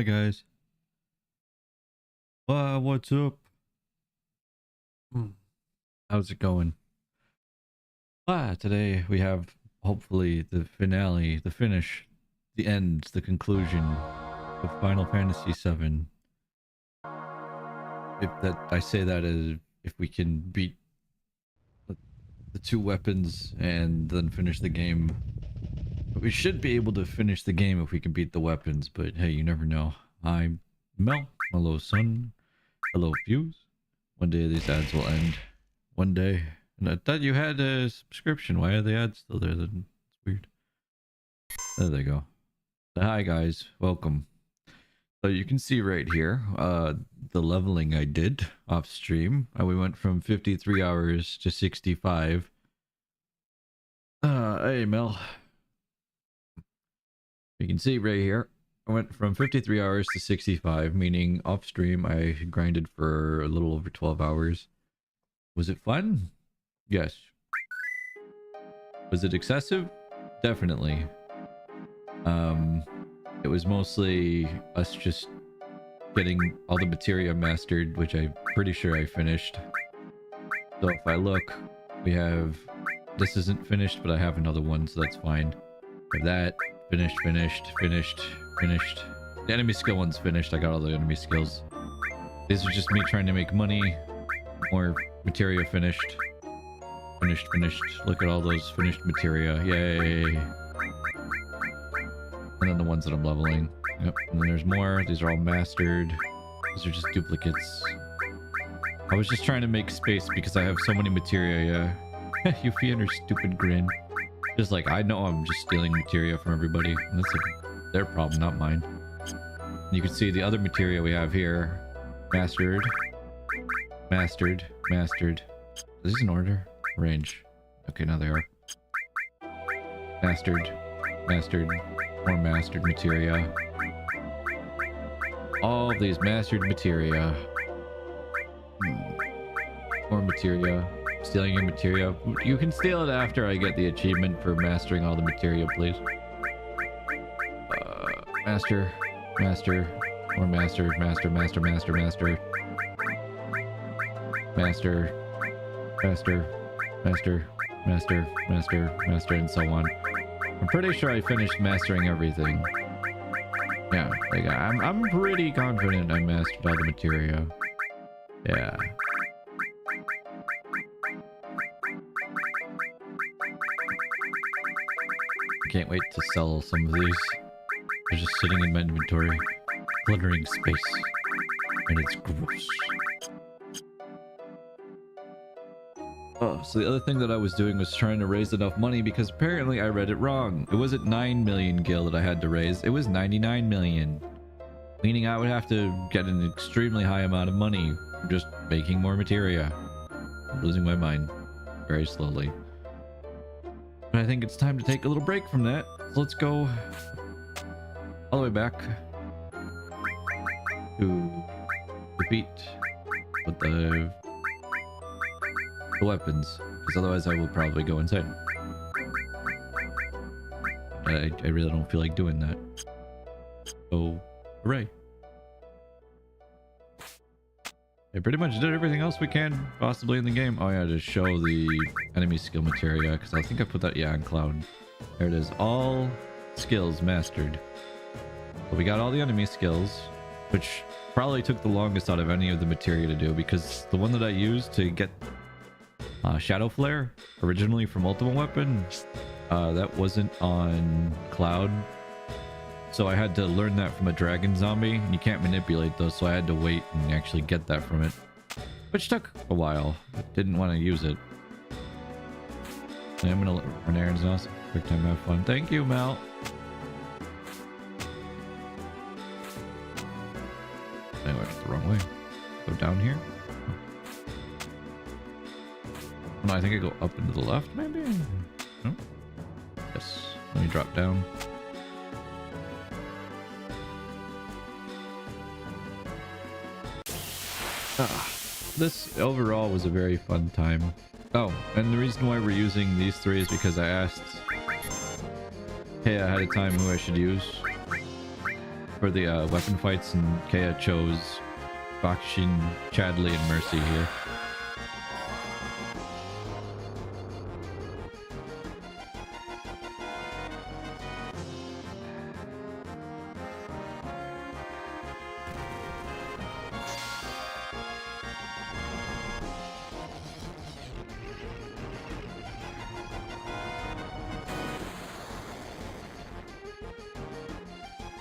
Hi guys. What's up? How's it going? Today we have hopefully the finale, the finish, the end, the conclusion of Final Fantasy VII. If that I say that as if we can beat the two weapons and then finish the game. But we should be able to finish the game if we can beat the weapons, but hey, you never know. I'm Mel. Hello, Sun. Hello, Fuse. One day these ads will end. One day. And I thought you had a subscription. Why are the ads still there then? It's weird. There they go. So hi guys, welcome. So you can see right here, the leveling I did off stream. We went from 53 hours to 65. Hey Mel. You can see right here, I went from 53 hours to 65, meaning off stream I grinded for a little over 12 hours. Was it fun? Yes. Was it excessive? Definitely. It was mostly us just getting all the materia mastered, which I'm pretty sure I finished. So if I look, we have... This isn't finished, but I have another one, so that's fine. We have that. Finished. The enemy skill one's finished. I got all the enemy skills. These are just me trying to make money. More materia finished. Finished. Look at all those finished materia. Yay. And then the ones that I'm leveling. Yep. And then there's more. These are all mastered. These are just duplicates. I was just trying to make space because I have so many materia. Yeah. Yuffie and her stupid grin. Just like, I know I'm just stealing materia from everybody. And that's their problem, not mine. And you can see the other materia we have here. Mastered. Is this in order? Range. Okay, now they are. Mastered. More mastered materia. All these mastered materia. More materia. Stealing your materia. You can steal it after I get the achievement for mastering all the materia, please. Master. More master. Master, and so on. I'm pretty sure I finished mastering everything. Yeah, like I'm pretty confident I mastered all the materia. Yeah. Can't wait to sell some of these. They're just sitting in my inventory, cluttering space, and it's gross. Oh, so the other thing that I was doing was trying to raise enough money because apparently I read it wrong. It wasn't 9 million gil that I had to raise, it was 99 million. Meaning I would have to get an extremely high amount of money for just making more materia. I'm losing my mind very slowly. But I think it's time to take a little break from that. So let's go all the way back to defeat with the weapons, because otherwise I will probably go insane. I really don't feel like doing that. So, hooray. I pretty much did everything else we can possibly in the game. Oh yeah, to show the enemy skill materia, because I think I put that, yeah, on Cloud. There it is. All skills mastered. But we got all the enemy skills, which probably took the longest out of any of the materia to do, because the one that I used to get Shadow Flare, originally from Ultimate Weapon, that wasn't on Cloud. So I had to learn that from a dragon zombie, and you can't manipulate those, so I had to wait and actually get that from it. Which took a while. I didn't want to use it. I'm gonna run errands now, so quick time, have fun. Thank you, Mel. I went the wrong way. Go down here? Oh. No, I think I go up and to the left, maybe? No? Yes. Let me drop down. This overall was a very fun time. Oh, and the reason why we're using these three is because I asked Hey ahead of time who I should use. for the weapon fights, and Kea chose Bakushin, Chadley, and Mercy here.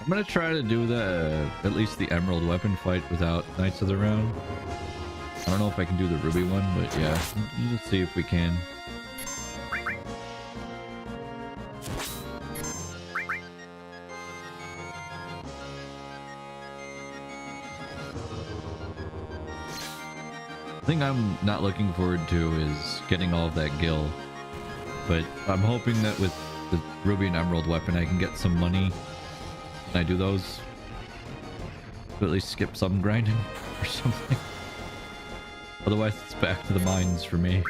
I'm gonna try to do the at least the Emerald weapon fight without Knights of the Round. I don't know if I can do the Ruby one, but yeah, let's see if we can. The thing I'm not looking forward to is getting all of that gil, but I'm hoping that with the Ruby and Emerald weapon I can get some money. Can I do those? To at least skip some grinding or something. Otherwise it's back to the mines for me.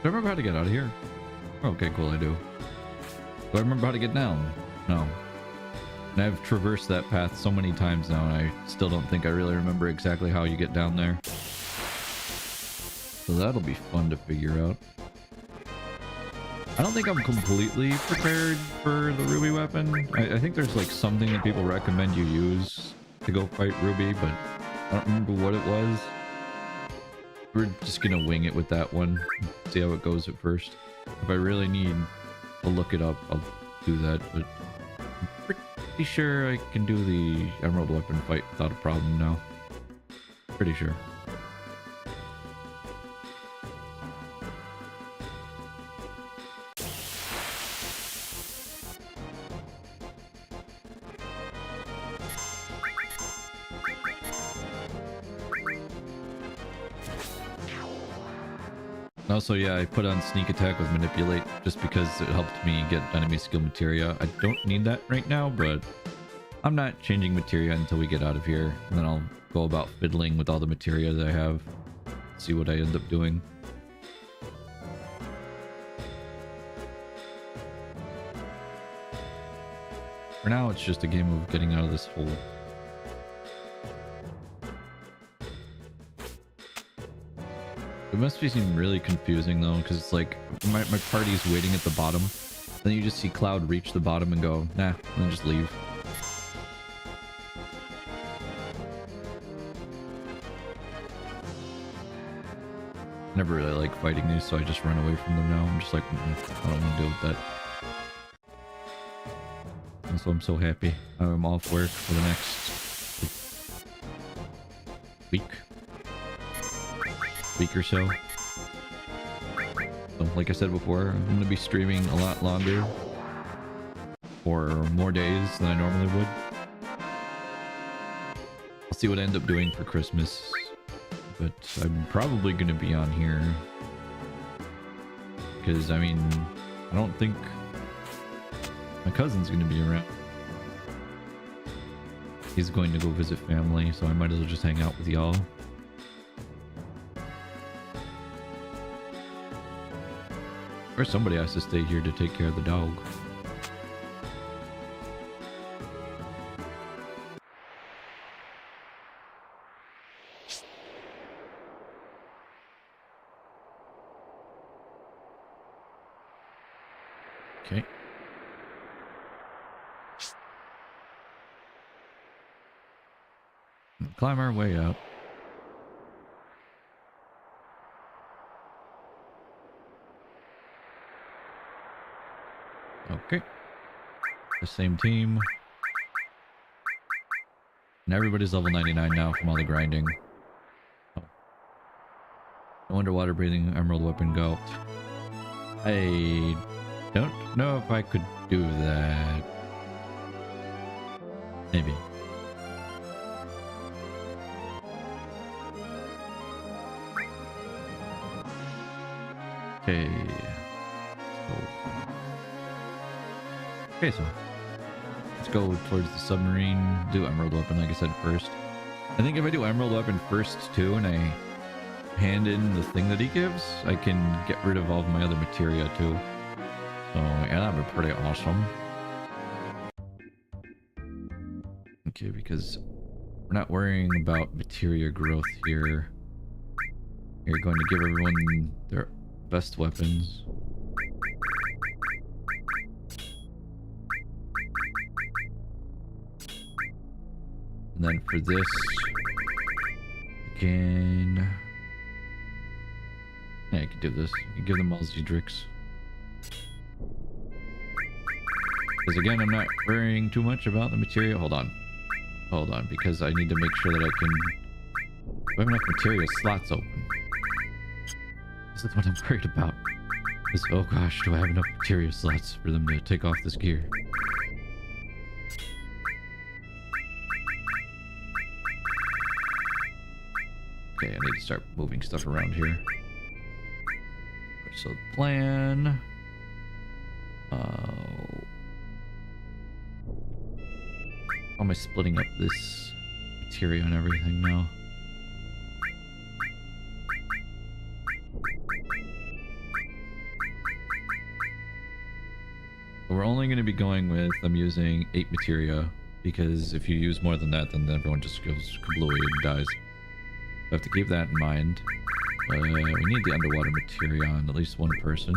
Do I remember how to get out of here? Okay, cool, I do. Do I remember how to get down? No. And I've traversed that path so many times now, and I still don't think I really remember exactly how you get down there. So that'll be fun to figure out. I don't think I'm completely prepared for the Ruby weapon. I think there's like something that people recommend you use to go fight Ruby, but I don't remember what it was. We're just gonna wing it with that one. See how it goes at first. If I really need to look it up, I'll do that. But I'm pretty sure I can do the Emerald weapon fight without a problem now. Pretty sure. Also, yeah, I put on sneak attack with manipulate just because it helped me get enemy skill materia. I don't need that right now, but I'm not changing materia until we get out of here. And then I'll go about fiddling with all the materia that I have. See what I end up doing. For now, it's just a game of getting out of this hole. It must be seem really confusing though, because it's like my party's waiting at the bottom. Then you just see Cloud reach the bottom and go, nah, and then just leave. Never really like fighting these, so I just run away from them now. I'm just like, I don't want to deal with that. And so I'm so happy. I'm off work for the next week or so. So, like I said before, I'm going to be streaming a lot longer for more days than I normally would. I'll see what I end up doing for Christmas, but I'm probably going to be on here because, I mean, I don't think my cousin's going to be around. He's going to go visit family, so I might as well just hang out with y'all. Or somebody has to stay here to take care of the dog. Okay. Climb our way up. Okay. The same team. And everybody's level 99 now from all the grinding. Oh. No underwater breathing emerald weapon go. I don't know if I could do that. Maybe. Okay. Okay, so let's go towards the submarine. Do Emerald Weapon, like I said, first. I think if I do Emerald Weapon first, too, and I hand in the thing that he gives, I can get rid of all of my other materia, too. So, yeah, that'd be pretty awesome. Okay, because we're not worrying about materia growth here. You're going to give everyone their best weapons. And then for this, again, yeah, you can do this. You can give them all Zedrix. Because again, I'm not worrying too much about the material. Hold on, because I need to make sure that I can. Do I have enough material slots open? This is what I'm worried about. Is, oh gosh, do I have enough material slots for them to take off this gear? Okay, I need to start moving stuff around here. So the plan. How am I splitting up this material and everything now? We're only going to be going with, I'm using 8 materia, because if you use more than that, then everyone just goes kablooey and dies. I have to keep that in mind. We need the underwater materia on at least one person.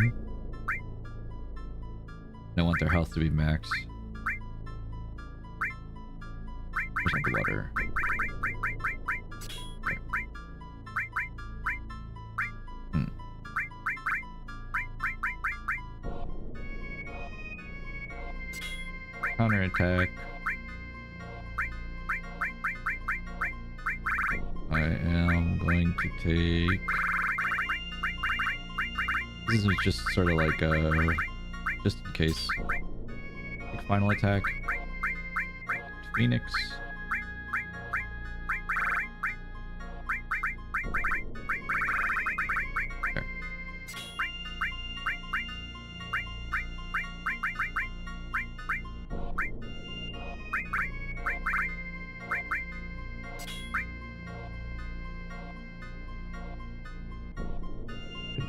I want their health to be max. Where's underwater? Okay. Counterattack. I am going to take... This is just sort of like just in case. Like final attack. Phoenix. Okay.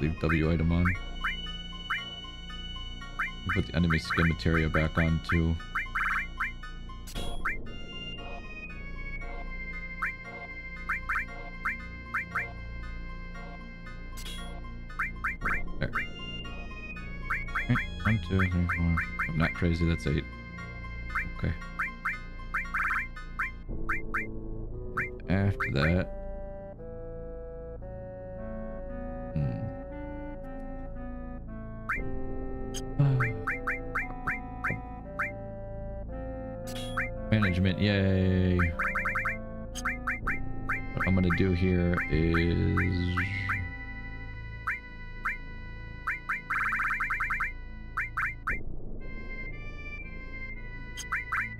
Leave W item on. Put the enemy skin materia back on too. There. Okay, 1, 2, 3, 4. I'm not crazy, that's 8. Okay. After that. Management, yay. What I'm gonna do here is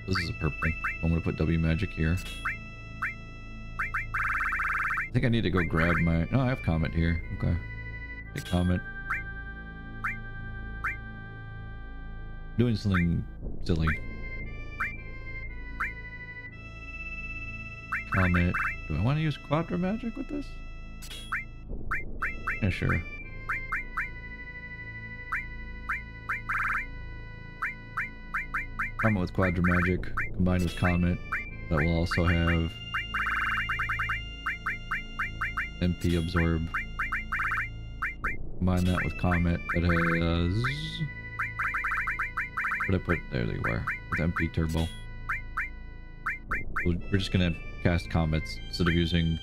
this is a purple. I'm gonna put W magic here. I think I need to go grab my... No, I have Comet here. Okay. Take Comet. Doing something silly. Comet. Do I want to use Quadra Magic with this? Yeah, sure. Comet with Quadra Magic combined with Comet. That will also have MP Absorb. Combine that with Comet. That has... What did I put? There they were. With MP Turbo. We're just gonna cast Comets instead of using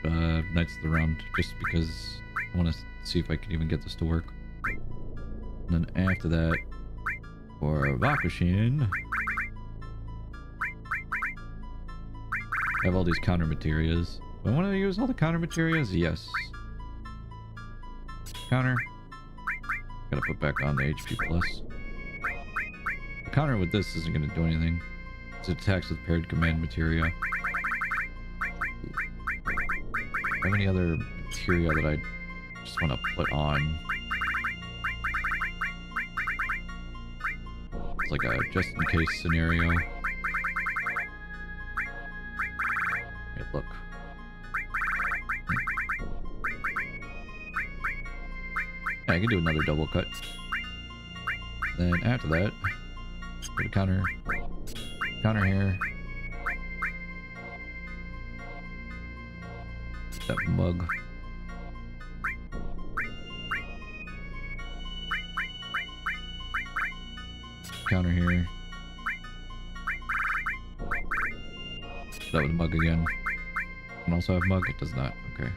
Knights of the Round, just because I want to see if I can even get this to work. And then after that, for Vakushin, I have all these counter materias. Do I want to use all the counter materias? Yes. Counter. Gotta put back on the HP plus. The counter with this isn't gonna do anything. It attacks with paired command materia. Do I have any other materia that I just want to put on? It's like a just in case scenario. Hey, look. Yeah, I can do another double cut. Then after that, put a counter here. That mug. Counter here. That was mug again. And also have mug? It does not. Okay.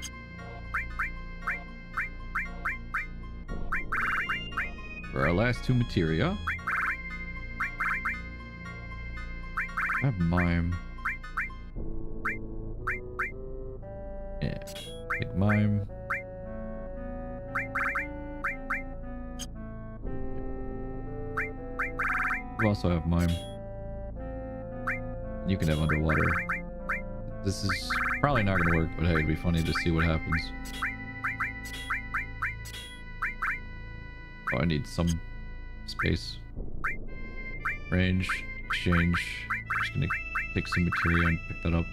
For our last two materia. I have mime. Yeah. Take mime. You also have mime. You can have underwater. This is probably not going to work, but hey, it'd be funny to see what happens. Oh, I need some space. Range, exchange. I'm just going to take some materia and pick that up.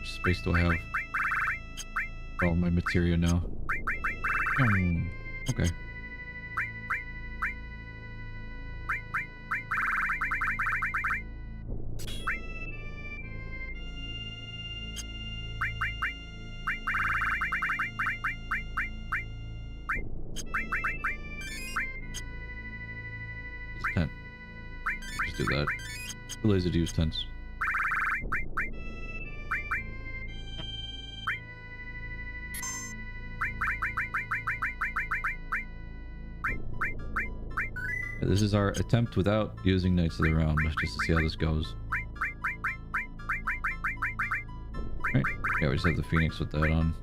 Space do I have? All my materia now. Okay. Tent. Just do that. Too lazy to use tents. This is our attempt without using Knights of the Round, just to see how this goes. Right? Yeah, we just have the Phoenix with that on.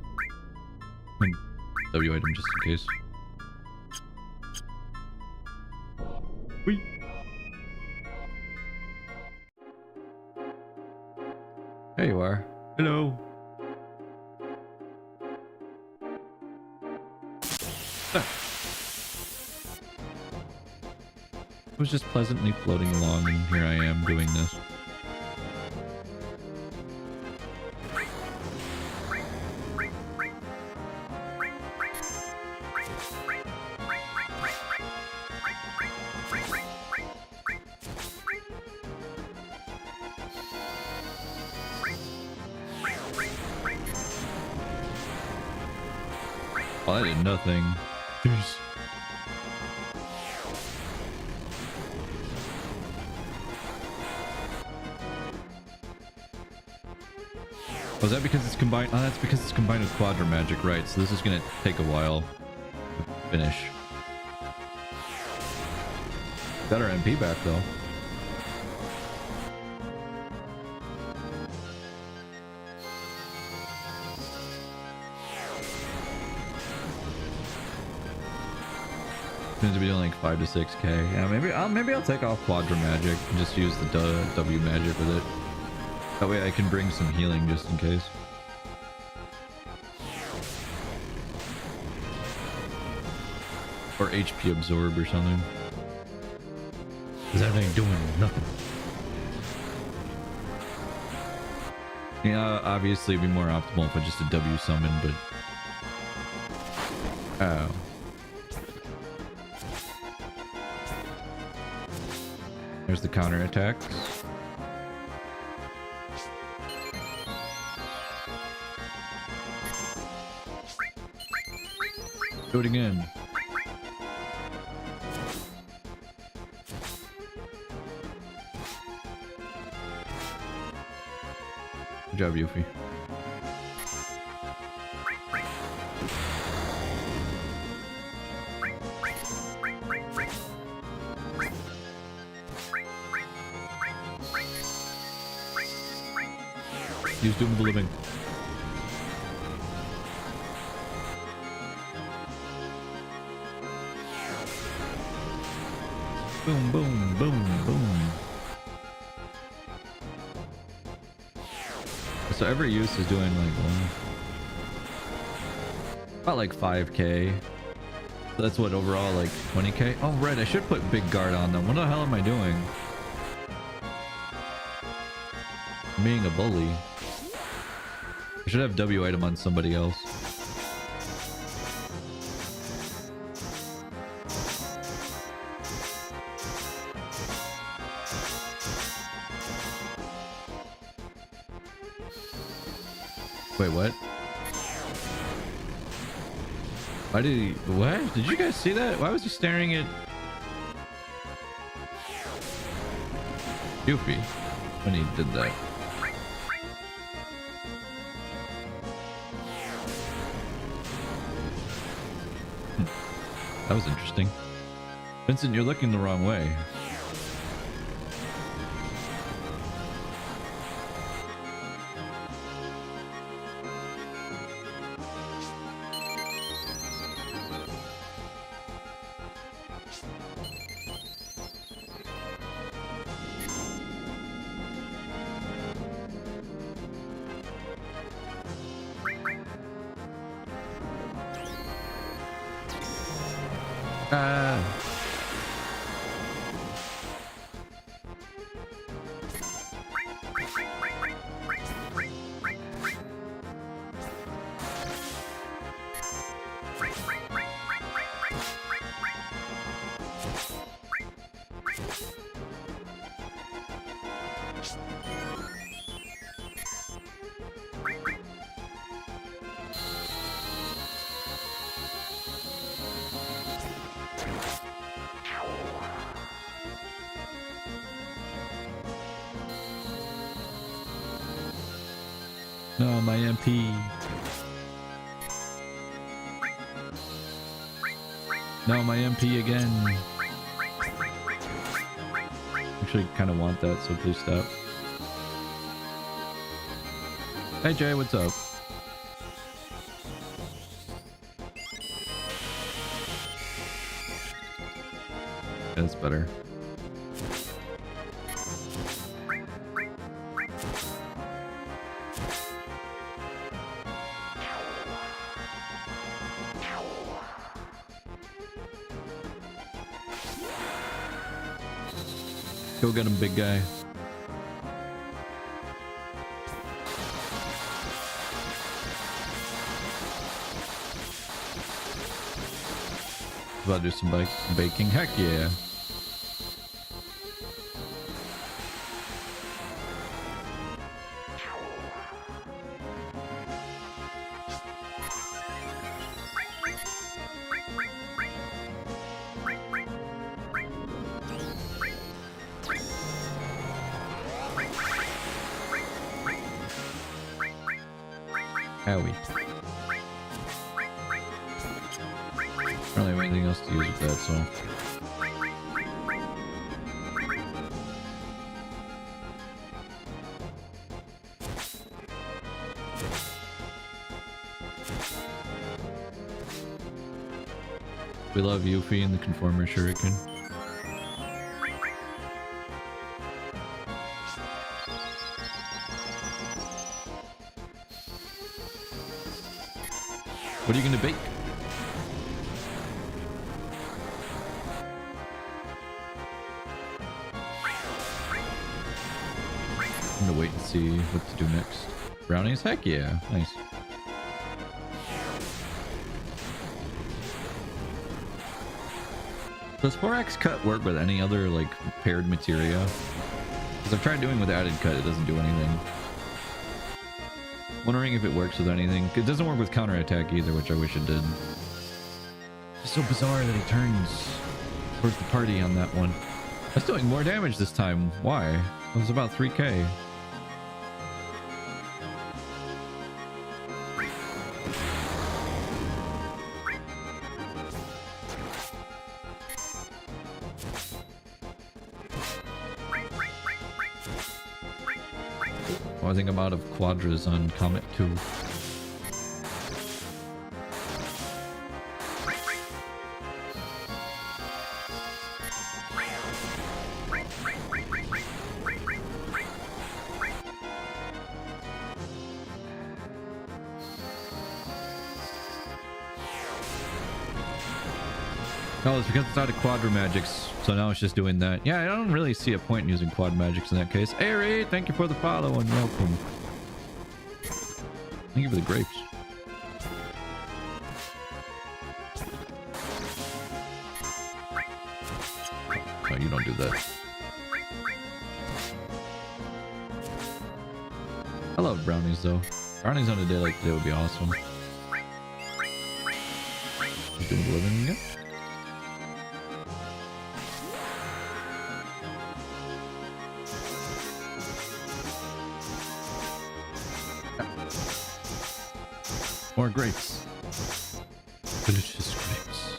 And W item just in case. Whee! There you are. Hello. I was just pleasantly floating along, and here I am doing this. Well, I did nothing. Jeez. Was that because it's combined? Oh, that's because it's combined with Quadra Magic, right? So this is gonna take a while to finish. Got our MP back though. Seems to be doing like 5 to 6k. Yeah, maybe I'll take off Quadra Magic and just use the W Magic with it. That way I can bring some healing just in case. Or HP absorb or something. Because that ain't doing nothing. Yeah, obviously it'd be more optimal if I just did W summon, but... Oh. There's the counter attacks. Do it again. Good job, Yuffie. Use Doom of the Living. Boom, boom, boom, boom. So every use is doing like about like 5k. So that's what overall, like 20k. Oh right, I should put big guard on them. What the hell am I doing? I'm being a bully. I should have W item on somebody else. Wait, what? Why did he... What? Did you guys see that? Why was he staring at... Yuffie when he did that? That was interesting. Vincent, you're looking the wrong way. No, my MP. No, my MP again. Actually, kind of want that, so please stop. Hey Jay, what's up? That's better. Go get him, big guy. About to do some baking. Heck yeah. Howie. I don't have anything else to use with that, so. We love Yuffie and the Conformer Shuriken. What are you gonna bake? I'm gonna wait and see what to do next. Brownies? Heck yeah. Nice. Does 4x cut work with any other like paired materia? Because I've tried doing with added cut, it doesn't do anything. Wondering if it works with anything. It doesn't work with counterattack either, which I wish it did. It's so bizarre that he turns towards the party on that one. That's doing more damage this time. Why? It was about 3k. I think I'm out of quadras on Comet 2. Oh, it's because it's out of quadra magics, so now it's just doing that. Yeah, I don't really see a point in using quad magics in that case. Hey, Ray, thank you for the follow and welcome. Thank you for the grapes. Oh, you don't do that. I love brownies, though. Brownies on a day like today would be awesome. Doing the living again? More grapes. Delicious grapes.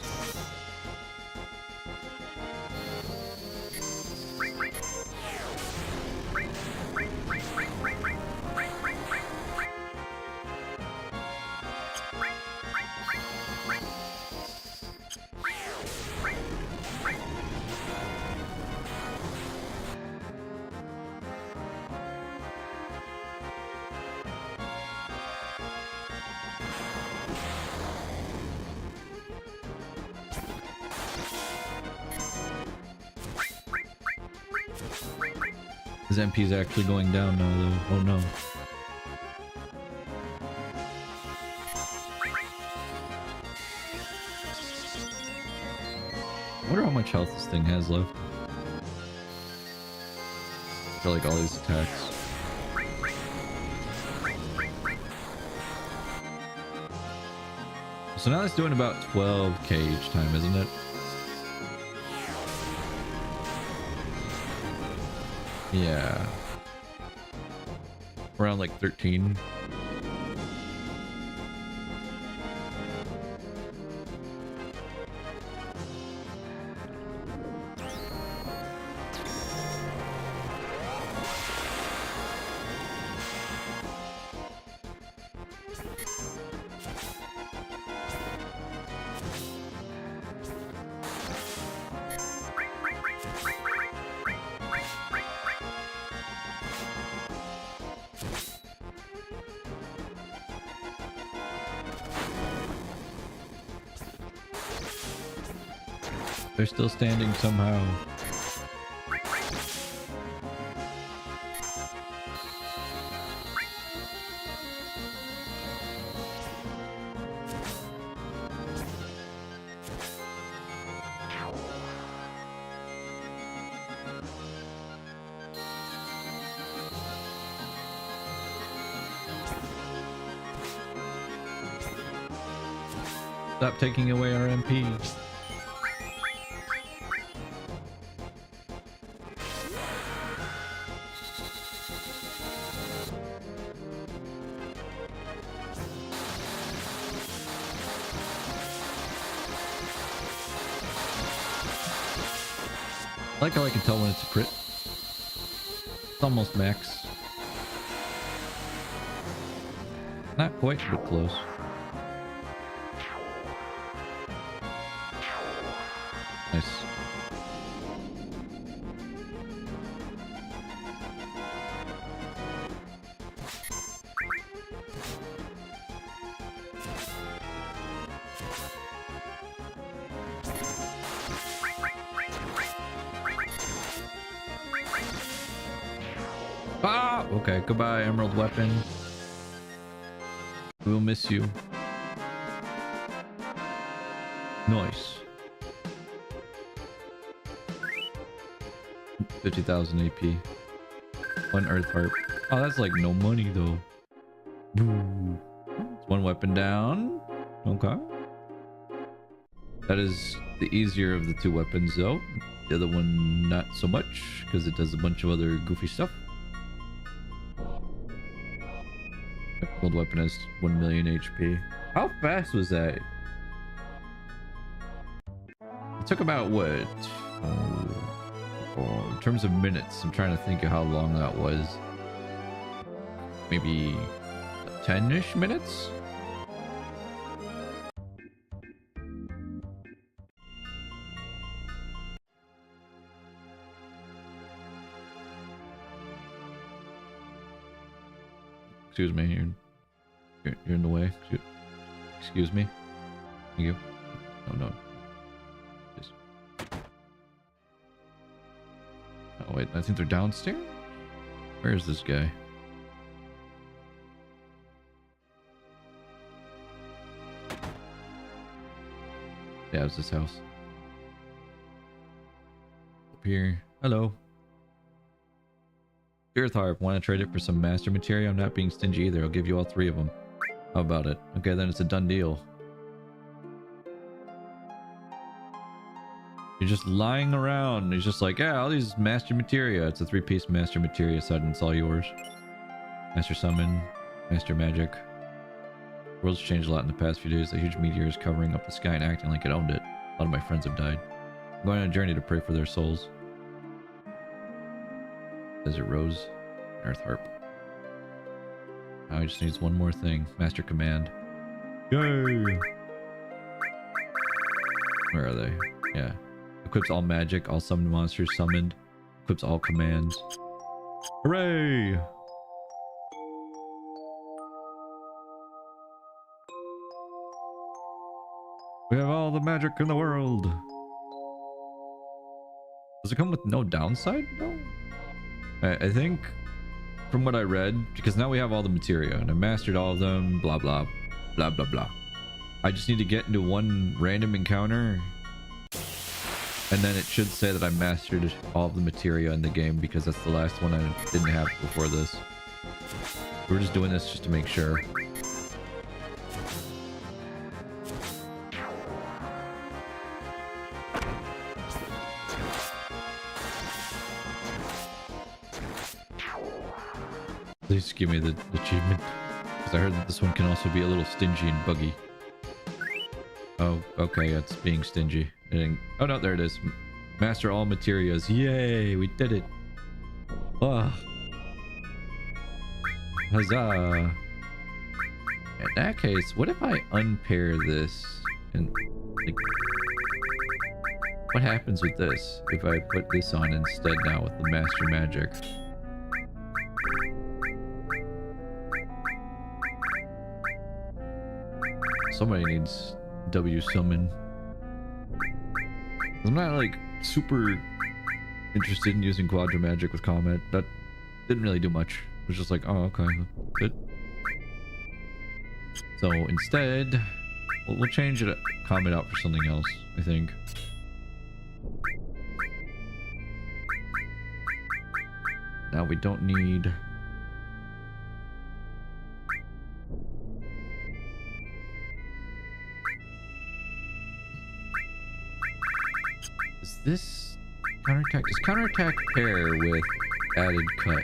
His MP's actually going down now, though. Oh no. I wonder how much health this thing has left. For like all these attacks. So now it's doing about 12k each time, isn't it? Yeah. Around like 13. They're still standing somehow. Stop taking away our MP. I like how I can tell when it's a crit. It's almost max. Not quite, but close. Nice. Ah! Okay, goodbye, Emerald Weapon. We'll miss you. Nice. 50,000 AP. One Earth Harp. Oh, that's like no money though. Boo. It's one weapon down. Okay. That is the easier of the two weapons though. The other one not so much because it does a bunch of other goofy stuff. Gold weapon has 1 million HP. How fast was that? It took about what? In terms of minutes, I'm trying to think of how long that was. Maybe 10-ish minutes? Excuse me, you're in the way. Excuse me. Thank you. No. Oh wait, I think they're downstairs? Where is this guy? Yeah, it's this house. Up here. Hello. Earth Harp, want to trade it for some master materia? I'm not being stingy either. I'll give you all 3 of them. How about it? Okay, then it's a done deal. You're just lying around. He's just like, yeah, all these master materia. It's a 3-piece master materia set and it's all yours. Master summon, master magic. The world's changed a lot in the past few days. A huge meteor is covering up the sky and acting like it owned it. A lot of my friends have died. I'm going on a journey to pray for their souls. Desert Rose, Earth Harp. Now he just needs one more thing. Master Command. Yay! Where are they? Yeah. Equips all magic, all summoned monsters summoned. Equips all commands. Hooray! We have all the magic in the world. Does it come with no downside? No. I think from what I read, because now we have all the materia and I mastered all of them, blah blah blah blah blah. I just need to get into one random encounter and then it should say that I mastered all of the materia in the game, because that's the last one I didn't have before this. We're just doing this just to make sure. Please give me the achievement, because I heard that this one can also be a little stingy and buggy. Oh, okay, it's being stingy. Oh no, there it is. Master all materias. Yay, we did it. Oh. Huzzah. In that case, what if I unpair this? And like, what happens with this if I put this on instead now with the master magic? Somebody needs W summon. I'm not like super interested in using Quadra magic with Comet. That didn't really do much. It was just like, oh, okay, good. So instead, we'll change it, Comet out for something else, I think. Now we don't need... Is this counterattack? Does counterattack pair with added cut?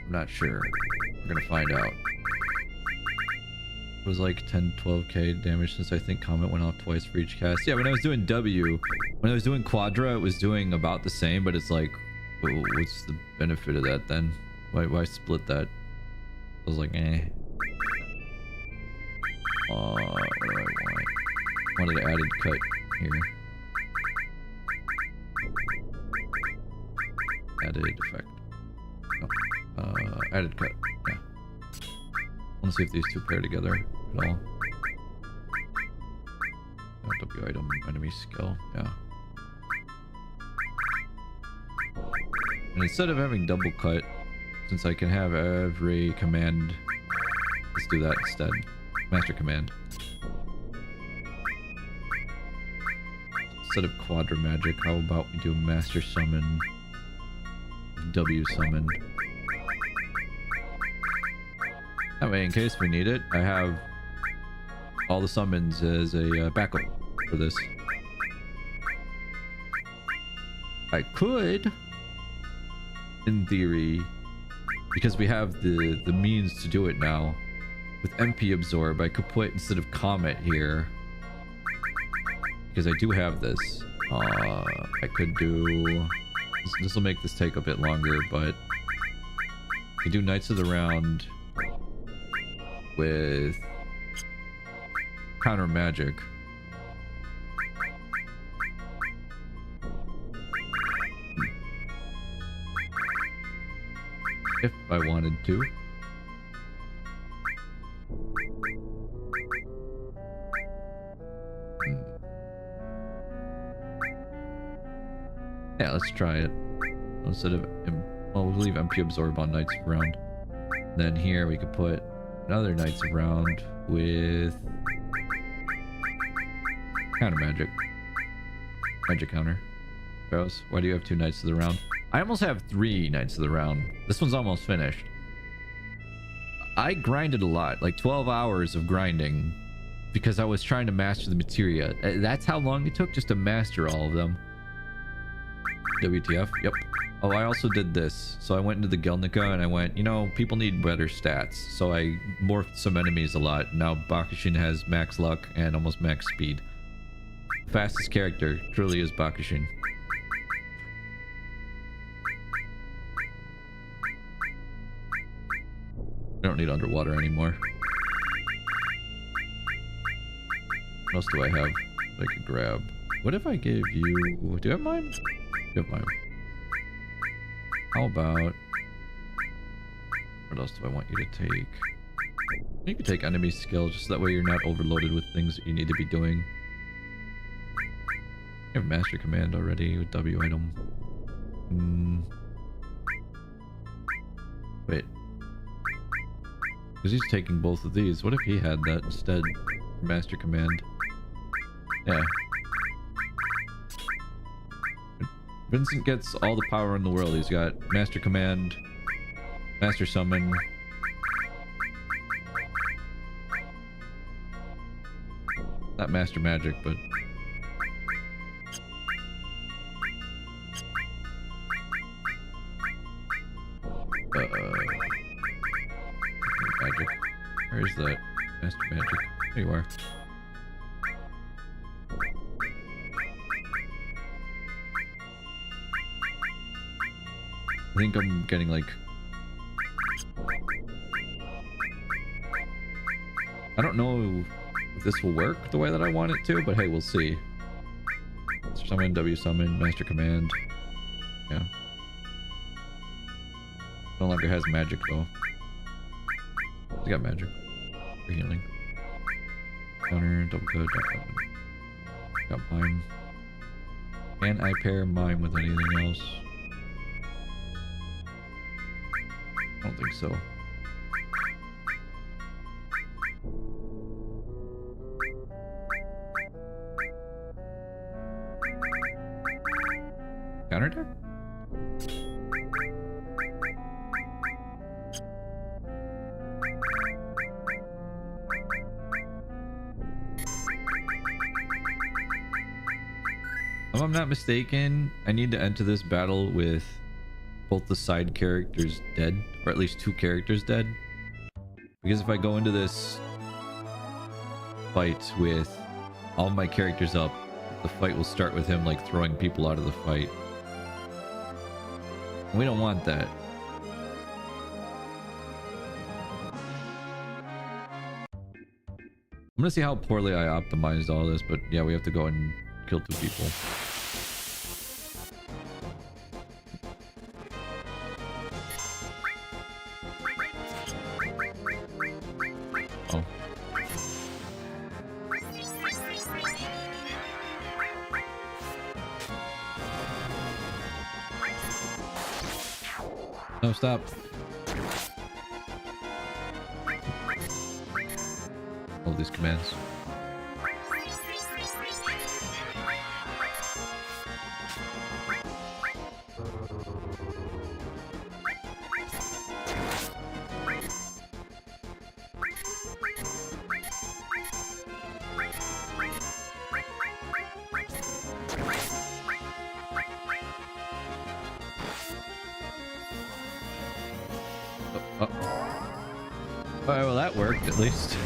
I'm not sure. We're gonna find out. It was like 10-12k damage since I think Comet went off twice for each cast. Yeah, when I was doing W, when I was doing Quadra, it was doing about the same, but it's like, what's the benefit of that then? Why split that? I was like, eh. What do I want? Wanted an added cut here. Added effect. No. Added cut. Yeah. I want to see if these two pair together at all. W item, enemy skill. Yeah. And instead of having double cut, since I can have every command, let's do that instead. Master command. Instead of Quadra magic, how about we do master summon, W summon. That way, in case we need it, I have all the summons as a backup for this. I could, in theory, because we have the means to do it now, with MP absorb, I could put instead of Comet here, because I do have this. I could do. This will make this take a bit longer, but I could do Knights of the Round with counter magic. If I wanted to. let's try it. Instead of... Well, we'll leave MP Absorb on Knights of Round. Then here we could put another Knights of Round with... Counter Magic. Magic Counter. Gross. Why do you have 2 Knights of the Round? I almost have 3 Knights of the Round. This one's almost finished. I grinded a lot, like 12 hours of grinding, because I was trying to master the materia. That's how long it took just to master all of them. WTF? Yep. Oh, I also did this. So I went into the Gelnica and I went, you know, people need better stats. So I morphed some enemies a lot. Now Bakushin has max luck and almost max speed. Fastest character truly is Bakushin. I don't need underwater anymore. What else do I have that I could grab? What if I gave you... Do you have mine? You have mine. How about... What else do I want you to take? You can take enemy skill, just that way you're not overloaded with things that you need to be doing. You have Master Command already with W item. Wait. Because he's taking both of these. What if he had that instead? Master Command. Yeah. Vincent gets all the power in the world. He's got Master Command, Master Summon. Not Master Magic, but... Magic. Where is that? Master Magic. There you are. I think I'm getting like... I don't know if this will work the way that I want it to, but hey, we'll see. Summon, W summon, Master Command. Yeah. No longer has magic though. He's got magic. For healing. Counter, double cut, got mime. Can I pair mime with anything else? I don't think so. Counterattack? If I'm not mistaken, I need to enter this battle with both the side characters dead, or at least 2 characters dead. Because if I go into this fight with all my characters up, the fight will start with him like throwing people out of the fight. We don't want that. I'm gonna see how poorly I optimized all this, but yeah, we have to go and kill 2 people. Oh. No, stop. All these commands. Alright, well that worked at least.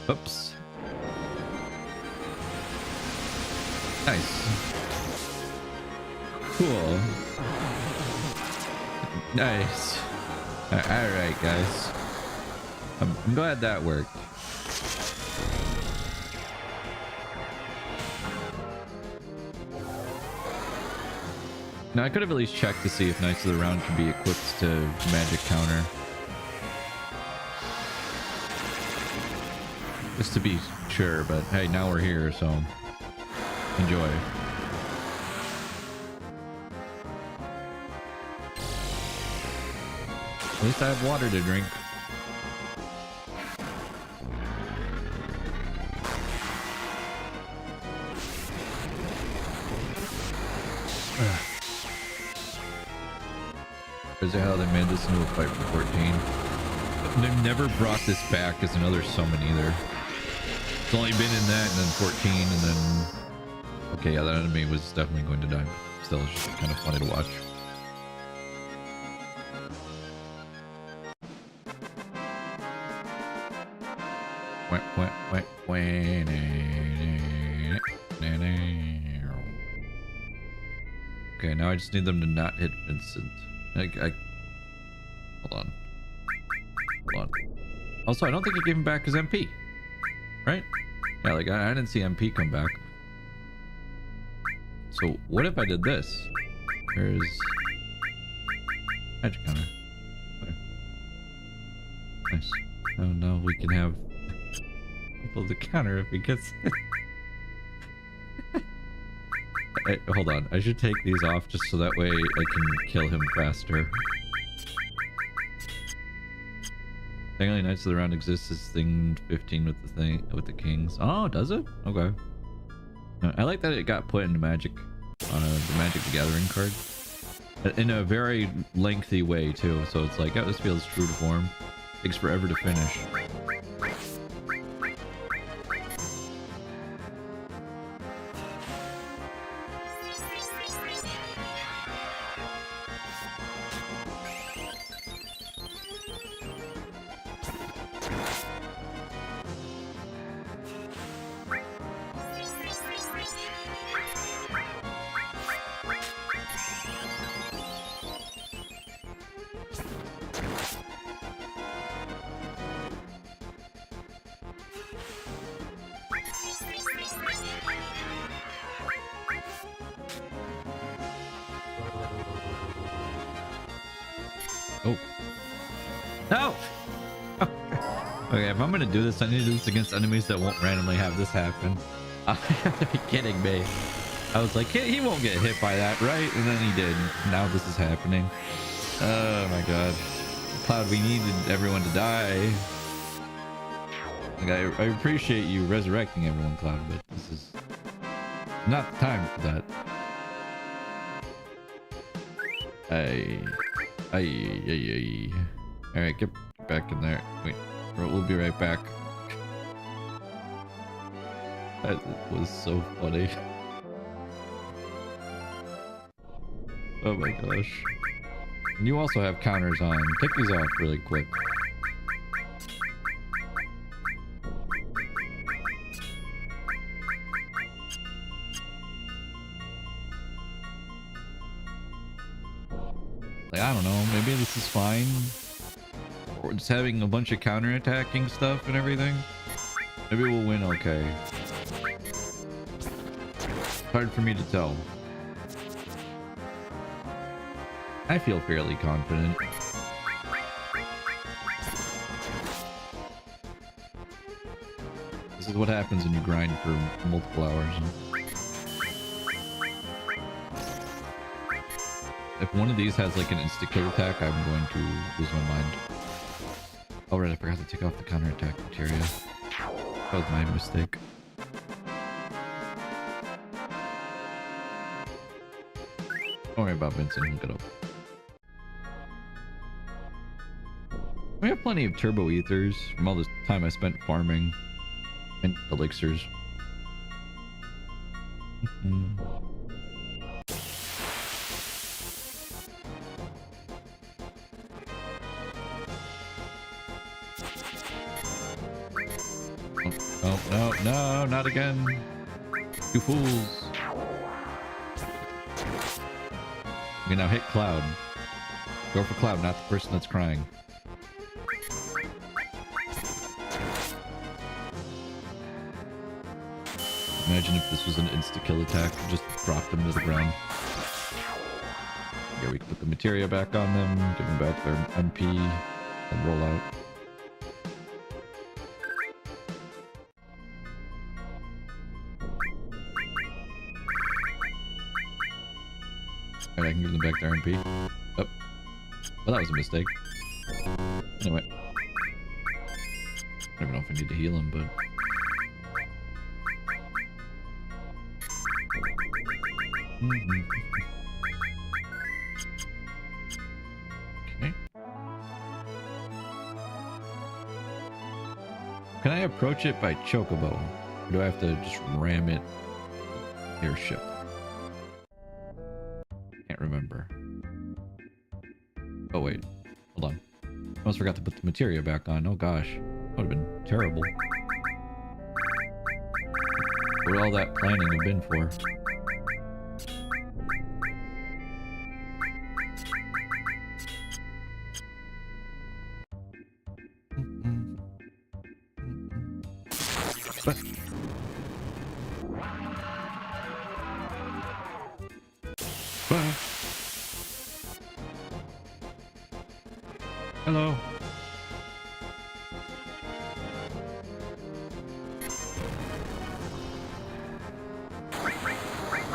Oops. Nice. Cool. Nice. Alright, guys. I'm glad that worked. Now I could have at least checked to see if Knights of the Round can be equipped to magic counter. Just to be sure, but hey, now we're here, so... Enjoy. At least I have water to drink. Is how they made this into a fight for 14. They've never brought this back as another summon either. It's only been in that and then 14 and then... Okay, yeah, that enemy was definitely going to die. But still, it's just kind of funny to watch. Okay, now I just need them to not hit Vincent. Hold on. Hold on. Also, I don't think it gave him back his MP. Right? Yeah, like I didn't see MP come back. So what if I did this? There's magic counter. There. Nice. Oh no, we can have pull the counter if he gets it. Hold on, I should take these off just so that way I can kill him faster. Technically, Knights of the Round exists as thing 15 with the kings. Oh, does it? Okay. I like that it got put into Magic, the Magic the Gathering card, in a very lengthy way too. So it's like, oh, this feels true to form. Takes forever to finish. Oh. No! Okay, if I'm gonna do this, I need to do this against enemies that won't randomly have this happen. You have to be kidding me. I was like, he won't get hit by that, right? And then he did. Now this is happening. Oh my god. Cloud, we needed everyone to die. Like, I appreciate you resurrecting everyone, Cloud, but this is not the time for that. Ay. Alright, get back in there. Wait, we'll be right back. That was so funny. Oh my gosh. And you also have counters on. Take these off really quick. Like, I don't know, maybe this is fine. Or just having a bunch of counter-attacking stuff and everything. Maybe we'll win okay. It's hard for me to tell. I feel fairly confident. This is what happens when you grind for multiple hours. If one of these has like an insta-kill attack, I'm going to lose my mind. Oh right, I forgot to take off the counter-attack materia. That was my mistake. Don't worry about Vincent, he'll get up. We have plenty of turbo ethers from all this time I spent farming and elixirs. Oh, no, not again. You fools. Okay, now hit Cloud. Go for Cloud, not the person that's crying. Imagine if this was an insta-kill attack, just dropped them to the ground. Yeah, we can put the materia back on them, give them back their MP, and roll out. Alright, I can give them back their MP. Oh. Well, that was a mistake. Anyway. I don't even know if I need to heal him, but... Okay. Can I approach it by chocobo? Or do I have to just ram it airship? Can't remember. Oh wait, hold on. I almost forgot to put the materia back on. Oh gosh, that would have been terrible. What would all that planning have been for? What? What? Hello.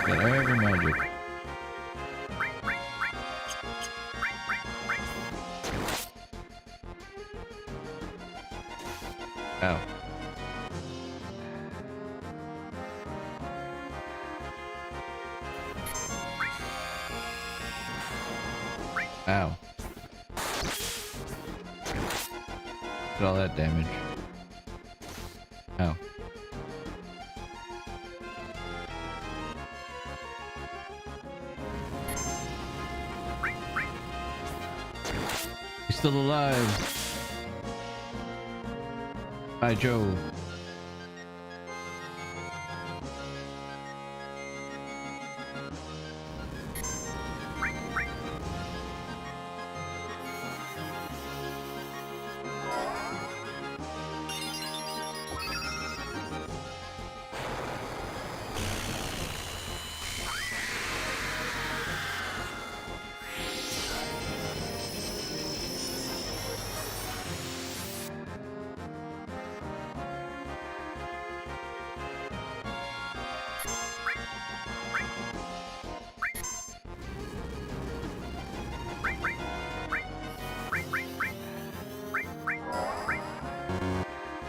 Got every magic. Ow. Ow. Look at all that damage. Ow. He's still alive. By Jove.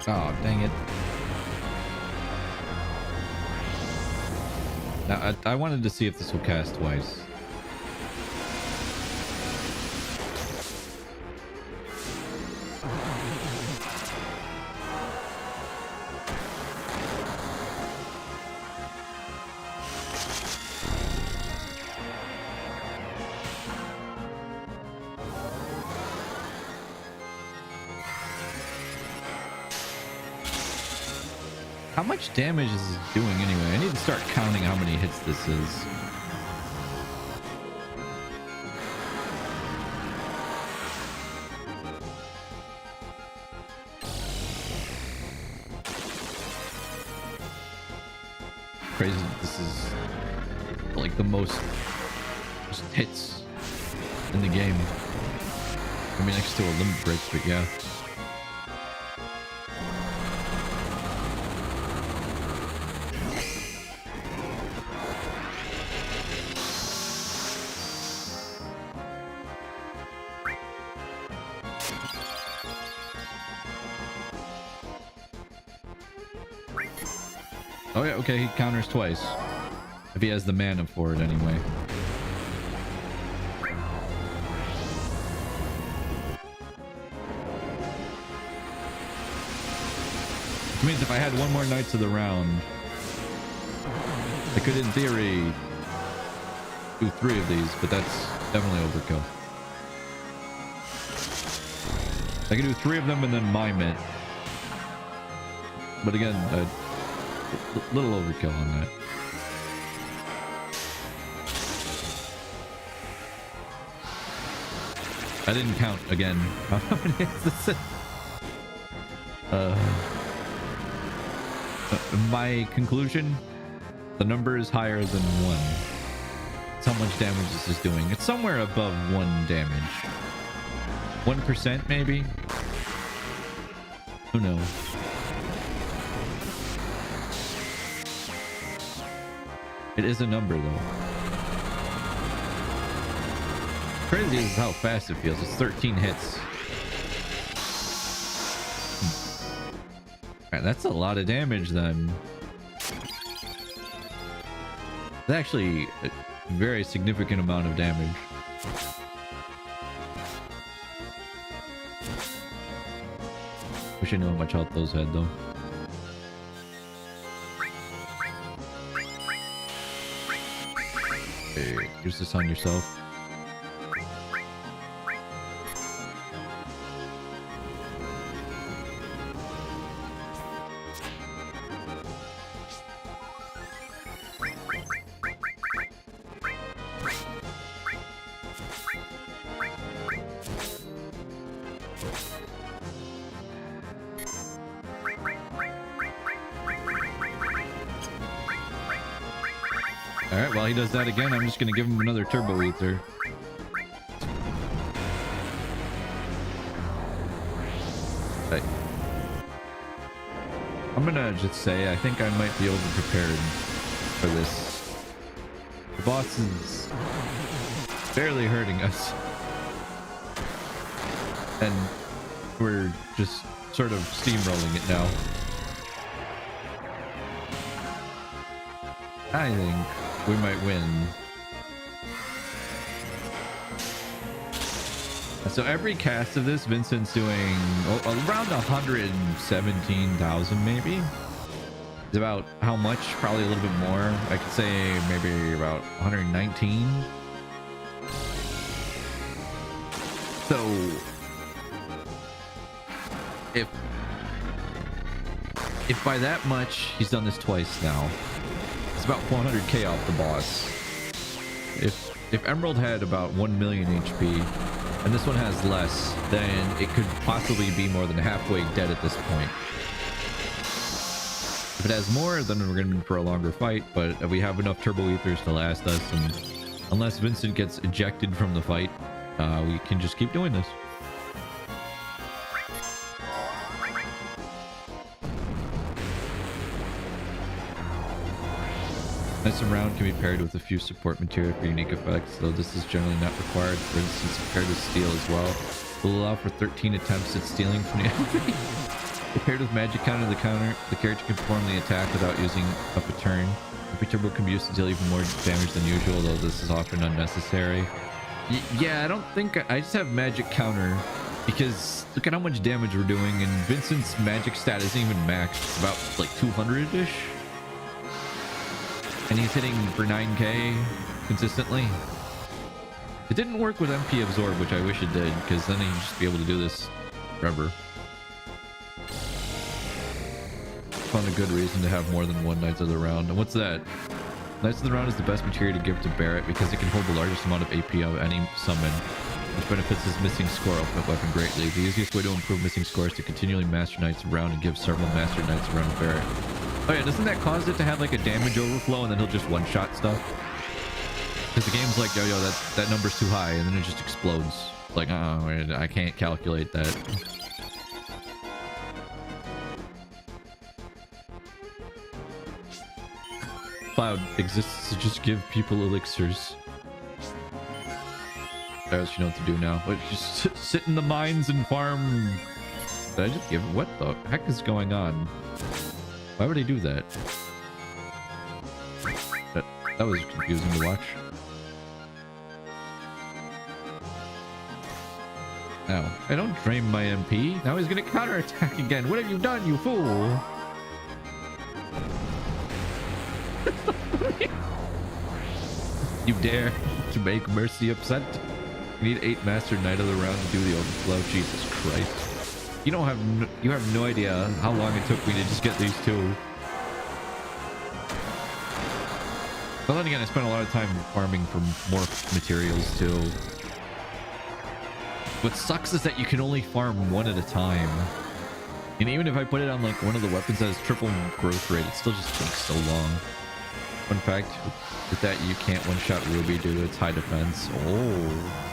Oh, dang it. Now, I wanted to see if this will cast twice. How much damage is this doing anyway? I need to start counting how many hits this is. Crazy that this is like the most hits in the game. I mean, next to a limit break, but yeah. Oh yeah, okay, he counters twice. If he has the mana for it anyway. Which means if I had one more Knights of the Round, I could in theory do 3 of these, but that's definitely overkill. I could do 3 of them and then mime it. But again, little overkill on that. I didn't count again. How many is this? My conclusion, the number is higher than 1. That's how much damage this is doing. It's somewhere above 1 damage. 1% maybe? Who knows? It is a number though. Crazy is how fast it feels. It's 13 hits. Alright, that's a lot of damage then. It's actually a very significant amount of damage. Wish I knew how much health those had though. Okay, use this on yourself. Alright, while he does that again, I'm just gonna give him another Turbo Ether. Right. I'm gonna just say, I think I might be over-prepared for this. The boss is barely hurting us. And we're just sort of steamrolling it now. I think we might win. So every cast of this, Vincent's doing around 117,000 maybe. It's about how much? Probably a little bit more. I could say maybe about 119. So if by that much, he's done this twice now. It's about 400k off the boss. If Emerald had about 1 million HP and this one has less, then it could possibly be more than halfway dead at this point. If it has more, then we're gonna be for a longer fight, but we have enough Turbo Ethers to last us, and unless Vincent gets ejected from the fight, we can just keep doing this. This round can be paired with a few support material for unique effects, though this is generally not required. For instance, paired with steel as well. Will allow for 13 attempts at stealing from the enemy. Paired with magic counter, the character can perform the attack without using up a turn. Every turbo can be used to deal even more damage than usual, though this is often unnecessary. Yeah, I don't think I just have magic counter because look at how much damage we're doing, and Vincent's magic stat isn't even maxed. It's about like 200-ish. And he's hitting for 9k consistently. It didn't work with MP Absorb, which I wish it did, because then he'd just be able to do this forever. Found a good reason to have more than one Knights of the Round. And what's that? Knights of the Round is the best material to give to Barret because it can hold the largest amount of AP of any summon, which benefits his missing score ultimate weapon greatly. The easiest way to improve missing score is to continually master Knights around and give several master Knights around Barret. Oh yeah, doesn't that cause it to have like a damage overflow and then he'll just one-shot stuff? Because the game's like, yo, that number's too high, and then it just explodes. Like, I can't calculate that. Cloud exists to just give people elixirs. I guess you know what to do now. But just sit in the mines and farm. Did I just give it? What the heck is going on? Why would I do that? That was confusing to watch. Now, I don't drain my MP. Now he's gonna counterattack again. What have you done, you fool? You dare to make Mercy upset? We need 8 Master Knight of the Round to do the overflow. Jesus Christ. You have no idea how long it took me to just get these two. But then again, I spent a lot of time farming for more materials too. What sucks is that you can only farm one at a time. And even if I put it on like one of the weapons that has triple growth rate, it still just takes so long. Fun fact, with that you can't one-shot Ruby due to its high defense. Oh.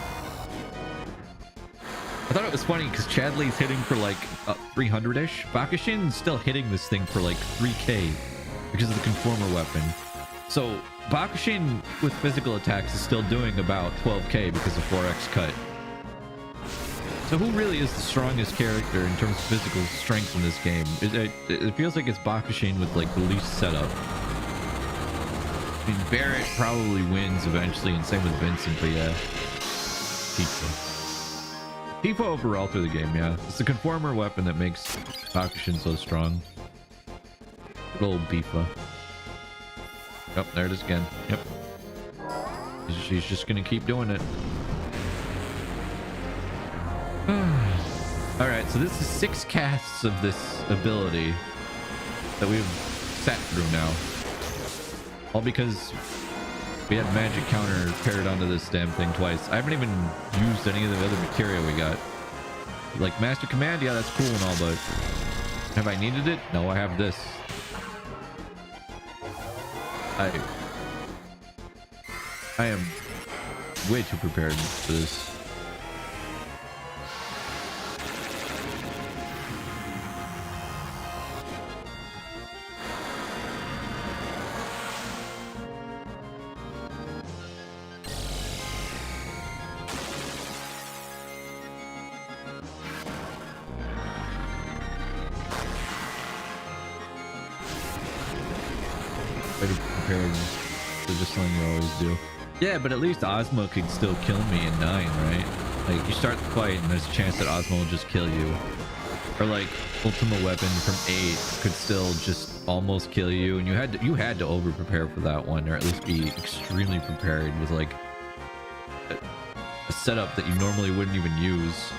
I thought it was funny because Chadley's hitting for like 300-ish. Bakashin's still hitting this thing for like 3k because of the Conformer weapon. So Bakushin with physical attacks is still doing about 12k because of 4x cut. So who really is the strongest character in terms of physical strength in this game? It feels like it's Bakushin with like the least setup. I mean, Barrett probably wins eventually, and same with Vincent, but yeah. Tifa. Tifa overall through the game, yeah. It's the conformer weapon that makes Bakushin so strong. Good old Bifa. Yep, there it is again. Yep. She's just gonna keep doing it. Alright, so this is 6 casts of this ability that we've sat through now. All because we had magic counter paired onto this damn thing twice. I haven't even used any of the other material we got. Like Master Command, yeah, that's cool and all, but have I needed it? No, I have this. I am way too prepared for this. Just something you always do. Yeah, but at least Ozma could still kill me in 9, right? Like, you start the fight and there's a chance that Ozma will just kill you. Or like, Ultima Weapon from 8 could still just almost kill you, and you had to over prepare for that one, or at least be extremely prepared with like a setup that you normally wouldn't even use.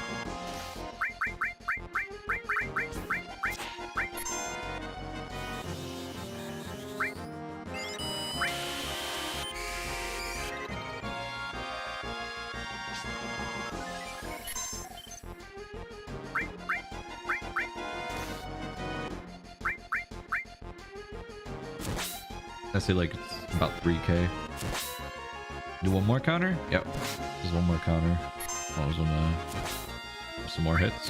I say like it's about 3k. Do one more counter? Yep. There's one more counter. Oh, there's some more hits.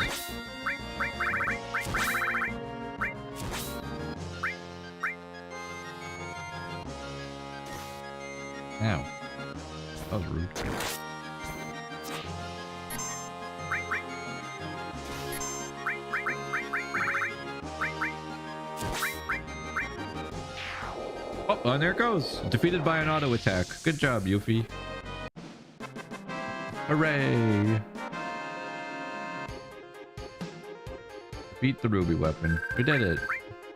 Ow. That was rude. Oh, and there it goes. Defeated by an auto attack. Good job, Yuffie. Hooray! Beat the ruby weapon. We did it.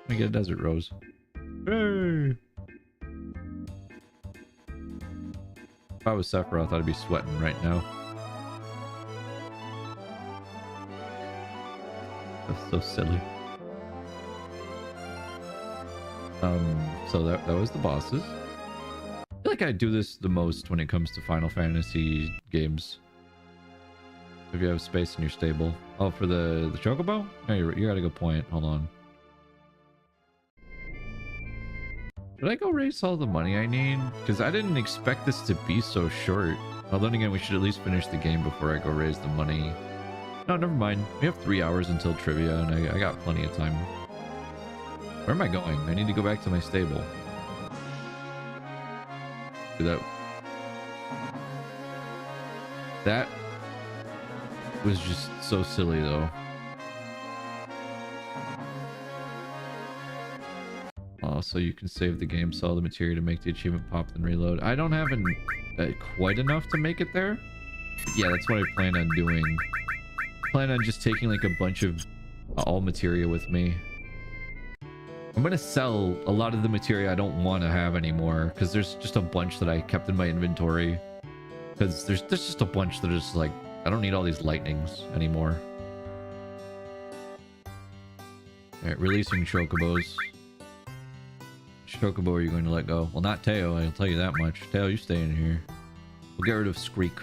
We get a desert rose. Hey! If I was Sephiroth, I'd be sweating right now. That's so silly. So that was the bosses. I feel like I do this the most when it comes to Final Fantasy games. If you have space in your stable. Oh, for the Chocobo? No, you got a good point. Hold on. Should I go raise all the money I need? Because I didn't expect this to be so short. Well, then again, we should at least finish the game before I go raise the money. No, never mind. We have 3 hours until trivia, and I got plenty of time. Where am I going? I need to go back to my stable. That was just so silly, though. Oh, so you can save the game, sell the material to make the achievement pop, and reload. I don't have quite enough to make it there. But yeah, that's what I plan on doing. Plan on just taking like a bunch of all materia with me. I'm gonna sell a lot of the materia I don't want to have anymore, because there's just a bunch that I kept in my inventory. Because there's just a bunch that is like, I don't need all these lightnings anymore. Alright, releasing Chocobos. Which Chocobo are you going to let go? Well, not Teo, I'll tell you that much. Teo, you stay in here. We'll get rid of Skreek.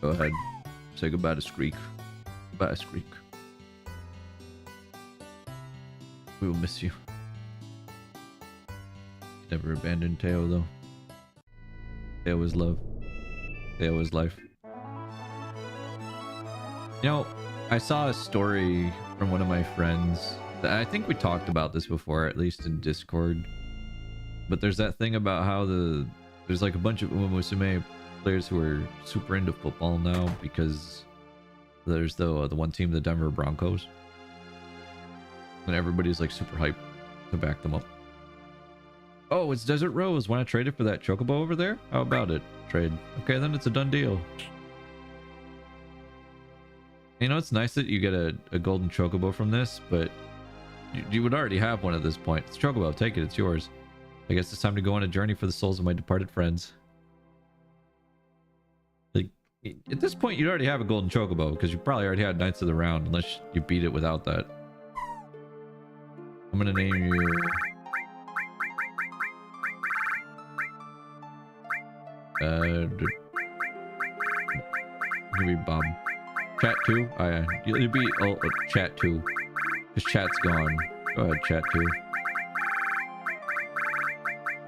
Go ahead. Say goodbye to Skreek. Goodbye, Skreek. We will miss you. Never abandoned Teo, though. Teo is love. Teo is life. You know, I saw a story from one of my friends. I think we talked about this before, at least in Discord. But there's that thing about how there's like a bunch of Uma Musume players who are super into football now because there's the one team, the Denver Broncos, and everybody's like super hyped to back them up. Oh, it's Desert Rose. Want to trade it for that Chocobo over there? How about it? Trade. Okay, then it's a done deal. You know, it's nice that you get a golden Chocobo from this, but you would already have one at this point. It's Chocobo. Take it. It's yours. I guess it's time to go on a journey for the souls of my departed friends. Like, at this point, you'd already have a golden Chocobo because you probably already had Knights of the Round, unless you beat it without that. I'm gonna name you... Maybe Bob. Chat 2? Oh yeah. You'll be Chat 2. Because Chat's gone. Go ahead, Chat 2.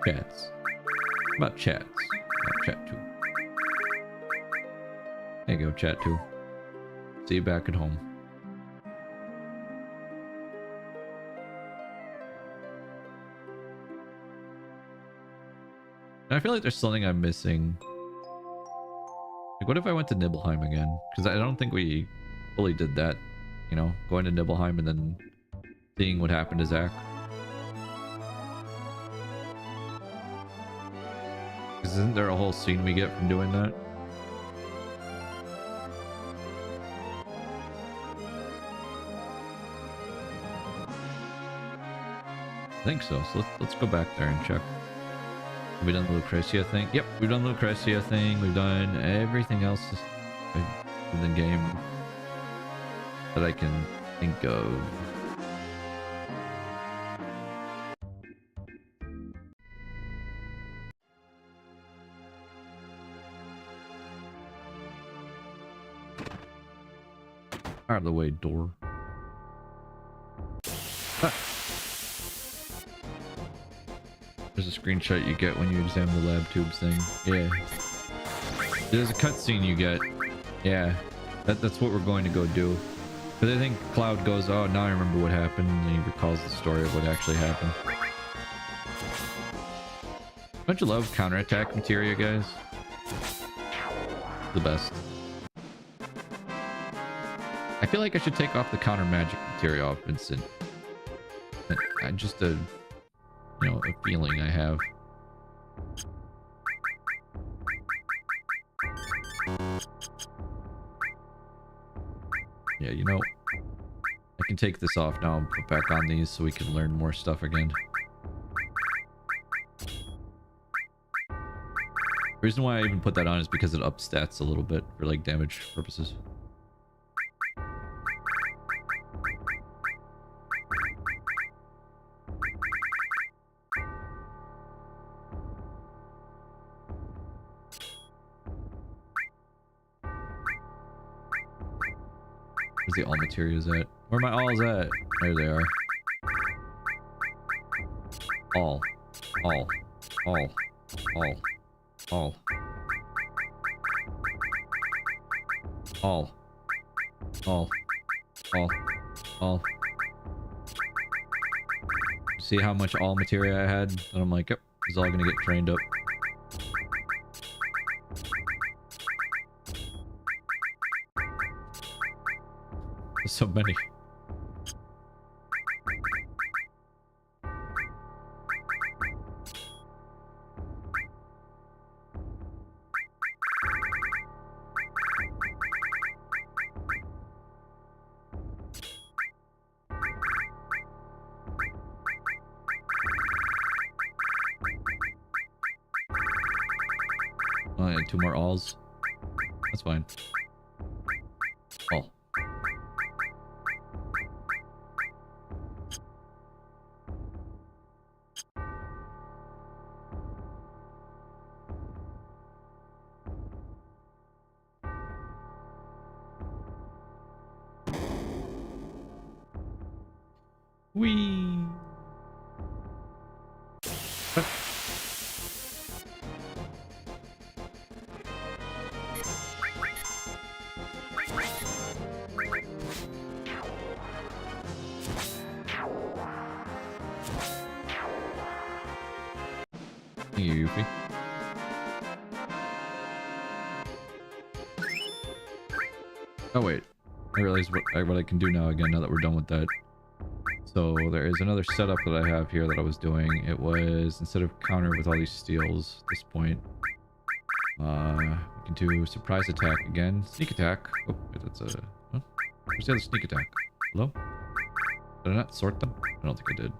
Chats. How about Chats? Chat 2. There you go, Chat 2. See you back at home. I feel like there's something I'm missing. Like, what if I went to Nibelheim again? Because I don't think we fully did that. You know, going to Nibelheim and then seeing what happened to Zack. Because isn't there a whole scene we get from doing that? I think so. So let's go back there and check. Have we done the Lucretia thing? Yep, we've done the Lucretia thing. We've done everything else in the game that I can think of. Out of the way, door. Ah. There's a screenshot you get when you examine the lab tubes thing. Yeah. There's a cutscene you get. Yeah. That's what we're going to go do. But I think Cloud goes, oh, now I remember what happened, and he recalls the story of what actually happened. Don't you love counterattack materia, guys? The best. I feel like I should take off the counter magic materia off Vincent. Just a... you know, a feeling I have. Yeah, you know, I can take this off now and put back on these so we can learn more stuff again. The reason why I even put that on is because it ups stats a little bit for like damage purposes. Where's the all materials at? Where are my alls at? There they are. All. All. All. All. All. All. All. All. All. See how much all materia I had? And I'm like, yep, it's all gonna get trained up. There's so many. Oh, yeah, 2 more alls. That's fine. All. Whee! Thank you, Yuffie. Oh wait, I realized what I can do now again now that we're done with that. So there is another setup that I have here that I was doing. It was, instead of counter with all these steals at this point, we can do surprise attack again. Sneak attack. Oh, wait, that's a... Huh? Where's the other sneak attack? Hello? Did I not sort them? I don't think I did.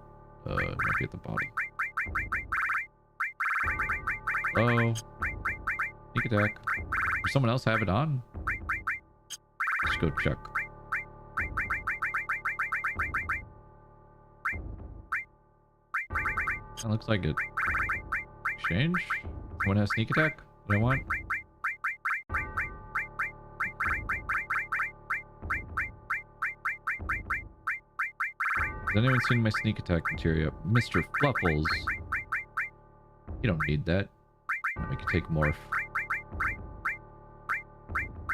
It might be at the bottom. Oh. Sneak attack. Does someone else have it on? Let's go check. That looks like it. Exchange? Someone has sneak attack that I want? Has anyone seen my sneak attack materia? Mr. Fluffles. You don't need that. We can take morph.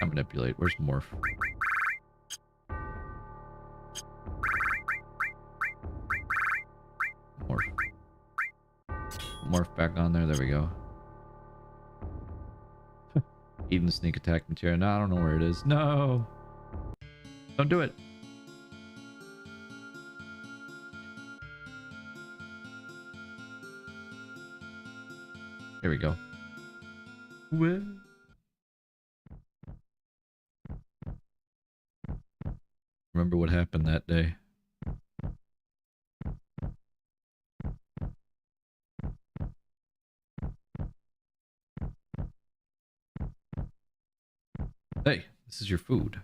I'll manipulate. Where's morph? Morph. Morph back on there. There we go. Eden sneak attack materia. No, I don't know where it is. No! Don't do it. Here we go. Well. Remember what happened that day. Hey, this is your food.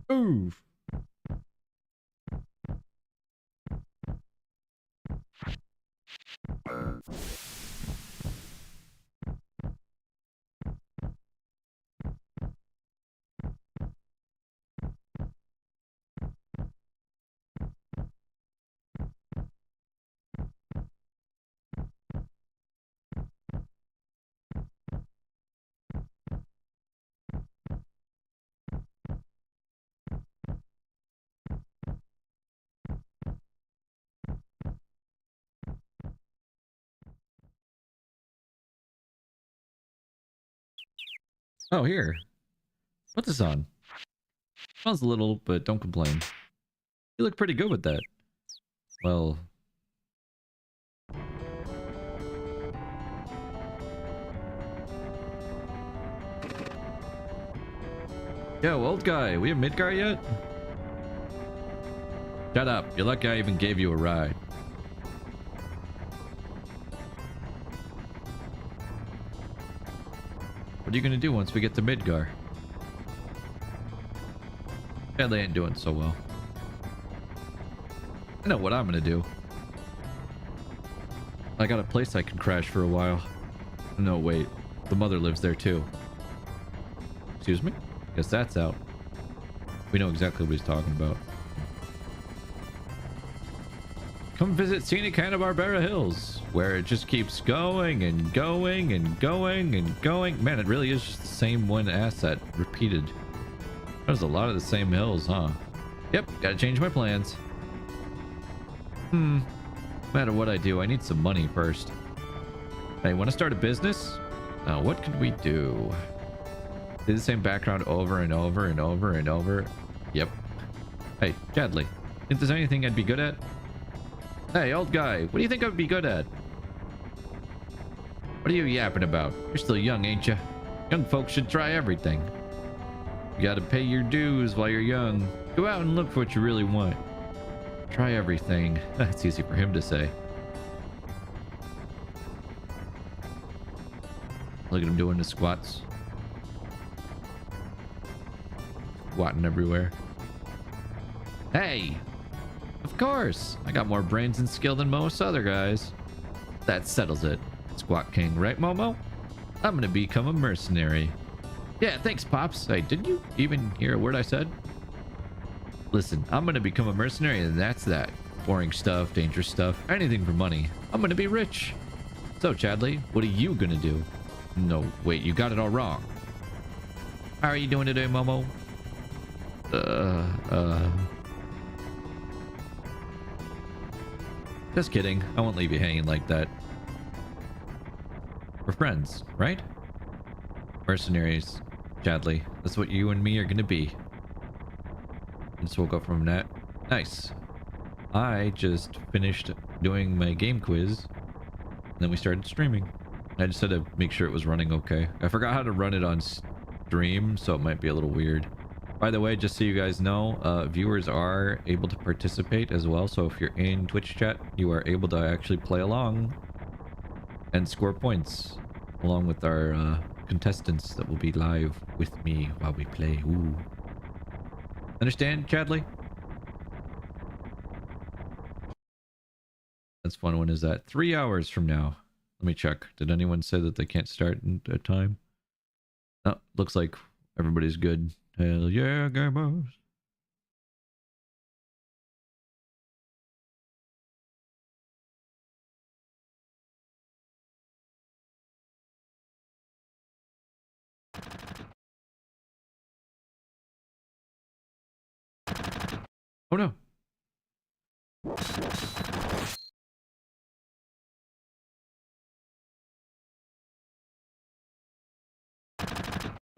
Move. Oh, here. Put this on. Smells a little, but don't complain. You look pretty good with that. Well... Yo, old guy, we have Midgar yet? Shut up. You're lucky I even gave you a ride. What are you gonna do once we get to Midgar? Yeah, they ain't doing so well. I know what I'm gonna do. I got a place I can crash for a while. No, wait. The mother lives there too. Excuse me? Guess that's out. We know exactly what he's talking about. Come visit scenic Hanna-Barbera Hills, where it just keeps going and going and going and going. Man, it really is just the same one asset repeated. There's a lot of the same hills, huh? Yep, gotta change my plans. No matter what I do, I need some money first. Hey, want to start a business? What could we do? Do the same background over and over and over and over. Yep. Hey, Chadley, think there's anything I'd be good at? Hey, old guy, what do you think I'd be good at? What are you yapping about? You're still young, ain't you? Young folks should try everything. You gotta pay your dues while you're young. Go out and look for what you really want. Try everything. That's easy for him to say. Look at him doing the squats. Squatting everywhere. Hey! Of course! I got more brains and skill than most other guys. That settles it. Squat King, right, Momo? I'm gonna become a mercenary. Yeah, thanks, Pops. Hey, did you even hear a word I said? Listen, I'm gonna become a mercenary and that's that. Boring stuff, dangerous stuff, anything for money. I'm gonna be rich. So, Chadley, what are you gonna do? No, wait, you got it all wrong. How are you doing today, Momo? Just kidding. I won't leave you hanging like that. We're friends, right? Mercenaries, Chadley. That's what you and me are gonna be. I just woke up from that. Nice. I just finished doing my game quiz. And then we started streaming. I just had to make sure it was running okay. I forgot how to run it on stream, so it might be a little weird. By the way, just so you guys know, viewers are able to participate as well. So if you're in Twitch chat, you are able to actually play along and score points along with our contestants that will be live with me while we play. Ooh. Understand, Chadley? That's fun. When is that? 3 hours from now. Let me check. Did anyone say that they can't start in a time? Oh, looks like everybody's good. Hell yeah, gamers. Oh no.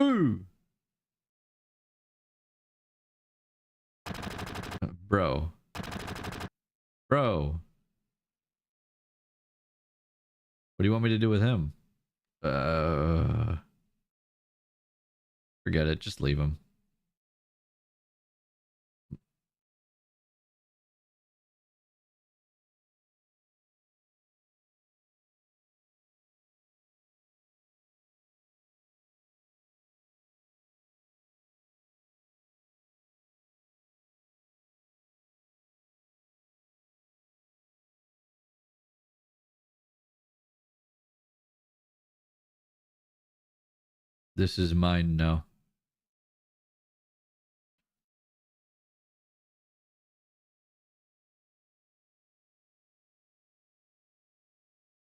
Ooh. Bro. Bro. What do you want me to do with him? Forget it. Just leave him. This is mine now.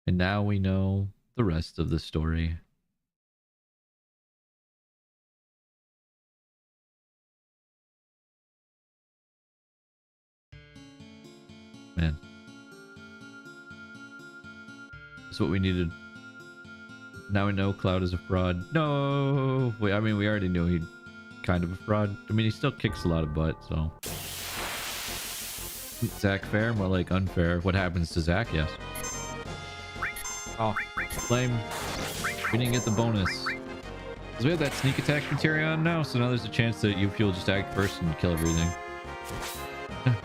And now we know the rest of the story. Man. That's what we needed. Now we know Cloud is a fraud. No! Wait, I mean, we already knew he'd kind of a fraud. I mean, he still kicks a lot of butt, so... Zach fair? More like unfair. What happens to Zach? Yes. Oh, flame. We didn't get the bonus. Because we have that sneak attack materia on now, so now there's a chance that Yuffie will just act first and kill everything.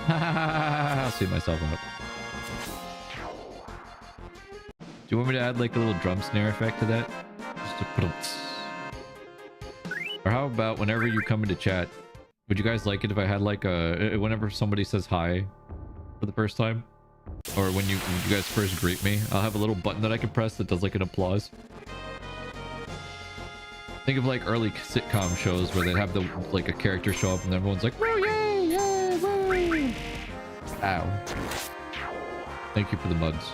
I'll see myself out. Do you want me to add like a little drum snare effect to that? Just to put a... Or how about whenever you come into chat, would you guys like it if I had like a... Whenever somebody says hi for the first time? Or when you guys first greet me, I'll have a little button that I can press that does like an applause. Think of like early sitcom shows where they'd have the like a character show up and everyone's like, woo, yay, yay, woo. Ow. Thank you for the mugs.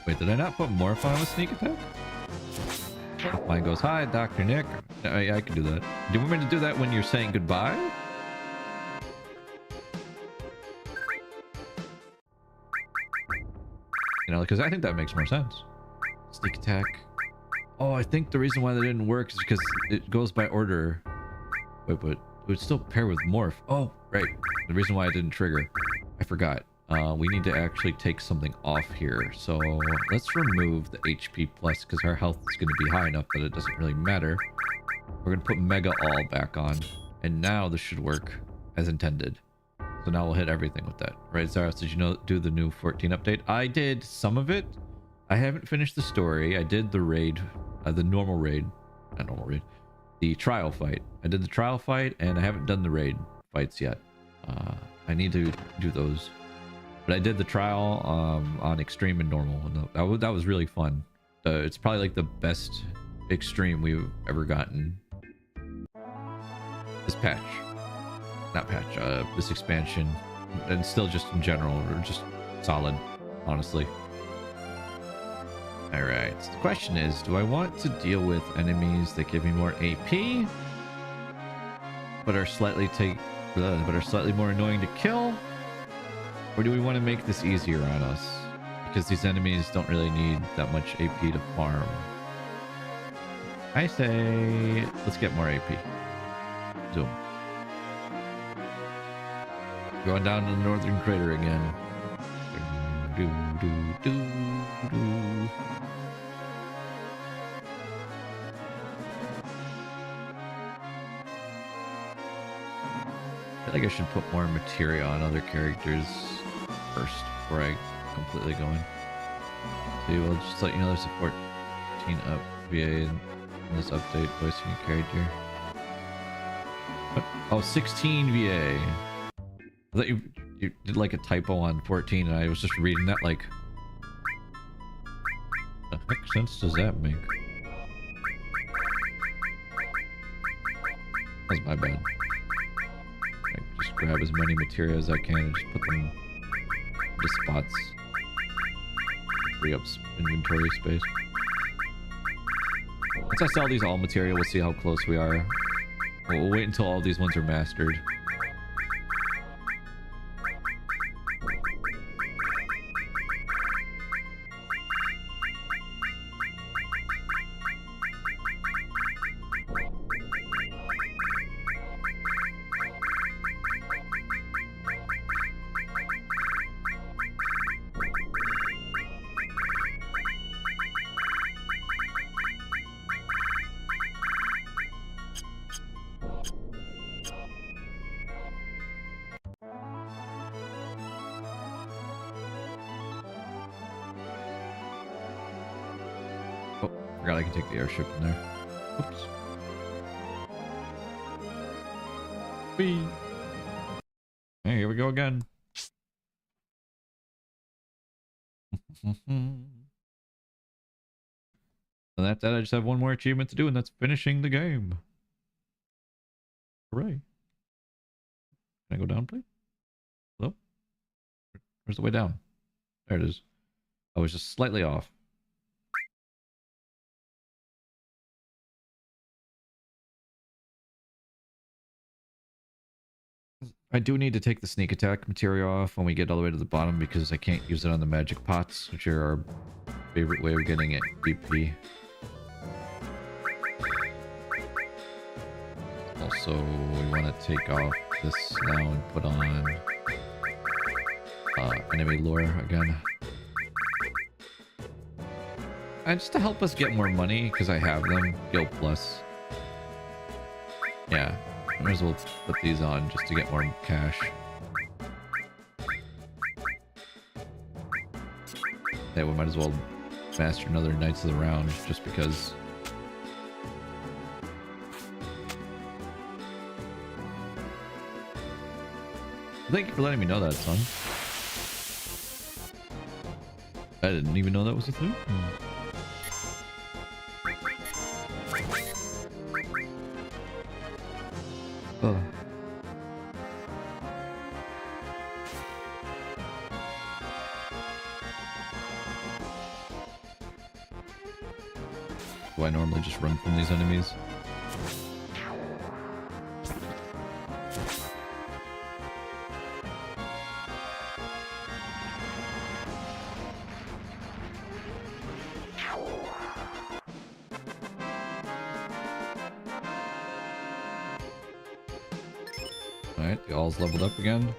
Wait, did I not put Morph on with sneak attack? Mine goes, hi, Dr. Nick. I can do that. Do you want me to do that when you're saying goodbye? You know, because I think that makes more sense. Sneak attack. Oh, I think the reason why that didn't work is because it goes by order. Wait, but it would still pair with Morph. Oh, right. The reason why it didn't trigger. I forgot. We need to actually take something off here. So let's remove the HP plus because our health is going to be high enough that it doesn't really matter. We're going to put Mega All back on. And now this should work as intended. So now we'll hit everything with that. Right, Zaros, did you do the new 14 update? I did some of it. I haven't finished the story. I did the raid, the normal raid. Not normal raid. The trial fight. I did the trial fight and I haven't done the raid fights yet. I need to do those. But I did the trial on extreme and normal, and that was really fun. It's probably like the best extreme we've ever gotten. This patch, not patch, this expansion, and still just in general, or just solid, honestly. Alright, so the question is, do I want to deal with enemies that give me more AP, but are slightly more annoying to kill? Or do we want to make this easier on us? Because these enemies don't really need that much AP to farm. I say, let's get more AP. Zoom. Going down to the northern crater again. Do, do, do, do. I feel like I should put more materia on other characters first before I completely go in. So I'll just let you know there's a 14 up VA in this update voicing a character. What? Oh, 16 VA. I thought you did like a typo on 14 and I was just reading that like... The heck sense does that make? That's my bad. I just grab as many materia as I can and just put them into spots. Free up inventory space. Once I sell these all material, we'll see how close we are. We'll wait until all these ones are mastered. Forgot I can take the airship in there. Oops. Whee. Hey, here we go again. And that's that. I just have one more achievement to do, and that's finishing the game. Hooray. Can I go down, please? Hello? Where's the way down? There it is. I was just slightly off. I do need to take the sneak attack material off when we get all the way to the bottom because I can't use it on the magic pots, which are our favorite way of getting it DP. Also, we want to take off this now and put on enemy lore again. And just to help us get more money, because I have them, Guild Plus. Yeah. Might as well put these on just to get more cash. Yeah, we might as well master another Knights of the Round just because. Thank you for letting me know that, son. I didn't even know that was a thing. Oh. Do I normally just run from these enemies? Alright, the all's leveled up again.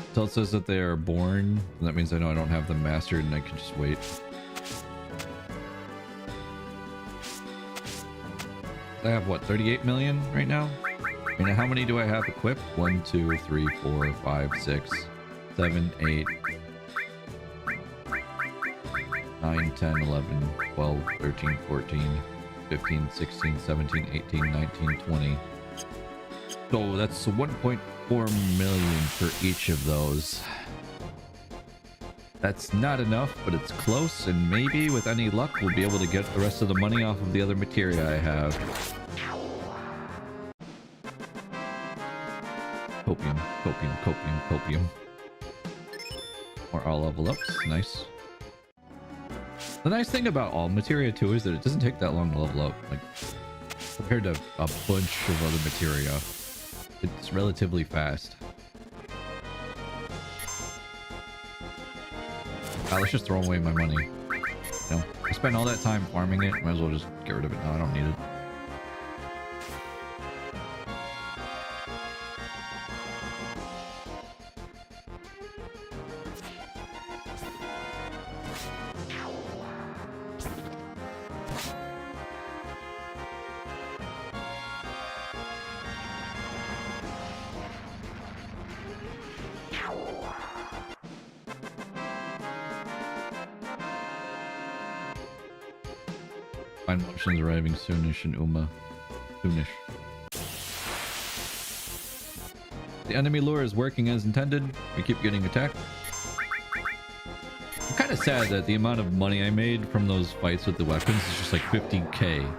Until it says that they are born, and that means I know I don't have them mastered and I can just wait. I have what, 38 million right now? I mean, how many do I have equipped? 1, 2, 3, 4, 5, 6, 7, 8, 9, 10, 11, 12, 13, 14, 15, 16, 17, 18, 19, 20. So that's 1.4 million for each of those. That's not enough, but it's close, and maybe with any luck we'll be able to get the rest of the money off of the other materia I have. Copium, copium, copium, copium. Or all level ups. Nice. The nice thing about all materia too is that it doesn't take that long to level up. Like, compared to a bunch of other materia, it's relatively fast. Let's just throw away my money. You know, I spent all that time farming it. Might as well just get rid of it now. I don't need it. Fine motions arriving soonish in Uma. Soonish. The enemy lure is working as intended. We keep getting attacked. I'm kind of sad that the amount of money I made from those fights with the weapons is just like 50k.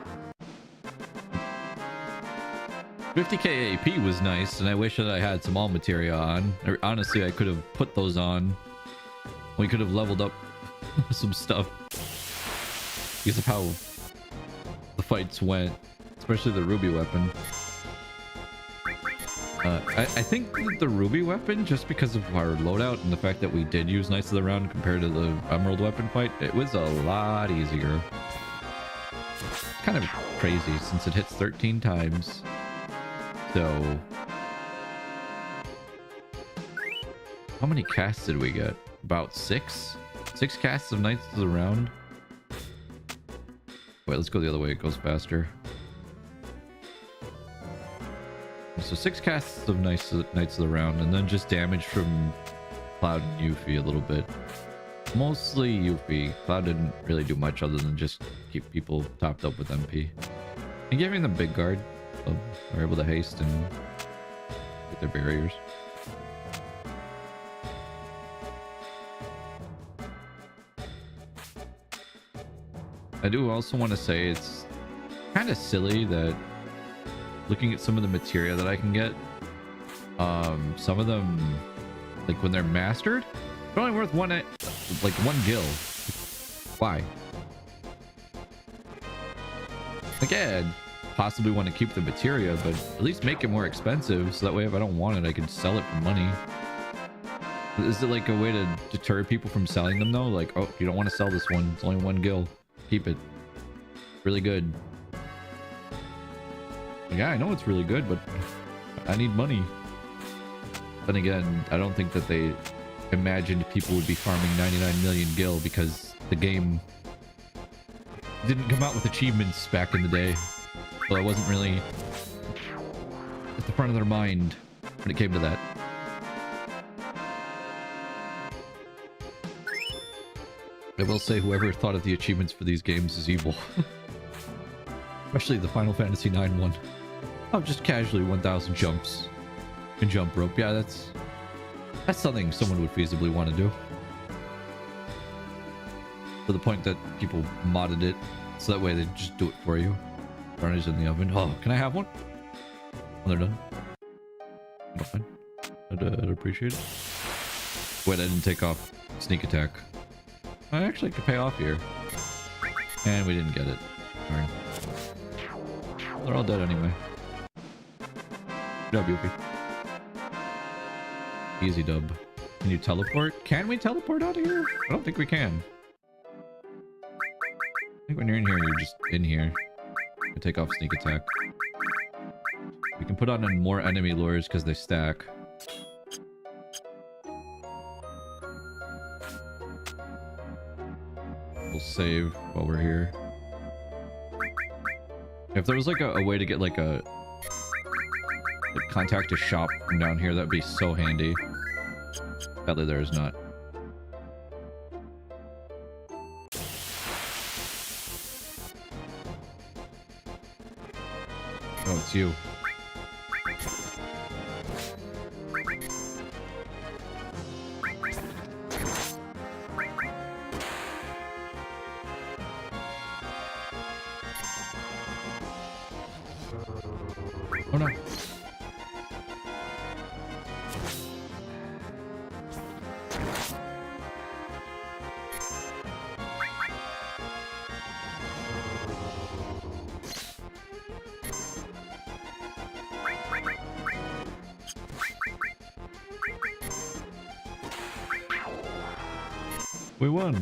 50k AP was nice, and I wish that I had some all materia on. Or, honestly, I could have put those on. We could have leveled up some stuff because of how the fights went, especially the ruby weapon. I think that the ruby weapon, just because of our loadout and the fact that we did use Knights of the Round compared to the emerald weapon fight, it was a lot easier. It's kind of crazy since it hits 13 times. So how many casts did we get? About 6 casts of Knights of the Round. Wait, let's go the other way. It goes faster. So 6 casts of Knights of the Round, and then just damage from Cloud and Yuffie a little bit. Mostly Yuffie. Cloud didn't really do much other than just keep people topped up with MP. And giving them big guard, so they're able to haste and get their barriers. I do also want to say it's kind of silly that looking at some of the materia that I can get, some of them, like when they're mastered, they're only worth one gil. Why? Again, possibly want to keep the materia, but at least make it more expensive so that way if I don't want it, I can sell it for money. Is it like a way to deter people from selling them though? Like, oh, you don't want to sell this one, it's only 1 gil. Keep it. Really good. Yeah, I know it's really good, but I need money. Then again, I don't think that they imagined people would be farming 99 million gil because the game didn't come out with achievements back in the day. So it wasn't really at the front of their mind when it came to that. I will say whoever thought of the achievements for these games is evil. Especially the Final Fantasy IX one. Oh, just casually 1000 jumps and jump rope. Yeah, that's something someone would feasibly want to do. To the point that people modded it so that way they just do it for you. Brownies in the oven. Oh, can I have one? When they're done. Fine. I'd appreciate it. Wait, I didn't take off sneak attack. I actually could pay off here. And we didn't get it. Darn. They're all dead anyway. Good job, Yuffie. Easy dub. Can you teleport? Can we teleport out of here? I don't think we can. I think when you're in here, you're just in here. I take off sneak attack. We can put on more enemy lures because they stack. We'll save while we're here. If there was like a way to get like contact a shop from down here, that'd be so handy. Sadly, there is not. Oh, it's you. Oh no. We won.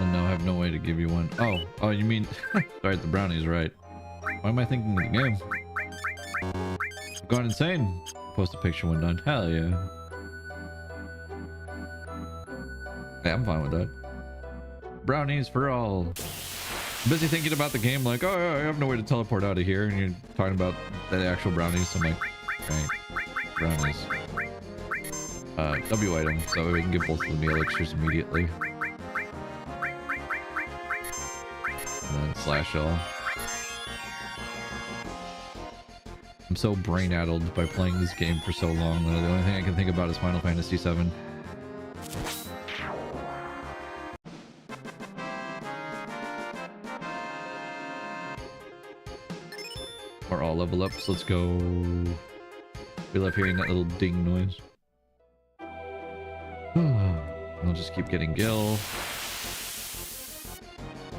And now I have no way to give you one. Oh, you mean... Sorry, the brownie's right. Why am I thinking of the game? I've gone insane. Post a picture when done. Hell yeah. Yeah, I'm fine with that. Brownies for all. I'm busy thinking about the game like, oh, yeah, I have no way to teleport out of here. And you're talking about the actual brownies. So I'm like, right, brownies. W item, so we can get both of the elixirs immediately. And then slash all. I'm so brain-addled by playing this game for so long that the only thing I can think about is Final Fantasy VII. We're all level ups, let's go. We love hearing that little ding noise. I'll just keep getting Gil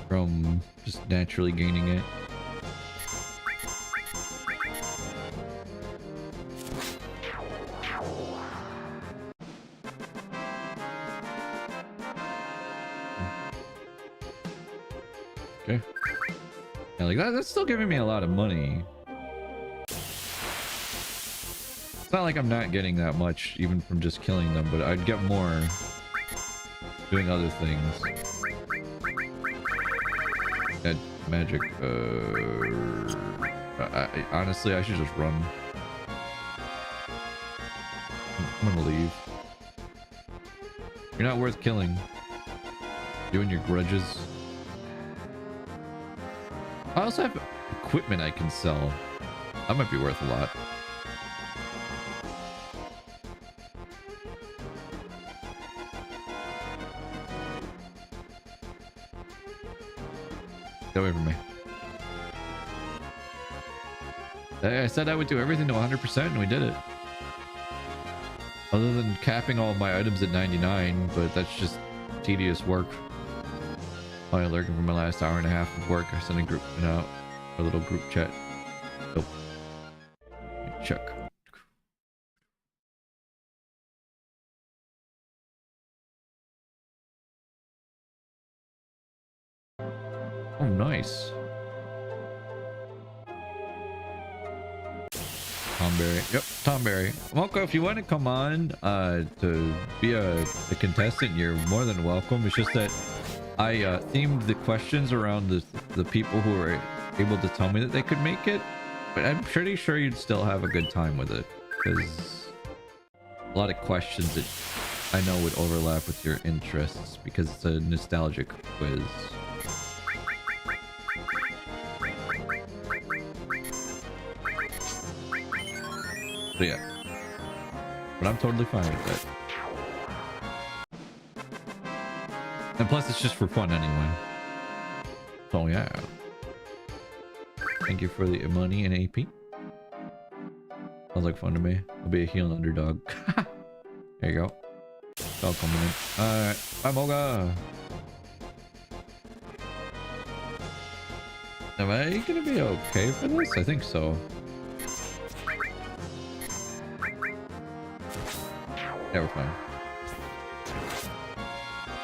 from just naturally gaining it. Okay. Yeah, like that's still giving me a lot of money. It's not like I'm not getting that much even from just killing them, but I'd get more doing other things. That magic, honestly, I should just run. I'm gonna leave. You're not worth killing. You and your grudges. I also have equipment I can sell. That might be worth a lot. Get away from me. I said I would do everything to 100% and we did it. Other than capping all of my items at 99, but that's just tedious work. Probably lurking for my last hour and a half of work. I sent a group out, a little group chat. Nope. Check. Oh, nice. Tomberry. Yep, Tomberry. Monko, if you want to come on to be a contestant, you're more than welcome. It's just that I themed the questions around the people who were able to tell me that they could make it, but I'm pretty sure you'd still have a good time with it because a lot of questions that I know would overlap with your interests because it's a nostalgic quiz. So yeah, but I'm totally fine with that. And plus, it's just for fun anyway. So yeah. Thank you for the money and AP. Sounds like fun to me. I'll be a healing underdog. There you go. It's all coming in. Alright. Bye, Moga. Am I gonna be okay for this? I think so. Yeah, we're fine.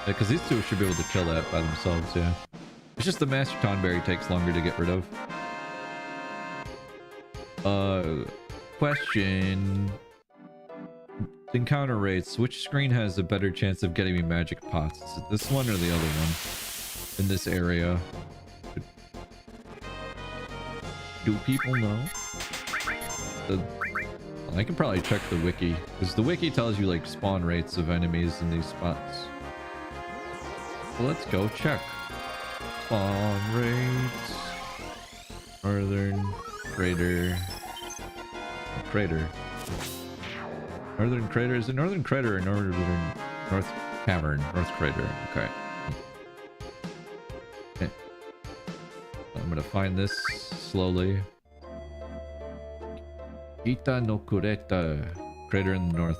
Yeah, because these two should be able to kill that by themselves, yeah. It's just the Master Tonberry takes longer to get rid of. Question. Encounter rates. Which screen has a better chance of getting me magic pots? Is it this one or the other one? In this area? Do people know? I can probably check the wiki, because the wiki tells you like spawn rates of enemies in these spots. So let's go check. Spawn rates. Northern Crater. Crater. Northern Crater. Is it Northern Crater or North Cavern? North Crater. Okay. Okay. I'm gonna find this slowly. Ita no Kureta. Crater in the north.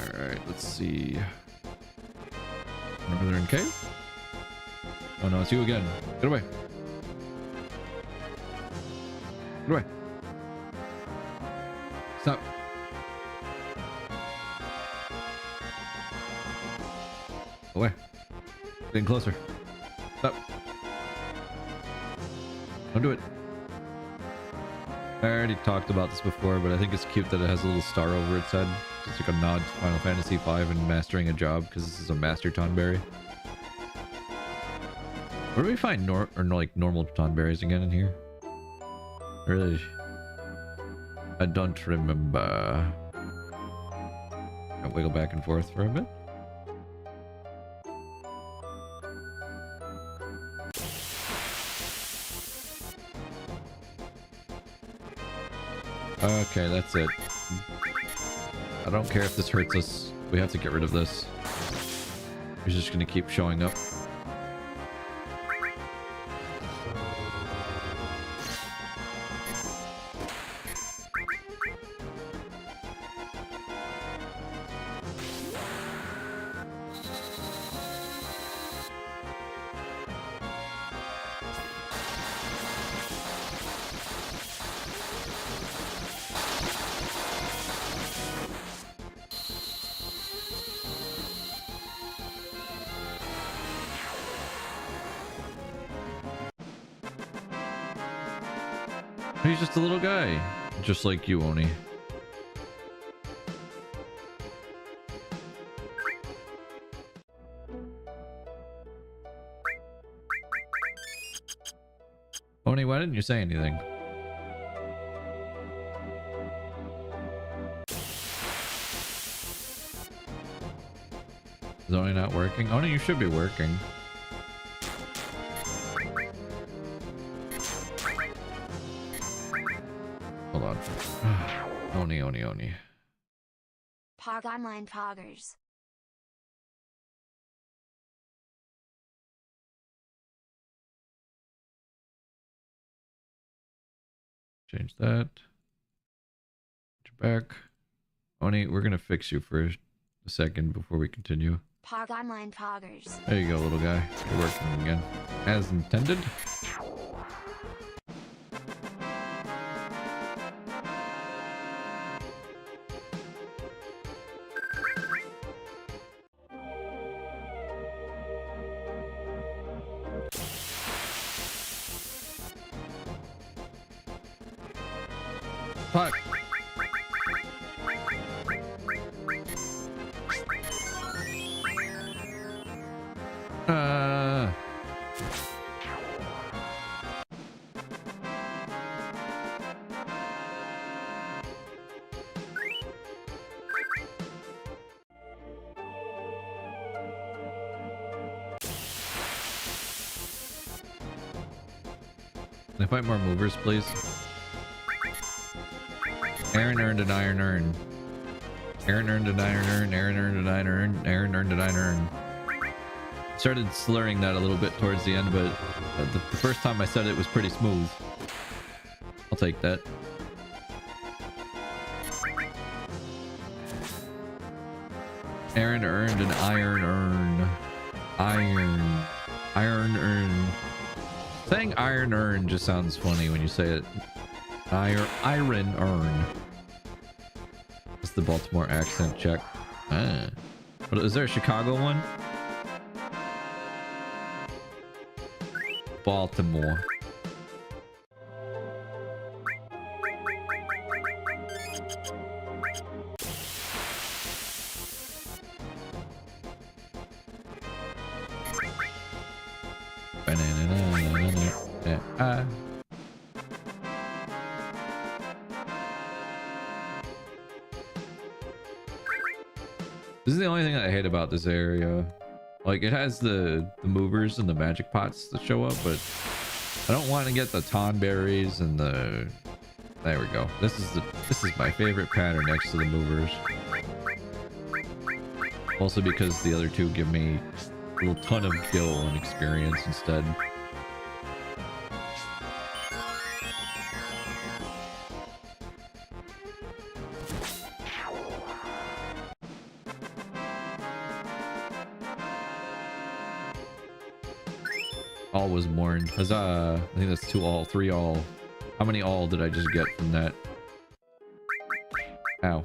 Alright, let's see. Northern Cave? Oh no, it's you again. Get away. Get away. Stop. Away. Getting closer. Stop. Don't do it. I already talked about this before, but I think it's cute that it has a little star over its head. It's like a nod to Final Fantasy V and mastering a job, because this is a Master Tonberry. Where do we find normal Tonberries again in here? Really? I don't remember. I'll wiggle back and forth for a bit. Okay, that's it. I don't care if this hurts us. We have to get rid of this. He's just gonna keep showing up. He's just a little guy. Just like you, Oni. Oni, why didn't you say anything? Is Oni not working? Oni, you should be working. Hold on. Oni. Pog Online Poggers. Change that. Back. Oni, we're gonna fix you for a second before we continue. Pog Online Poggers. There you go, little guy. You're working again. As intended. Fuck. Can I find more movers, please? Aaron earned an iron urn. Aaron earned an iron urn. Aaron earned an iron urn. Aaron earned an iron urn. Started slurring that a little bit towards the end, but the first time I said it was pretty smooth. I'll take that. Aaron earned an iron urn. Iron urn. Saying iron urn just sounds funny when you say it. Iron urn. It's the Baltimore accent check. Ah. But is there a Chicago one? Baltimore. This is the only thing that I hate about this area. Like, it has the movers and the magic pots that show up, but I don't want to get the Tonberries and the... There we go. This is my favorite pattern next to the movers. Also because the other two give me a little ton of gil and experience instead. All was mourned. Huzzah! I think that's 2 all, 3 all. How many all did I just get from that? Ow.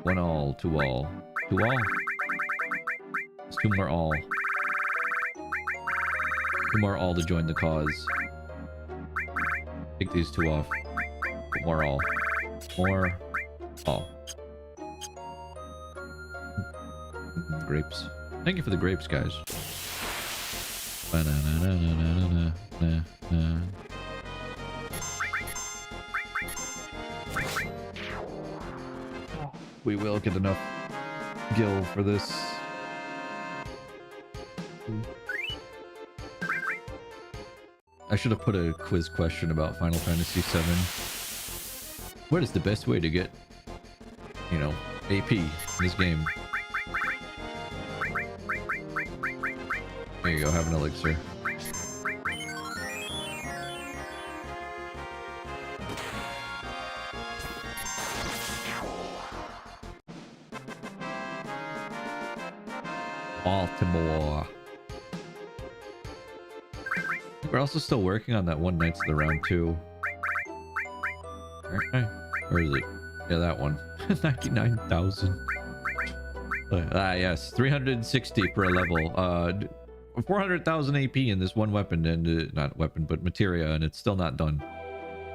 1 all, 2 all. 2 all? It's 2 more all. 2 more all to join the cause. Take these 2 off. Put more all. More all. Grapes. Thank you for the grapes, guys. We will get enough gil for this. I should have put a quiz question about Final Fantasy VII. What is the best way to get, you know, AP in this game? There you go, have an elixir. Baltimore. We're also still working on that one Knights of the Round 2. Where is it? Yeah, that one. 99,000. Yes, 360 per level. 400,000 AP in this one weapon, and not weapon, but materia, and it's still not done.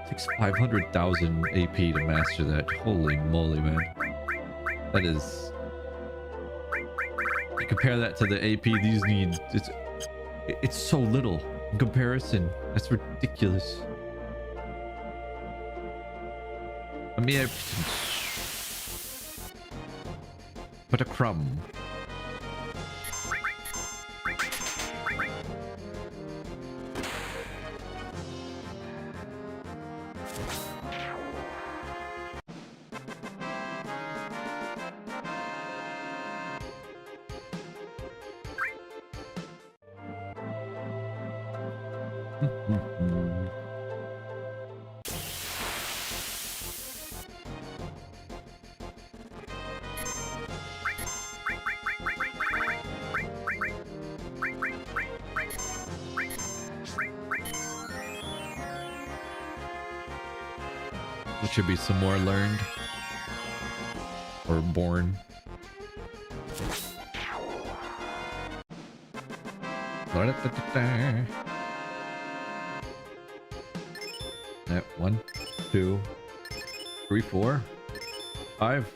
It takes 500,000 AP to master that. Holy moly, man. That is... You compare that to the AP these need. It's so little in comparison. That's ridiculous. I mean, but a crumb. There should be some more learned or born. That 1, 2, 3, 4, 5.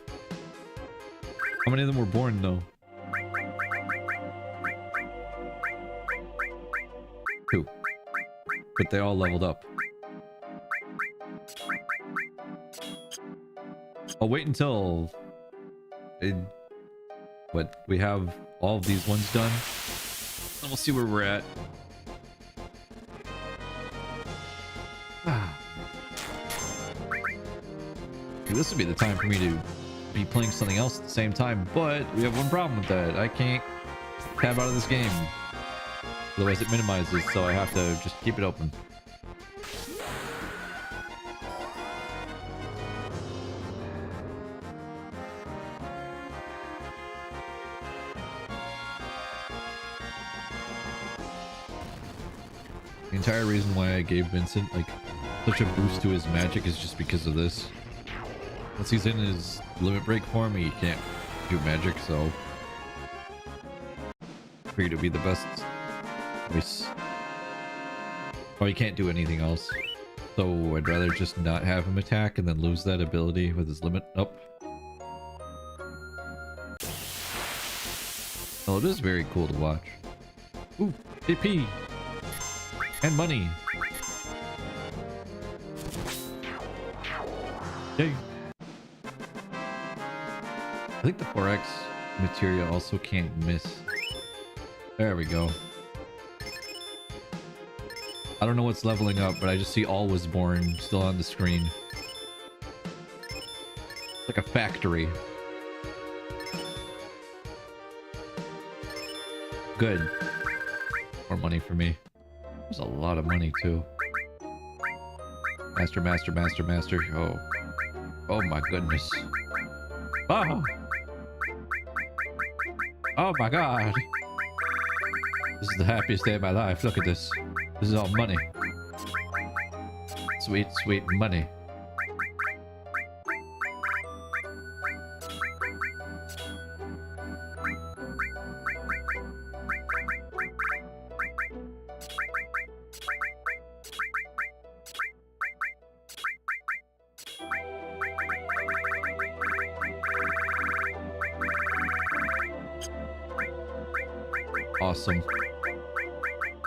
How many of them were born though? 2. But they all leveled up. I'll wait until we have all of these ones done, and we'll see where we're at. This would be the time for me to be playing something else at the same time, but we have one problem with that. I can't tab out of this game. Otherwise it minimizes, so I have to just keep it open. The entire reason why I gave Vincent like such a boost to his magic is just because of this. Once he's in his limit break form, he can't do magic, so I figured it'd be the best choice. Oh, he can't do anything else, so I'd rather just not have him attack and then lose that ability with his limit up. Oh, it is very cool to watch. Ooh, AP and money. Yay. I think the 4X materia also can't miss. There we go. I don't know what's leveling up, but I just see all was born still on the screen. It's like a factory. Good. More money for me. There's a lot of money too. Master, master, master, master. Oh. Oh my goodness. Oh. Oh my god. This is the happiest day of my life. Look at this. This is all money. Sweet, sweet money. Awesome.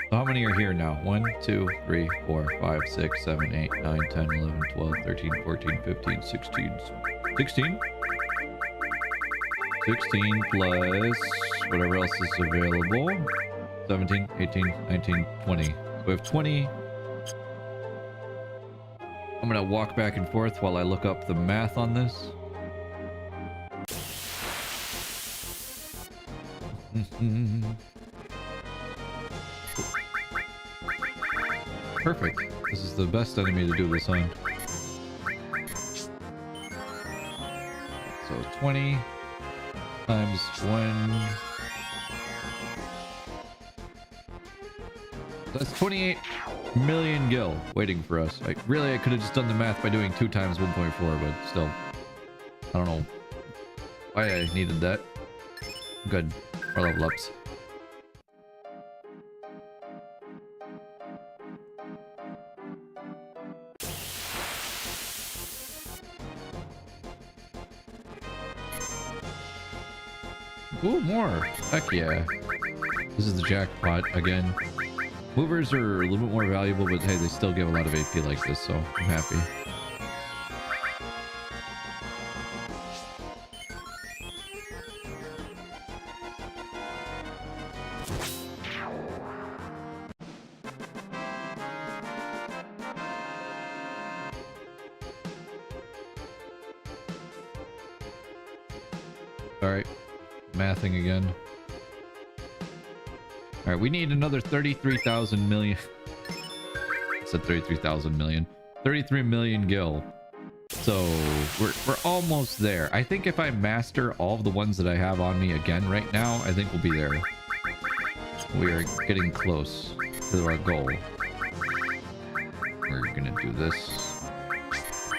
So how many are here now? 1, 2, 3, 4, 5, 6, 7, 8, 9, 10, 11, 12, 13, 14, 15, 16. 16? 16 plus whatever else is available. 17, 18, 19, 20. So we have 20. I'm gonna walk back and forth while I look up the math on this. Perfect. This is the best enemy to do this on. So 20 times 1. That's 28 million gil waiting for us. I could have just done the math by doing 2 times 1.4, but still. I don't know why I needed that. Good. Our level ups. Ooh, more. Heck yeah. This is the jackpot again. Movers are a little bit more valuable, but hey, they still give a lot of AP like this, so I'm happy. Alright. Mathing again. Alright, we need another 33,000 million. I said 33,000 million. 33 million gil. So we're almost there. I think if I master all of the ones that I have on me again right now, I think we'll be there. We are getting close to our goal. We're gonna do this,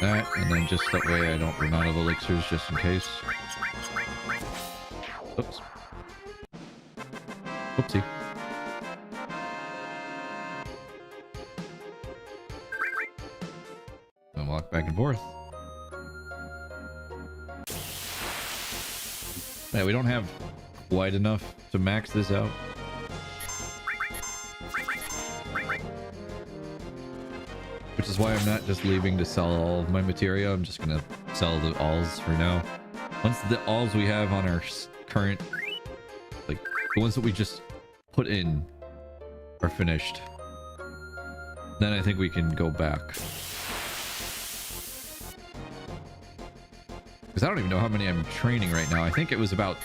that, and then just that way I don't run out of elixirs just in case. Oops. Whoopsie. And walk back and forth. Yeah, we don't have quite enough to max this out. Which is why I'm not just leaving to sell all of my materia. I'm just gonna sell the alls for now. Once the alls we have on our current, like the ones that we just put in, are finished, then I think we can go back. Because I don't even know how many I'm training right now. I think it was about...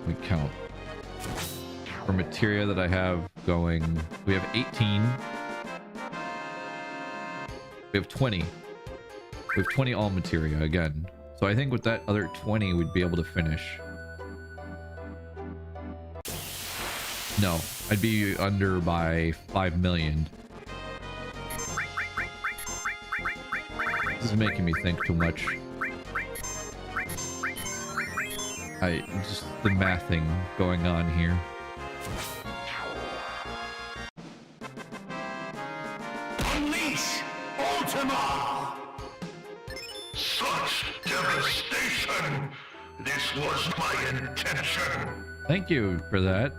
We count. For materia that I have going... We have 18. We have 20. We have 20 all materia again. So I think with that other 20, we'd be able to finish. No, I'd be under by 5 million. This is making me think too much. Just the mathing going on here. Unleash Ultima! Such devastation! This was my intention. Thank you for that.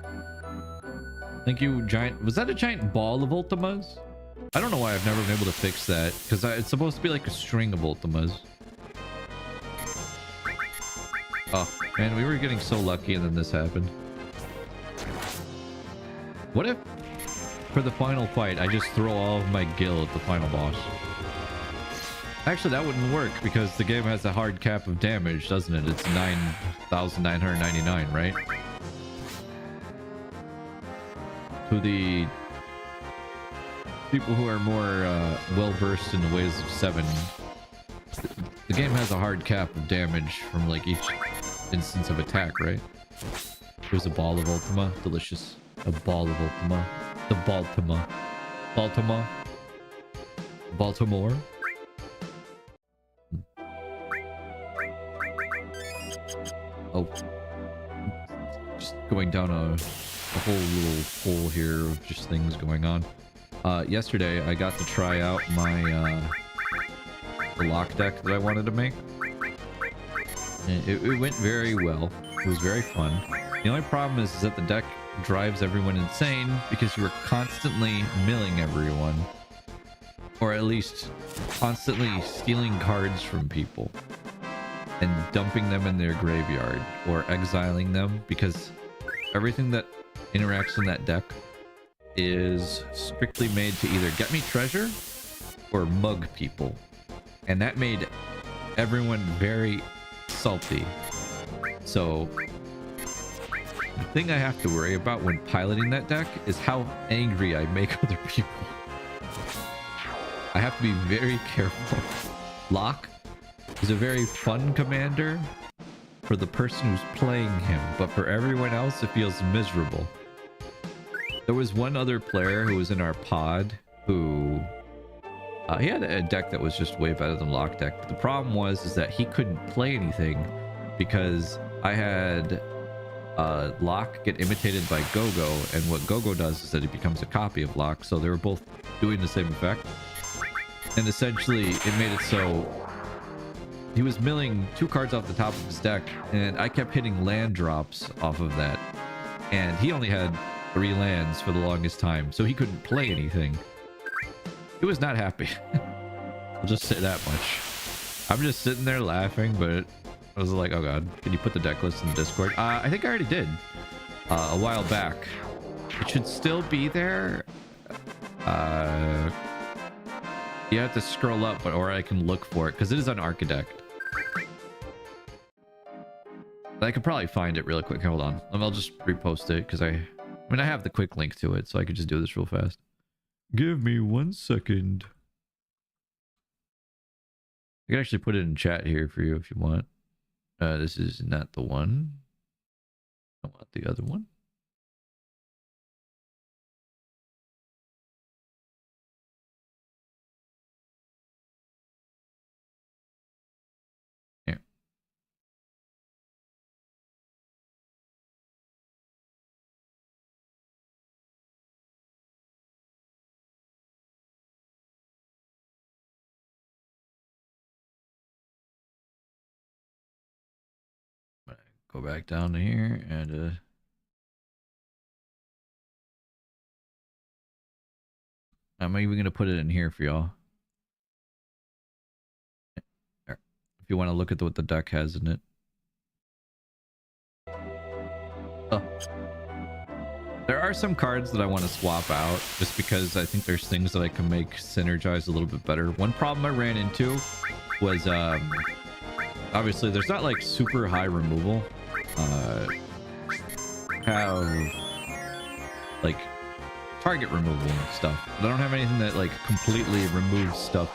Thank you, giant... Was that a giant ball of Ultimas? I don't know why I've never been able to fix that, because it's supposed to be like a string of Ultimas. Oh, man, we were getting so lucky and then this happened. What if, for the final fight, I just throw all of my gil at the final boss? Actually, that wouldn't work, because the game has a hard cap of damage, doesn't it? It's 9,999, right? To the people who are more well-versed in the ways of 7, the game has a hard cap of damage from like each instance of attack, right? There's a ball of Ultima. Delicious. A ball of Ultima. The Baltima. Baltima. Baltimore. Oh. Just going down a whole little hole here of just things going on. Yesterday I got to try out my the lock deck that I wanted to make. And it went very well. It was very fun. The only problem is that the deck drives everyone insane because you are constantly milling everyone. Or at least constantly stealing cards from people and dumping them in their graveyard or exiling them, because everything that interacts in that deck is strictly made to either get me treasure or mug people. And that made everyone very salty. So the thing I have to worry about when piloting that deck is how angry I make other people. I have to be very careful. Locke is a very fun commander for the person who's playing him, but for everyone else it feels miserable. There was one other player who was in our pod who he had a deck that was just way better than Locke deck. But the problem is that he couldn't play anything because I had Locke get imitated by Gogo, and what Gogo does is that it becomes a copy of Locke, so they were both doing the same effect. And essentially it made it so he was milling 2 cards off the top of his deck, and I kept hitting land drops off of that, and he only had 3 lands for the longest time, so he couldn't play anything. He was not happy. I'll just say that much. I'm just sitting there laughing, but I was like, oh god, can you put the deck list in the Discord? I think I already did a while back. It should still be there. You have to scroll up, or I can look for it because it is on Architect. I could probably find it really quick. Hold on, I'll just repost it because I have the quick link to it, so I could just do this real fast. Give me 1 second. I can actually put it in chat here for you if you want. This is not the one. I want the other one. Here. Go back down to here and I'm even gonna put it in here for y'all. If you want to look at what the deck has in it. Oh. There are some cards that I want to swap out just because I think there's things that I can make synergize a little bit better. One problem I ran into was obviously there's not like super high removal. Have like target removal and stuff, but I don't have anything that like completely removes stuff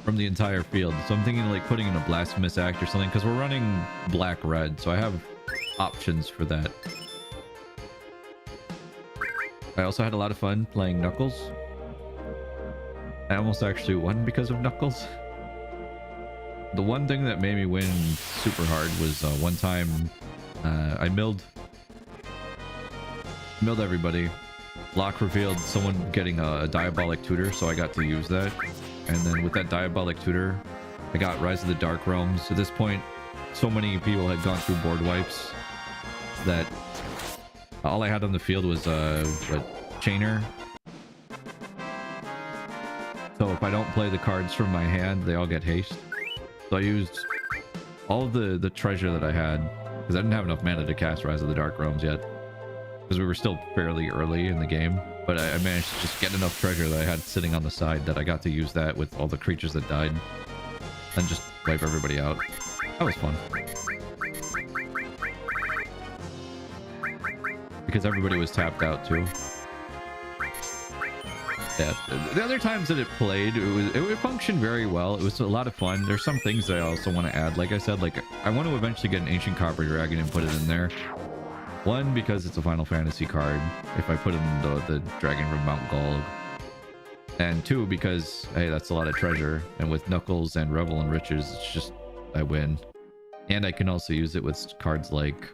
from the entire field. So I'm thinking like putting in a Blasphemous Act or something, because we're running black-red, so I have options for that. I also had a lot of fun playing Knuckles. I almost actually won because of Knuckles. The one thing that made me win super hard was one time I milled everybody. Locke revealed someone getting a Diabolic Tutor, so I got to use that. And then with that Diabolic Tutor, I got Rise of the Dark Realms. At this point, so many people had gone through board wipes that all I had on the field was Chainer. So if I don't play the cards from my hand, they all get haste. So I used all of the treasure that I had, because I didn't have enough mana to cast Rise of the Dark Realms yet, because we were still fairly early in the game. But I managed to just get enough treasure that I had sitting on the side that I got to use that with all the creatures that died and just wipe everybody out. That was fun. Because everybody was tapped out too. Yeah, the other times that it played, it functioned very well. It was a lot of fun. There's some things that I also want to add. Like I said, like I want to eventually get an Ancient Copper Dragon and put it in there. One, because it's a Final Fantasy card if I put in the Dragon from Mount Gold. And two, because hey, that's a lot of treasure. And with Knuckles and Revel and Riches, it's just I win. And I can also use it with cards like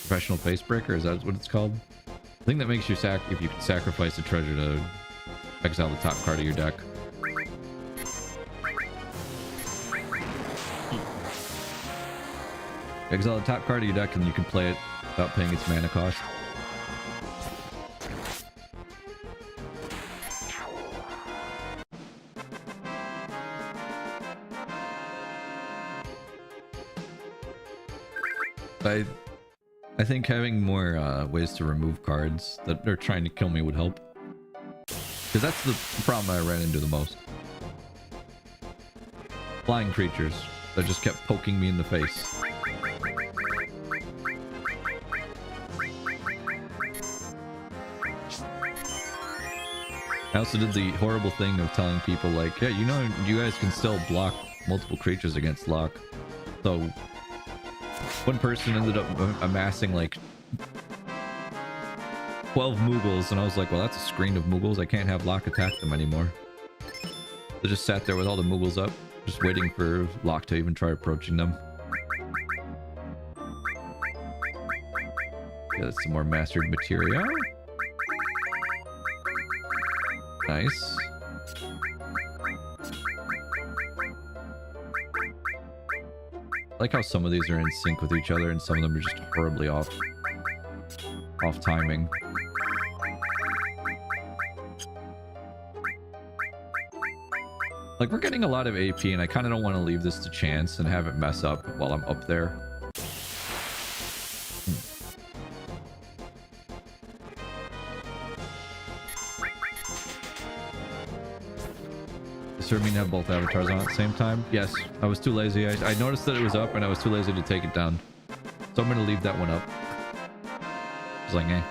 Professional Facebreaker, is that what it's called? The thing that makes you if you can sacrifice a treasure to exile the top card of your deck. Exile the top card of your deck and you can play it without paying its mana cost. I think having more ways to remove cards that are trying to kill me would help. Because that's the problem I ran into the most. Flying creatures that just kept poking me in the face. I also did the horrible thing of telling people like, yeah, you know, you guys can still block multiple creatures against lock. So one person ended up amassing like 12 Moogles, and I was like, well, that's a screen of Moogles. I can't have lock attack them anymore. They just sat there with all the Moogles up, just waiting for lock to even try approaching them. Get some more mastered materia. Nice. I like how some of these are in sync with each other and some of them are just horribly off timing. Like, we're getting a lot of AP and I kind of don't want to leave this to chance and have it mess up while I'm up there. Does it mean to have both avatars on at the same time? Yes, I was too lazy. I noticed that it was up and I was too lazy to take it down. So I'm going to leave that one up. I was like, eh.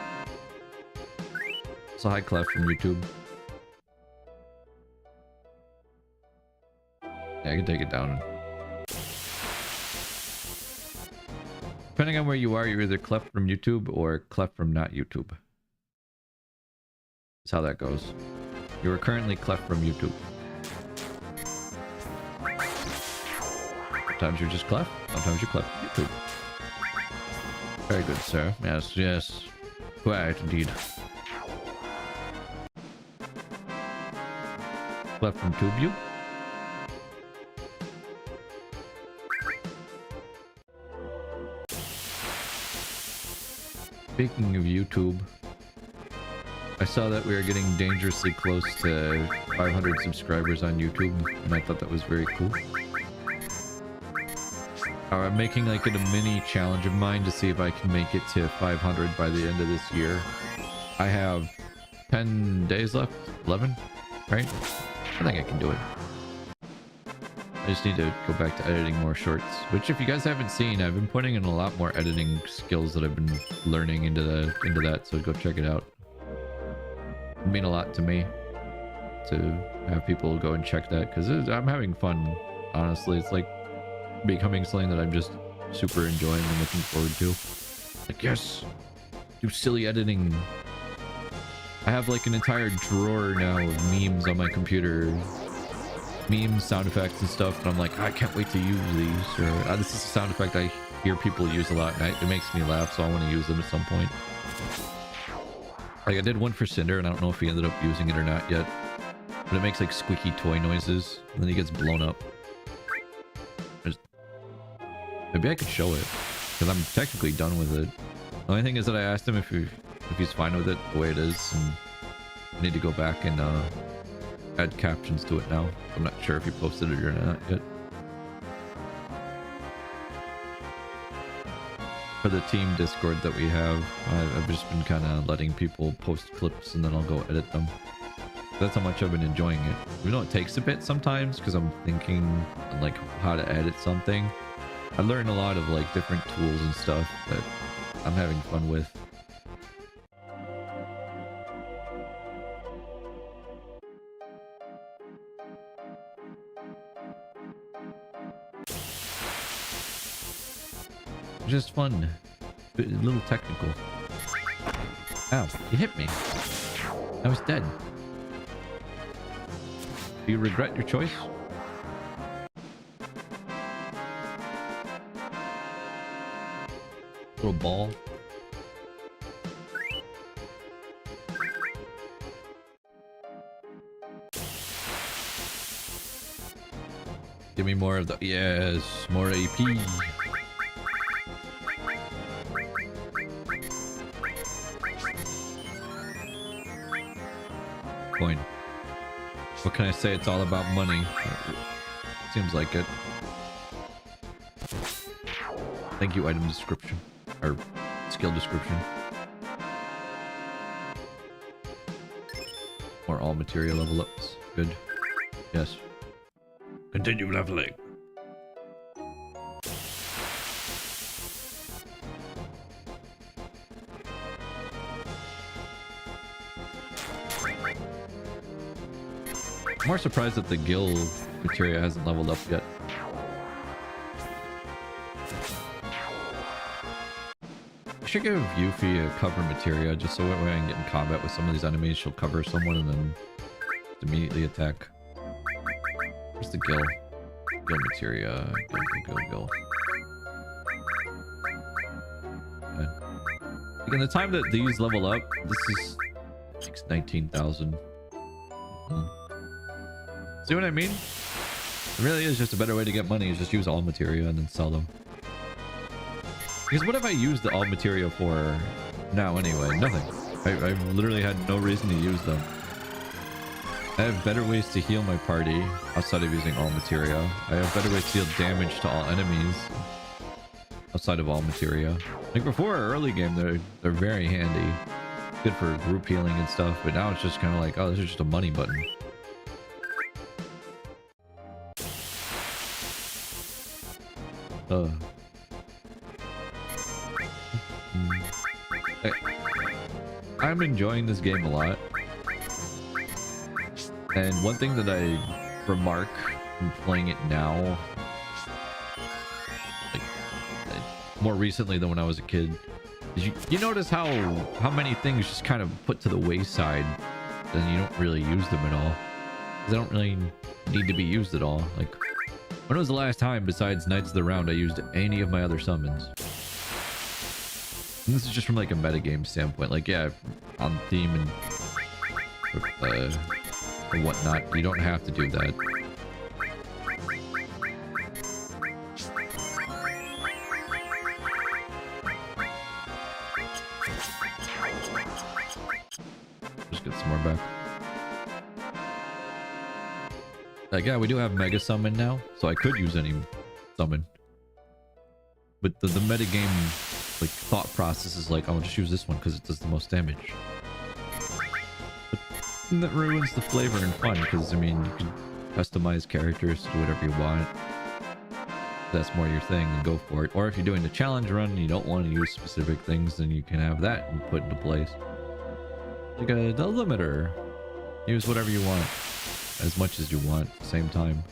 It's a high clef from YouTube. Yeah, I can take it down. Depending on where you are, you're either cleft from YouTube or cleft from not YouTube. That's how that goes. You are currently cleft from YouTube. Sometimes you're just cleft, sometimes you're cleft from YouTube. Very good, sir. Yes, yes. Quite indeed. Cleft from TubeU. Speaking of YouTube, I saw that we are getting dangerously close to 500 subscribers on YouTube, and I thought that was very cool. I'm making like a mini challenge of mine to see if I can make it to 500 by the end of this year. I have 10 days left, 11, right? I think I can do it. I just need to go back to editing more shorts, which if you guys haven't seen, I've been putting in a lot more editing skills that I've been learning into that, so go check it out. It'd mean a lot to me to have people go and check that, because I'm having fun, honestly. It's like becoming something that I'm just super enjoying and looking forward to. Like, yes, do silly editing. I have like an entire drawer now of memes on my computer. Memes, sound effects and stuff, and I'm like, I can't wait to use these. Or this is a sound effect I hear people use a lot, and it makes me laugh, so I want to use them at some point. Like, I did one for Cinder, and I don't know if he ended up using it or not yet, but it makes like squeaky toy noises, and then he gets blown up. Maybe I could show it, because I'm technically done with it. The only thing is that I asked him if he's fine with it the way it is, and I need to go back and add captions to it now. I'm not sure if he posted it or not yet. For the team Discord that we have, I've just been kind of letting people post clips and then I'll go edit them. That's how much I've been enjoying it. Even though it takes a bit sometimes, because I'm thinking on like how to edit something. I learned a lot of like different tools and stuff that I'm having fun with. Just fun. A little technical. Ow, you hit me. I was dead. Do you regret your choice? Little ball. Give me more of the... Yes, more AP. what can I say? It's all about money. Seems like it. Thank you, item description. Or skill description. Or all material level ups. Good. Yes. Continue leveling. I'm more surprised that the Gil materia hasn't leveled up yet. I should give Yuffie a cover materia just so when I can get in combat with some of these enemies, she'll cover someone and then immediately attack. Where's the Gil? Gil materia. Gil. Okay. Like in the time that these level up, this is 19,000. See what I mean? It really is just a better way to get money, is just use all materia and then sell them. Because what have I used the all materia for now anyway? Nothing. I've literally had no reason to use them. I have better ways to heal my party outside of using all materia. I have better ways to deal damage to all enemies outside of all materia. Like before, early game, they're very handy. Good for group healing and stuff, but now it's just kind of like, oh, this is just a money button. I'm enjoying this game a lot, and one thing that I remark from playing it now, like more recently than when I was a kid, is you notice how many things just kind of put to the wayside, and you don't really use them at all. They don't really need to be used at all. Like, when was the last time besides Knights of the Round I used any of my other summons? And this is just from like a metagame standpoint. Like, yeah, on theme and whatnot, you don't have to do that. Just get some more back. Like, yeah, we do have Mega Summon now, so I could use any summon. But the metagame like thought process is like, I'll just use this one because it does the most damage. But that ruins the flavor and fun, because I mean, you can customize characters to do whatever you want. If that's more your thing, then go for it. Or if you're doing the challenge run and you don't want to use specific things, then you can have that and put into place. Like the limiter. Use whatever you want, as much as you want at the same time.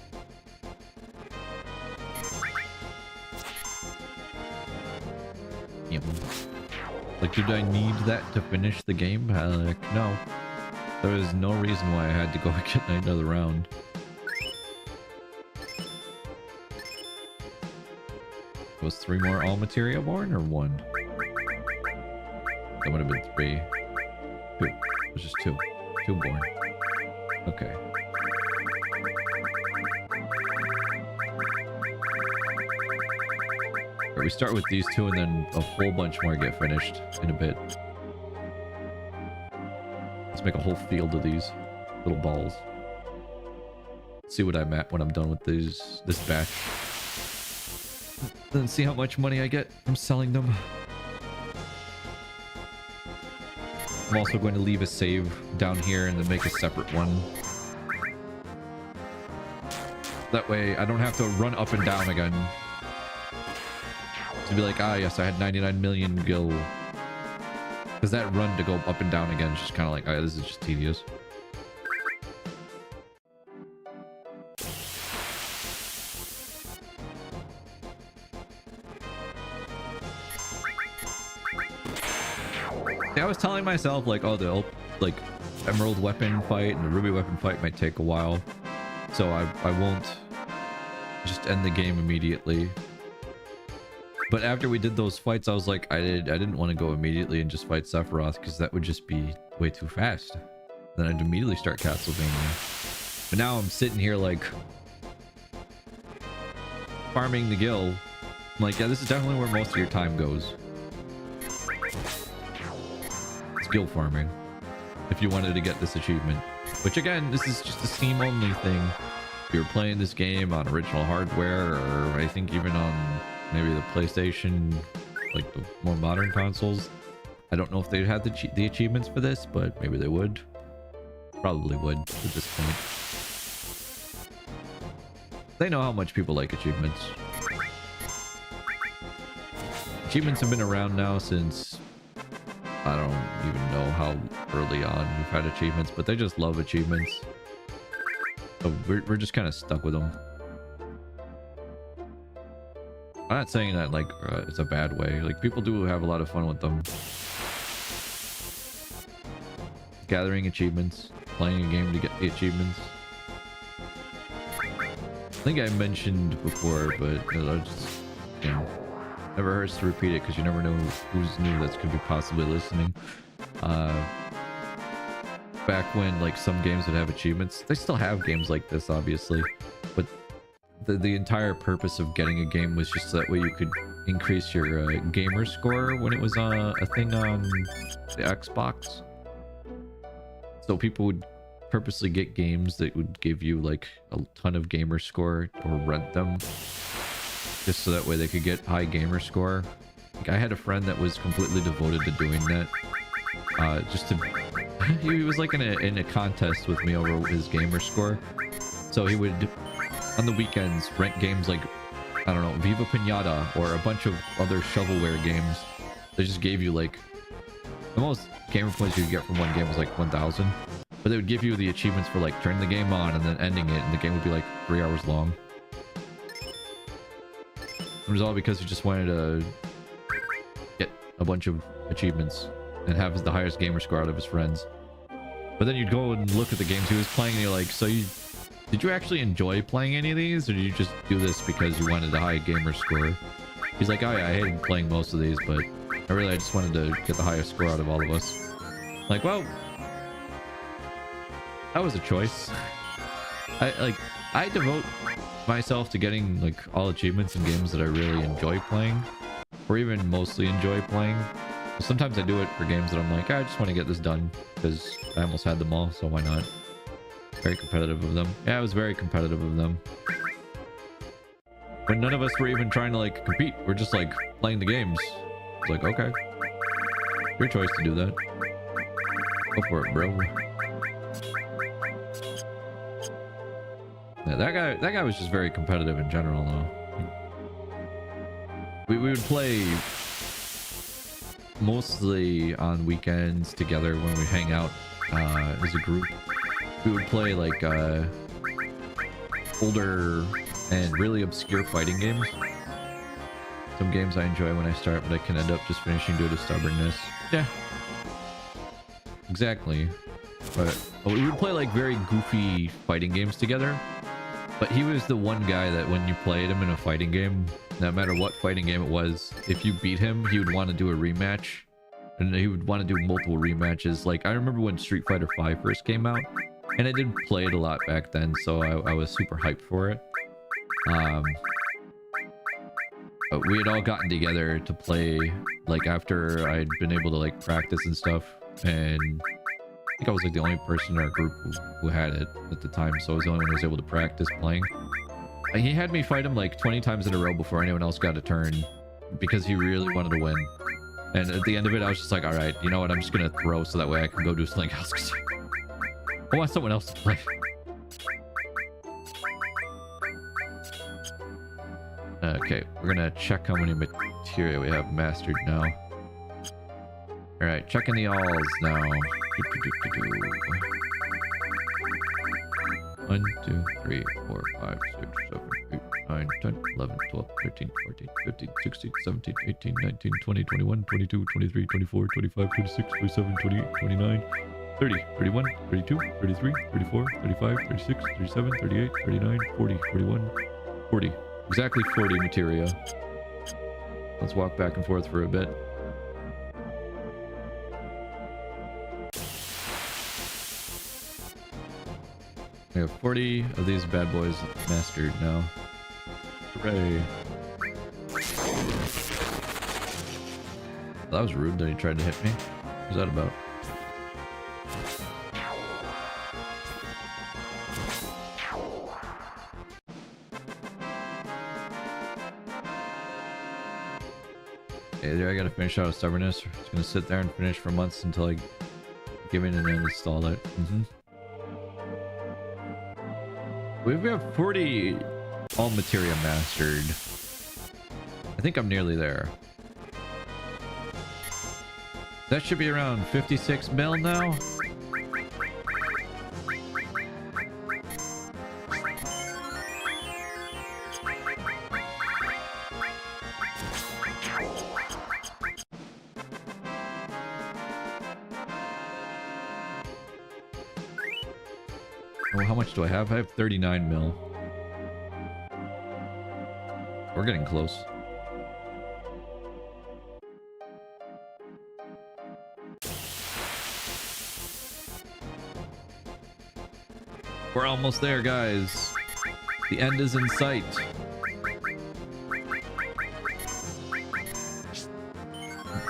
Like, did I need that to finish the game? Like, no. There was no reason why I had to go get another round. Was 3 more all materia born or 1? That would have been 3. 2. It was just 2. 2 born. Okay. We start with these 2 and then a whole bunch more get finished in a bit. Let's make a whole field of these little balls. See what I'm at when I'm done with this batch. Then see how much money I get from selling them. I'm also going to leave a save down here and then make a separate one. That way I don't have to run up and down again. To be like, ah, yes, I had 99 million gil. Because that run to go up and down again is just kind of like, ah, this is just tedious. Yeah, I was telling myself, like, oh, the like emerald weapon fight and the ruby weapon fight might take a while. So I won't just end the game immediately. But after we did those fights, I was like, I didn't want to go immediately and just fight Sephiroth, because that would just be way too fast. Then I'd immediately start Castlevania. But now I'm sitting here like farming the gil. I'm like, yeah, this is definitely where most of your time goes. It's gil farming. If you wanted to get this achievement. Which again, this is just a Steam only thing. If you're playing this game on original hardware, or I think even on maybe the PlayStation, like the more modern consoles, I don't know if they'd have the achievements for this, but maybe they would. Probably would at this point. They know how much people like achievements. Achievements have been around now since, I don't even know how early on we've had achievements, but they just love achievements. So we're just kind of stuck with them. I'm not saying that like it's a bad way. Like, people do have a lot of fun with them. Gathering achievements, playing a game to get the achievements. I think I mentioned before, but I just, you know, never hurts to repeat it, because you never know who's new that's could be possibly listening. Back when like some games would have achievements, they still have games like this obviously, but the entire purpose of getting a game was just so that way you could increase your gamer score when it was a thing on the Xbox. So people would purposely get games that would give you like a ton of gamer score, or rent them just so that way they could get high gamer score. Like, I had a friend that was completely devoted to doing that. Just to he was like in a contest with me over his gamer score. So he would on the weekends rent games like, I don't know, Viva Pinata or a bunch of other shovelware games. They just gave you like, the most gamer points you could get from one game was like 1,000, but they would give you the achievements for like turning the game on and then ending it, and the game would be like 3 hours long. It was all because he just wanted to get a bunch of achievements and have the highest gamer score out of his friends. But then you'd go and look at the games he was playing, and you're like, so did you actually enjoy playing any of these, or did you just do this because you wanted a high gamer score? He's like, oh yeah, I hated playing most of these, but I just wanted to get the highest score out of all of us. Like, well, that was a choice. I devote myself to getting like all achievements in games that I really enjoy playing, or even mostly enjoy playing. Sometimes I do it for games that I'm like, I just want to get this done because I almost had them all, so why not? Very competitive of them. Yeah, I was very competitive of them. When none of us were even trying to like compete, we're just like playing the games. It's like, okay, your choice to do that. Go for it, bro. Yeah, that guy was just very competitive in general, though. We would play mostly on weekends together when we hang out as a group. We would play like older and really obscure fighting games. Some games I enjoy when I start, but I can end up just finishing due to stubbornness. Yeah, exactly. But we would play like very goofy fighting games together. But he was the one guy that when you played him in a fighting game, no matter what fighting game it was, if you beat him, he would want to do a rematch. And he would want to do multiple rematches. Like, I remember when Street Fighter V first came out, and I did play it a lot back then, so I was super hyped for it. But we had all gotten together to play, like, after I'd been able to, like, practice and stuff. And I think I was, like, the only person in our group who had it at the time, so I was the only one who was able to practice playing. Like, he had me fight him, like, 20 times in a row before anyone else got a turn, because he really wanted to win. And at the end of it, I was just like, all right, you know what? I'm just going to throw so that way I can go do something else. 'Cause I want someone else to play. Okay, we're going to check how many materia we have mastered now. All right, checking the alls now. 1, 2, 3, 4, 5, 6, 7, 8, 9, 10, 11, 12, 13, 14, 15, 16, 17, 18, 19, 20, 21, 22, 23, 24, 25, 26, 27, 28, 29, 30, 31, 32, 33, 34, 35, 36, 37, 38, 39, 40, 41, 40. Exactly 40 materia. Let's walk back and forth for a bit. We have 40 of these bad boys mastered now. Hooray. That was rude that he tried to hit me. What was that about? Either I gotta finish out of Stubbornness, or it's gonna sit there and finish for months until I give in and then install it. We've got 40 all materia mastered. I think I'm nearly there. That should be around 56 mil now. Oh, how much do I have? I have 39 mil. We're getting close. We're almost there, guys. The end is in sight.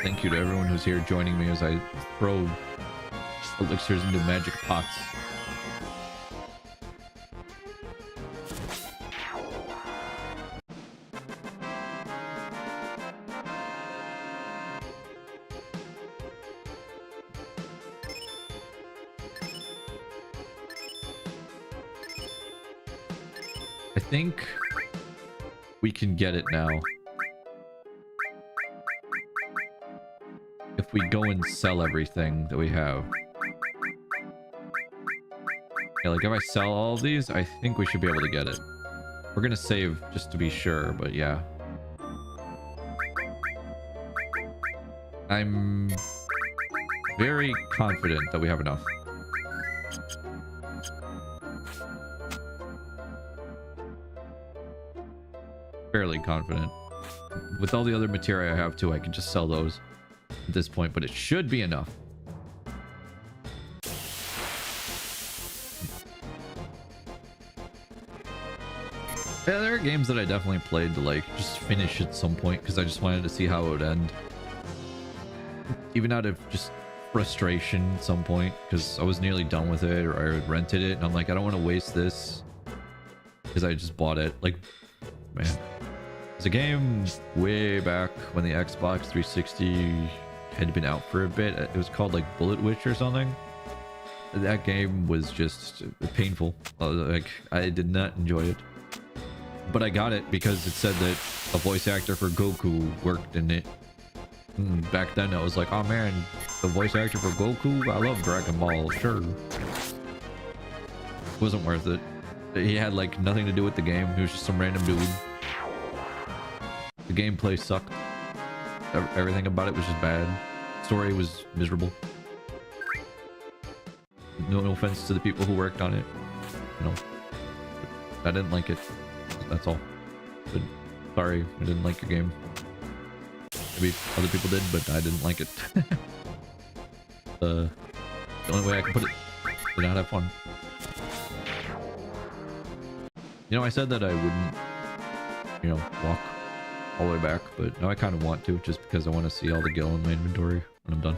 Thank you to everyone who's here joining me as I throw elixirs into magic pots. I think we can get it now. If we go and sell everything that we have. Yeah, like if I sell all of these, I think we should be able to get it. We're gonna save just to be sure, but yeah. I'm very confident that we have enough. Fairly confident. With all the other materia I have too, I can just sell those at this point, but it should be enough. Yeah, there are games that I definitely played to like just finish at some point because I just wanted to see how it would end. Even out of just frustration at some point because I was nearly done with it or I rented it and I'm like, I don't want to waste this because I just bought it. Like, man. There's a game way back when the Xbox 360 had been out for a bit. It was called like Bullet Witch or something. That game was just painful. Like, I did not enjoy it. But I got it because it said that a voice actor for Goku worked in it. And back then I was like, oh man, the voice actor for Goku? I love Dragon Ball, sure. It wasn't worth it. He had like nothing to do with the game. He was just some random dude. The gameplay sucked. Everything about it was just bad. Story was miserable. No offense to the people who worked on it. You know, I didn't like it. That's all. But sorry, I didn't like your game. Maybe other people did, but I didn't like it. The only way I can put it, did not have fun. You know, I said that I wouldn't, you know, walk all the way back, but now I kind of want to, just because I want to see all the gil in my inventory when I'm done.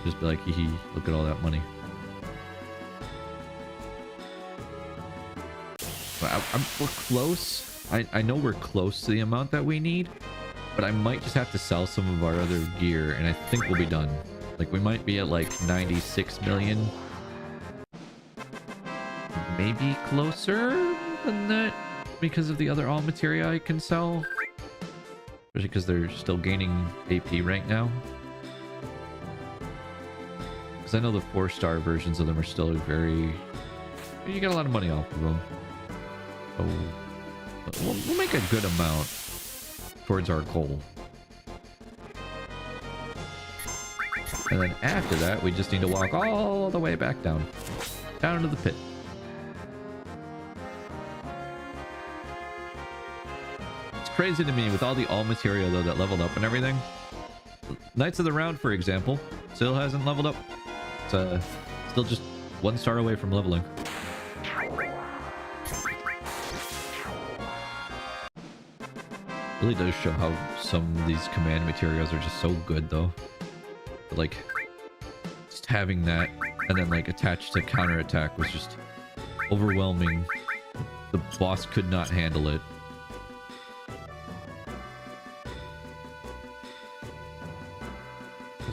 Just be like, hee, look at all that money. We're close. I know we're close to the amount that we need, but I might just have to sell some of our other gear, and I think we'll be done. Like, we might be at like 96 million. Maybe closer than that because of the other all materia I can sell. Especially because they're still gaining AP right now. Because I know the 4-star versions of them are still very... You get a lot of money off of them. So we'll make a good amount towards our goal. And then after that, we just need to walk all the way back down. Down to the pit. It's crazy to me with all the all materia though that leveled up and everything. Knights of the Round, for example, still hasn't leveled up. It's still just 1 star away from leveling. Really does show how some of these command materials are just so good though. But like, just having that and then like attached to counterattack was just overwhelming. The boss could not handle it.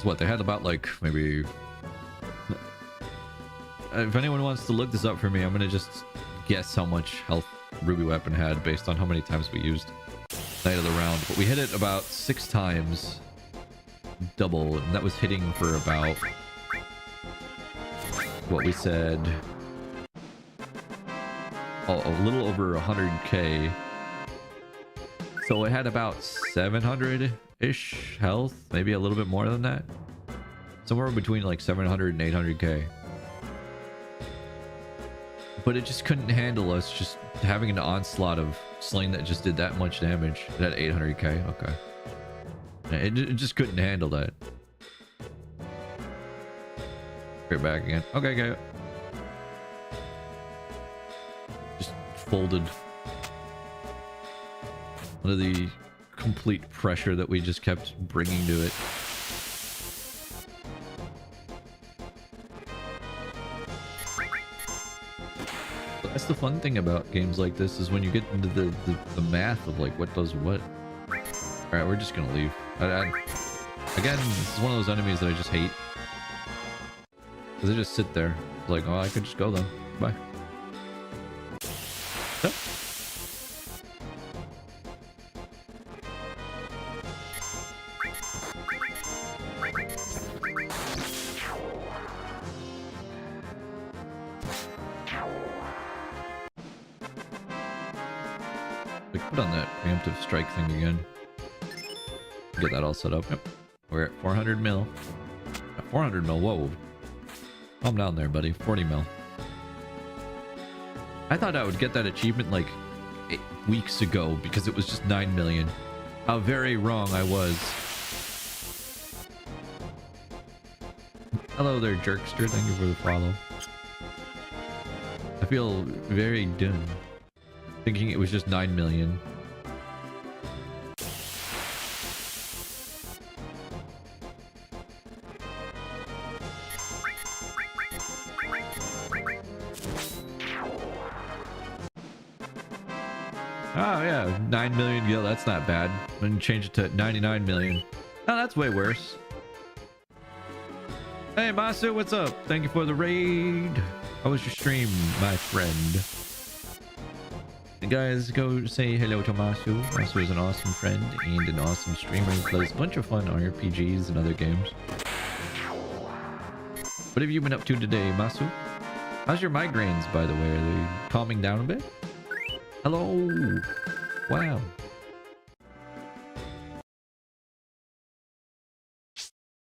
That's what they had about like maybe. If anyone wants to look this up for me, I'm gonna just guess how much health Ruby Weapon had based on how many times we used Night of the Round. But we hit it about 6 times, double, and that was hitting for about what we said. Oh, a little over 100k. So it had about 700-ish health, maybe a little bit more than that. Somewhere between like 700 and 800k. But it just couldn't handle us just having an onslaught of Sling that just did that much damage. It had 800k, okay. Yeah, it just couldn't handle that. Right back again. Okay, okay. Just folded. Under the complete pressure that we just kept bringing to it. But that's the fun thing about games like this, is when you get into the math of like what does what. Alright, we're just gonna leave. Again, this is one of those enemies that I just hate. Because they just sit there. It's like, oh, I could just go then. Bye. Yep. Like, put on that preemptive strike thing again. Get that all set up. Yep. We're at 400 mil. At 400 mil, whoa. Calm down there, buddy. 40 mil. I thought I would get that achievement like 8 weeks ago because it was just 9 million. How very wrong I was. Hello there, Jerkster. Thank you for the follow. I feel very dumb thinking it was just 9 million. Oh yeah, 9 million. Yeah, that's not bad. Then change it to 99 million. Oh, that's way worse. Hey Masu, what's up? Thank you for the raid. How was your stream, my friend? You guys, go say hello to Masu. Masu is an awesome friend and an awesome streamer. He plays a bunch of fun RPGs and other games. What have you been up to today, Masu? How's your migraines, by the way? Are they calming down a bit? Hello. Wow.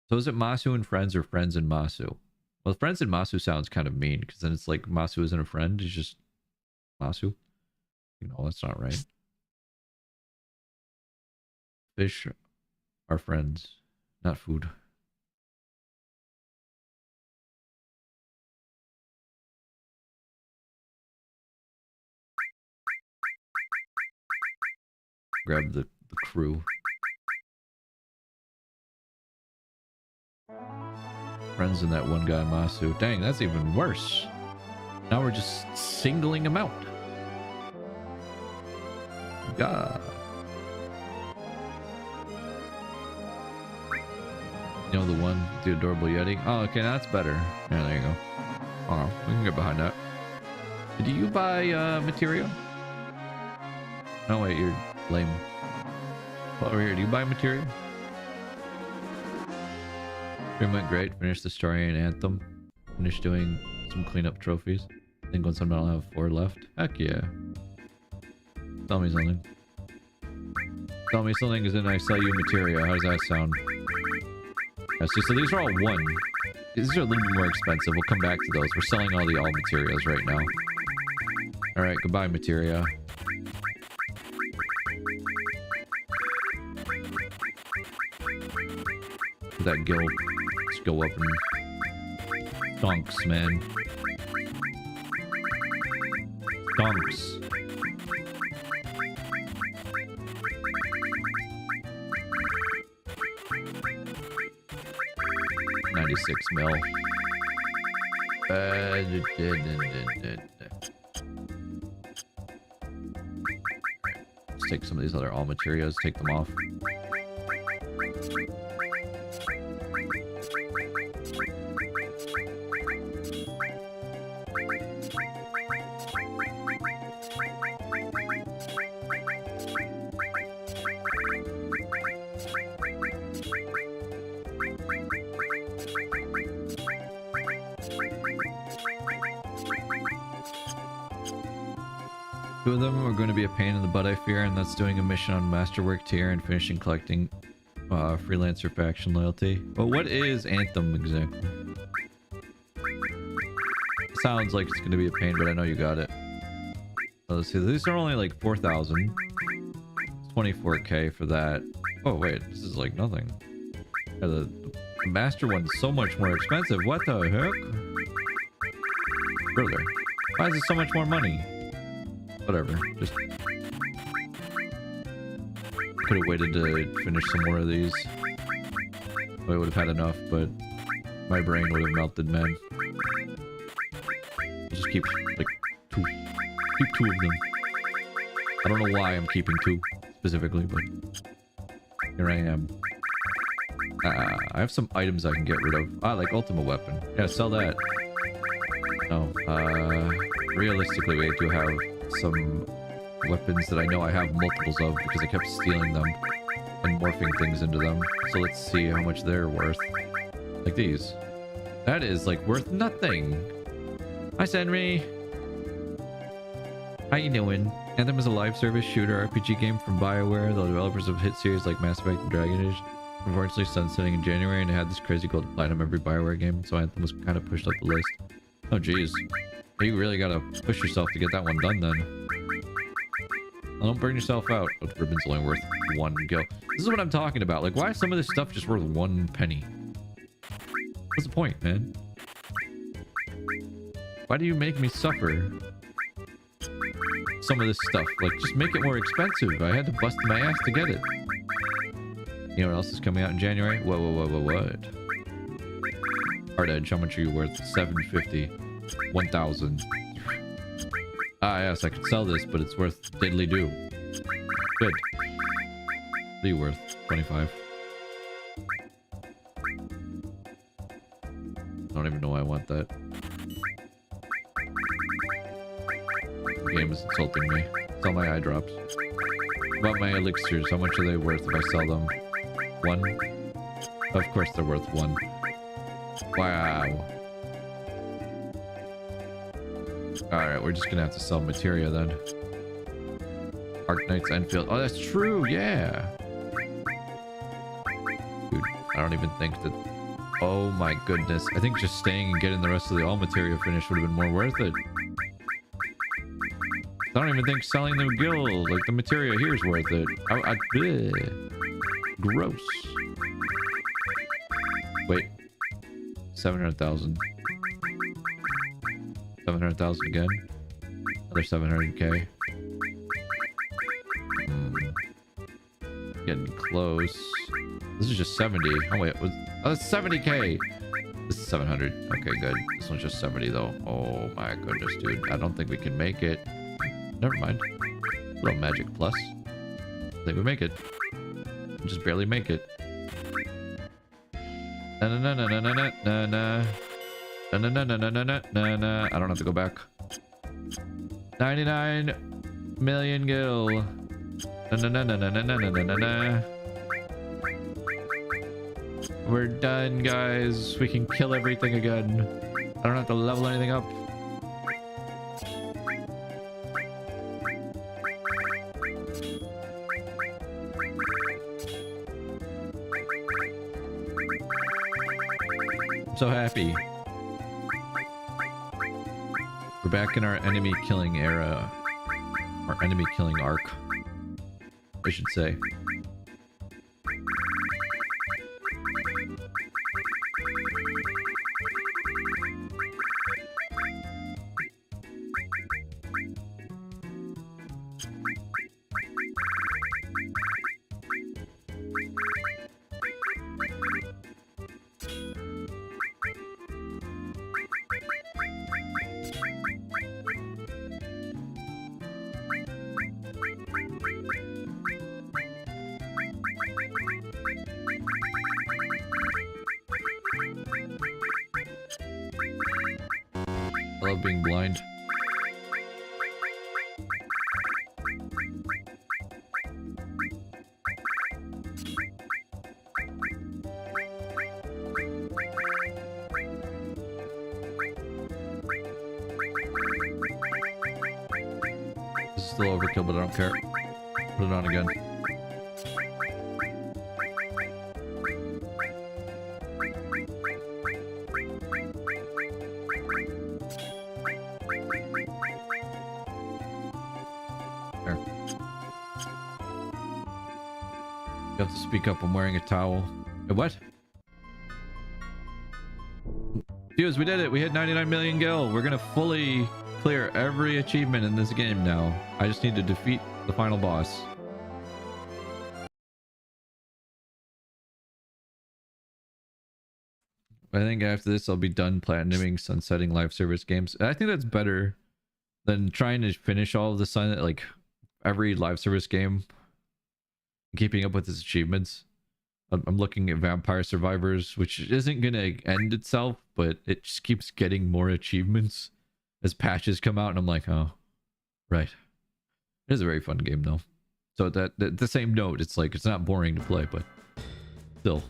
So is it Masu and friends or friends and Masu? Well, friends and Masu sounds kind of mean because then it's like Masu isn't a friend. He's just Masu. You know, that's not right. Fish are friends, not food. Grab the crew. Friends and that one guy, Masu. Dang, that's even worse. Now we're just singling him out. God. You know the one, the adorable Yeti? Oh, okay, now that's better. Yeah, there you go. Oh, we can get behind that. Did you buy material? No, wait, you're lame. Over here, do you buy material? Stream went great. Finished the story and Anthem. Finished doing some cleanup trophies. I think once I'm done, I'll have 4 left. Heck yeah. Tell me something. Tell me something as in I sell you material. How does that sound? Yeah, see, so these are all 1. These are a little bit more expensive. We'll come back to those. We're selling all the all materials right now. Alright, goodbye materia. That gil, let's go up and stonks, man. Stonks. $96 mil. Let's take some of these other all materials, take them off. Two of them are going to be a pain in the butt, I fear, and that's doing a mission on Masterwork tier and finishing collecting freelancer faction loyalty. But what is Anthem exactly? Sounds like it's going to be a pain, but I know you got it. So let's see. These are only like 4,000. 24k for that. Oh wait, this is like nothing. Yeah, the master one's so much more expensive. What the heck? Brother, why is it so much more money? Whatever. Just could have waited to finish some more of these. I would have had enough, but my brain would have melted, man. Just keep like two. Keep two of them. I don't know why I'm keeping two specifically, but here I am. I have some items I can get rid of. Ah, like ultimate weapon. Yeah, sell that. No. Realistically, I do have some weapons that I know I have multiples of because I kept stealing them and morphing things into them. So let's see how much they're worth. Like these. That is like worth nothing. Hi, Senri. How you doing? Anthem is a live service shooter RPG game from BioWare, the developers of hit series like Mass Effect and Dragon Age. Unfortunately, sunsetting in January, and it had this crazy gold platinum every BioWare game, so Anthem was kind of pushed up the list. Oh, jeez. You really gotta push yourself to get that one done, then. Well, don't burn yourself out. Oh, the ribbon's only worth 1 gil. This is what I'm talking about. Like, why is some of this stuff just worth 1 penny? What's the point, man? Why do you make me suffer? Some of this stuff. Like, just make it more expensive. I had to bust my ass to get it. You know what else is coming out in January? What? Hard Edge, how much are you worth? 750. 1,000. Ah, yes, I could sell this, but it's worth diddly do. Good. What are you worth? 25. I don't even know why I want that. The game is insulting me. Sell my eye drops. What about my elixirs? How much are they worth if I sell them? 1? Of course they're worth 1. Wow. Alright, we're just gonna have to sell materia then. Arknight's Enfield. Oh, that's true, yeah. Dude, I don't even think that... Oh my goodness. I think just staying and getting the rest of the all materia finished would have been more worth it. I don't even think selling the guild, like the materia here, is worth it. Bleh. Gross. Wait. 700,000. 700,000 again. Another 700k. Getting close. This is just 70. Oh wait, oh, that's 70k. This is 700. Okay, good. This one's just 70 though. Oh my goodness, dude. I don't think we can make it. Never mind. Little magic plus. I think we make it. We just barely make it. Na na na na na na na na. Na na na na na na na na. I don't have to go back. 99 million gil. Na na na na na na na na na na. We're done, guys. We can kill everything again. I don't have to level anything up. I'm so happy. We're back in our enemy killing era. Our enemy killing arc, I should say. I love being blind. This is still overkill, but I don't care. Put it on again. There. You have to speak up. I'm wearing a towel. What? Dudes, we did it. We hit 99 million gil. We're gonna fully clear every achievement in this game now. I just need to defeat the final boss. I think after this I'll be done platinuming sunsetting live service games. I think that's better than trying to finish all of the sun, like every live service game, keeping up with its achievements. I'm looking at Vampire Survivors, which isn't gonna end itself, but it just keeps getting more achievements as patches come out, and I'm like, oh, right. It is a very fun game though. So that the same note, it's like it's not boring to play, but still.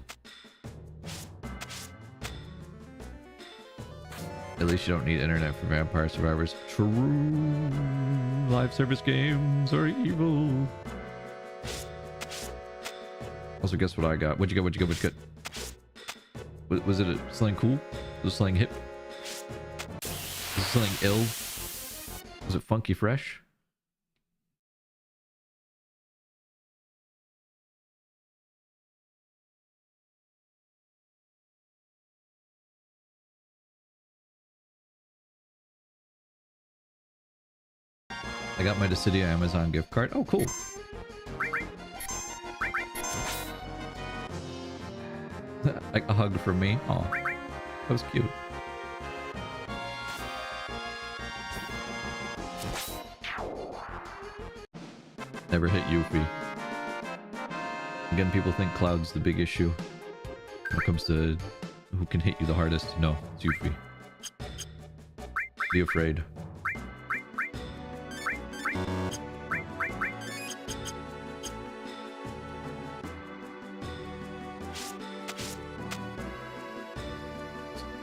At least you don't need internet for Vampire Survivors. True. Live service games are evil. Also, guess what I got? What'd you get? What'd you get? What'd you get? Was it a sling cool? Was it sling hip? Was it sling ill? Was it funky fresh? I got my Dissidia Amazon gift card. Oh, cool. Like a hug from me. Oh, that was cute. Never hit Yuffie. Again, people think Cloud's the big issue when it comes to who can hit you the hardest. No, it's Yuffie. Be afraid.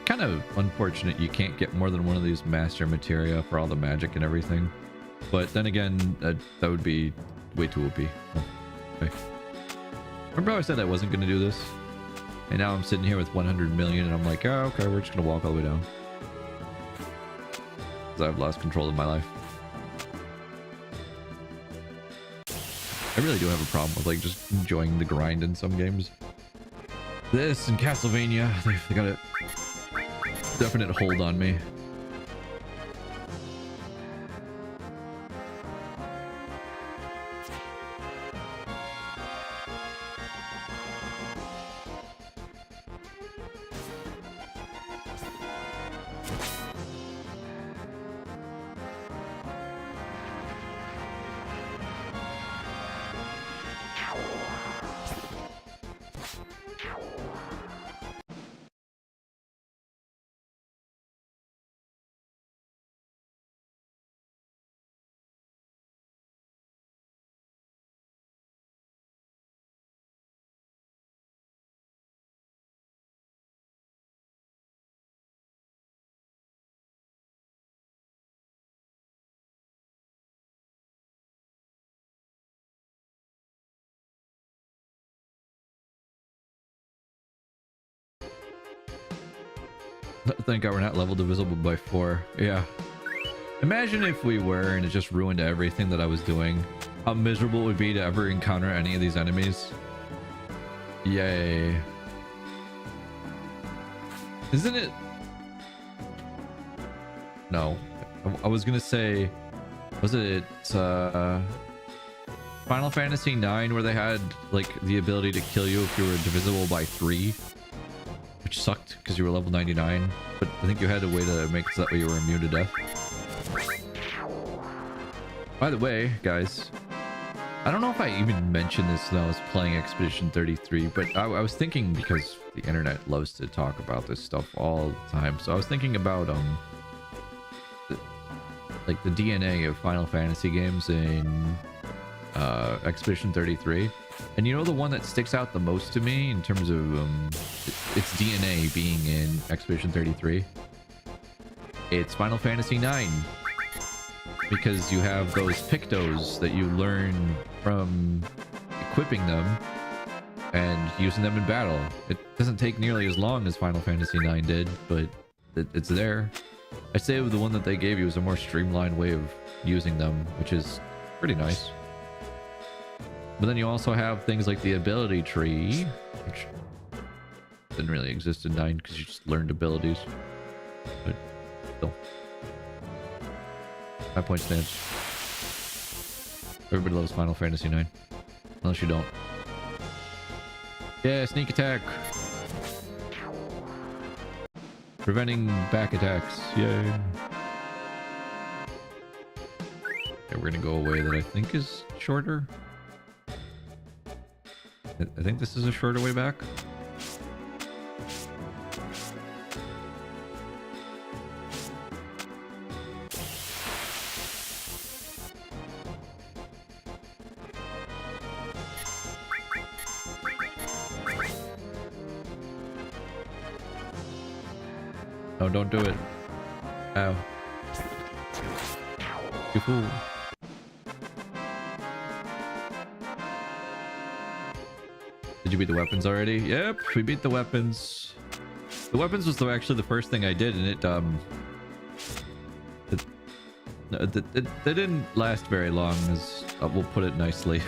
Kind of unfortunate you can't get more than one of these master materia for all the magic and everything, but then again that would be way too OP. Oh, okay. Remember how I said I wasn't going to do this, and now I'm sitting here with 100 million and I'm like, oh, okay, we're just gonna walk all the way down because I've lost control of my life. I really do have a problem with like just enjoying the grind in some games. This and Castlevania, they got a definite hold on me. Thank God we're not level divisible by 4. Yeah. Imagine if we were and it just ruined everything that I was doing. How miserable it would be to ever encounter any of these enemies. Yay. Isn't it? No. I was gonna say, was it Final Fantasy 9 where they had like the ability to kill you if you were divisible by 3? Which sucked because you were level 99, but I think you had a way to make it so that way you were immune to death. By the way, guys, I don't know if I even mentioned this when I was playing Expedition 33, but I was thinking, because the internet loves to talk about this stuff all the time, so I was thinking about like the DNA of Final Fantasy games in Expedition 33. And you know the one that sticks out the most to me in terms of its DNA being in Expedition 33? It's Final Fantasy 9. because you have those Pictos that you learn from equipping them and using them in battle. It doesn't take nearly as long as Final Fantasy IX did, but it's there. I'd say the one that they gave you was a more streamlined way of using them, which is pretty nice. But then you also have things like the ability tree, which didn't really exist in 9 because you just learned abilities. But still. My point stands. Everybody loves Final Fantasy IX. Unless you don't. Yeah, sneak attack. Preventing back attacks. Yay. Okay, we're gonna go a way that I think is shorter. I think this is a shorter way back. No, don't do it. Ow. You fool. Did you beat the weapons already? Yep, we beat the weapons. The weapons was actually the first thing I did, and they didn't last very long, as we'll put it nicely.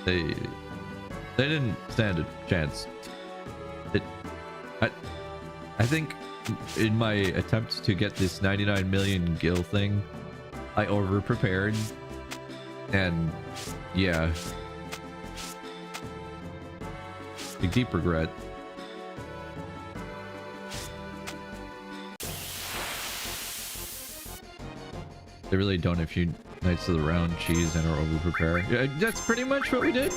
They didn't stand a chance. I think in my attempt to get this 99 million gil thing, I over prepared, and yeah. A deep regret. They really don't if you Knights of the Round cheese and or over prepare. Yeah, that's pretty much what we did.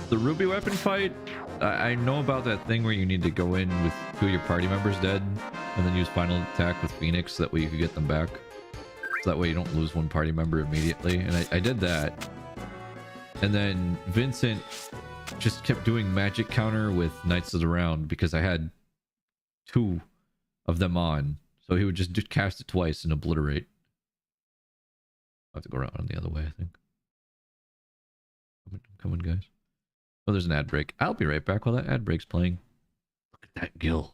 The ruby weapon fight, I know about that thing where you need to go in with 2 of your party members dead and then use final attack with Phoenix, so that way you can get them back. So that way you don't lose 1 party member immediately. And I did that. And then Vincent just kept doing magic counter with Knights of the Round because I had 2 of them on. So he would just cast it twice and obliterate. I have to go around the other way, I think. Come on, guys. Oh, there's an ad break. I'll be right back while that ad break's playing. Look at that gil.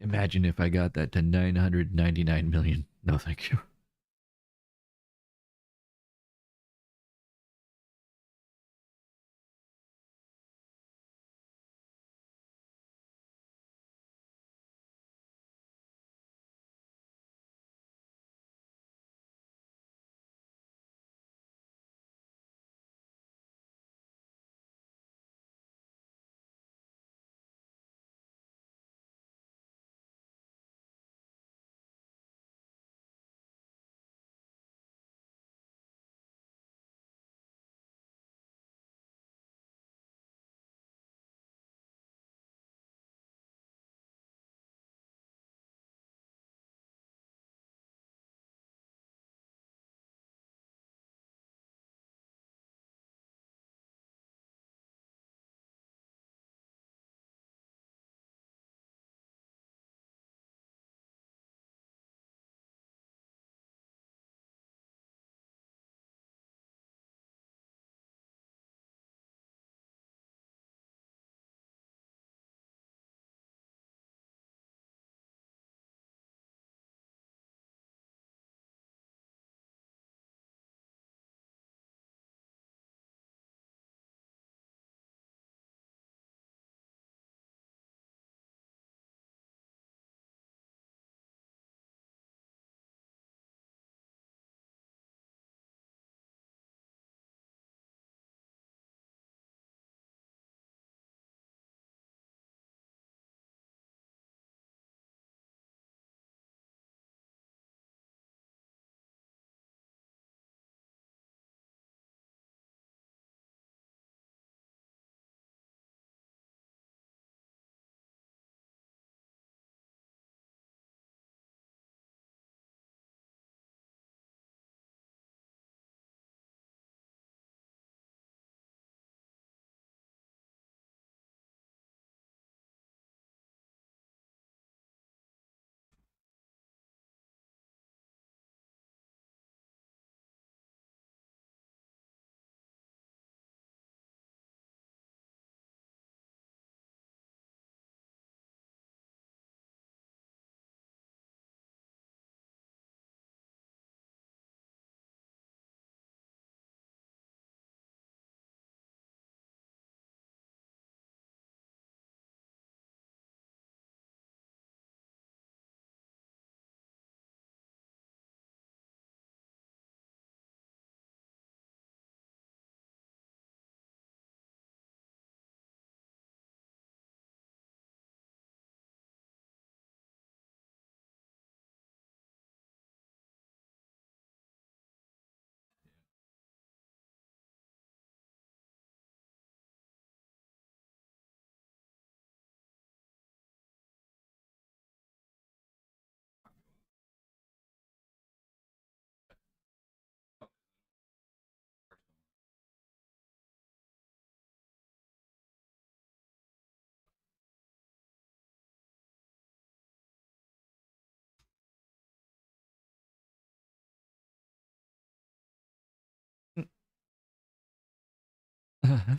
Imagine if I got that to 999 million. No, thank you.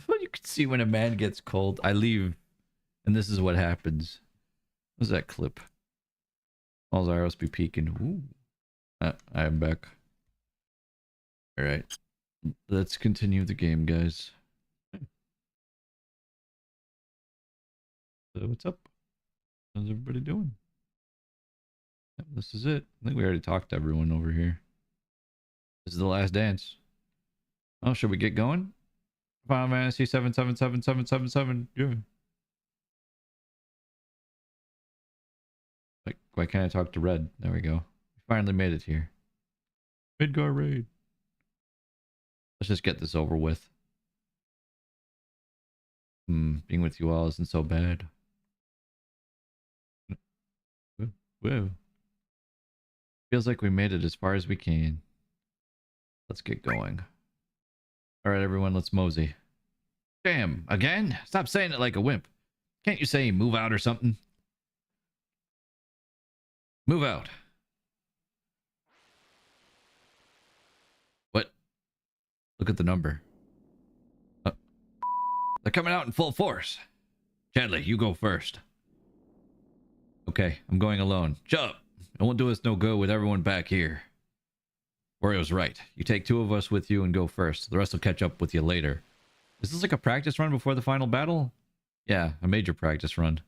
Well, you can see when a man gets cold. I leave, and this is what happens. What's that clip? All Zyros be peeking. Ooh. I am back. Alright. Let's continue the game, guys. So what's up? How's everybody doing? Yep, this is it. I think we already talked to everyone over here. This is the last dance. Oh, should we get going? Final Fantasy 7777777. Yeah. Like, why can't I talk to Red? There we go. We finally made it here. Midgar raid. Let's just get this over with. Being with you all isn't so bad. Whoa. Feels like we made it as far as we can. Let's get going. Alright, everyone, let's mosey. Damn, again? Stop saying it like a wimp. Can't you say move out or something? Move out. What? Look at the number. They're coming out in full force. Chadley, you go first. Okay, I'm going alone. Shut up. It won't do us no good with everyone back here. Wario's right. You take 2 of us with you and go first. The rest will catch up with you later. Is this like a practice run before the final battle? Yeah, a major practice run.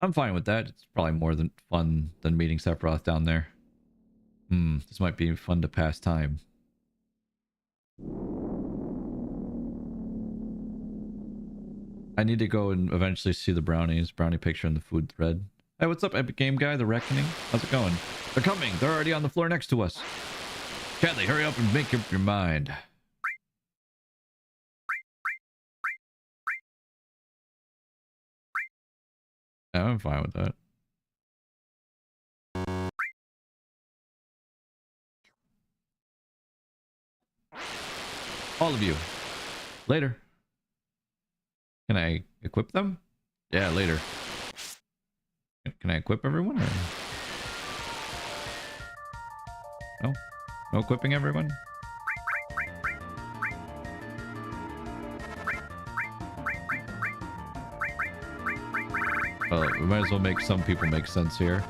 I'm fine with that. It's probably more than fun than meeting Sephiroth down there. This might be fun to pass time. I need to go and eventually see the brownies. Brownie picture in the food thread. Hey, what's up, Epic Game Guy? The Reckoning? How's it going? They're coming. They're already on the floor next to us. Chadley, hurry up and make up your mind. Yeah, I'm fine with that. All of you. Later. Can I equip them? Yeah, later. Can I equip everyone? Or... No? No equipping everyone? Well, we might as well make some people make sense here.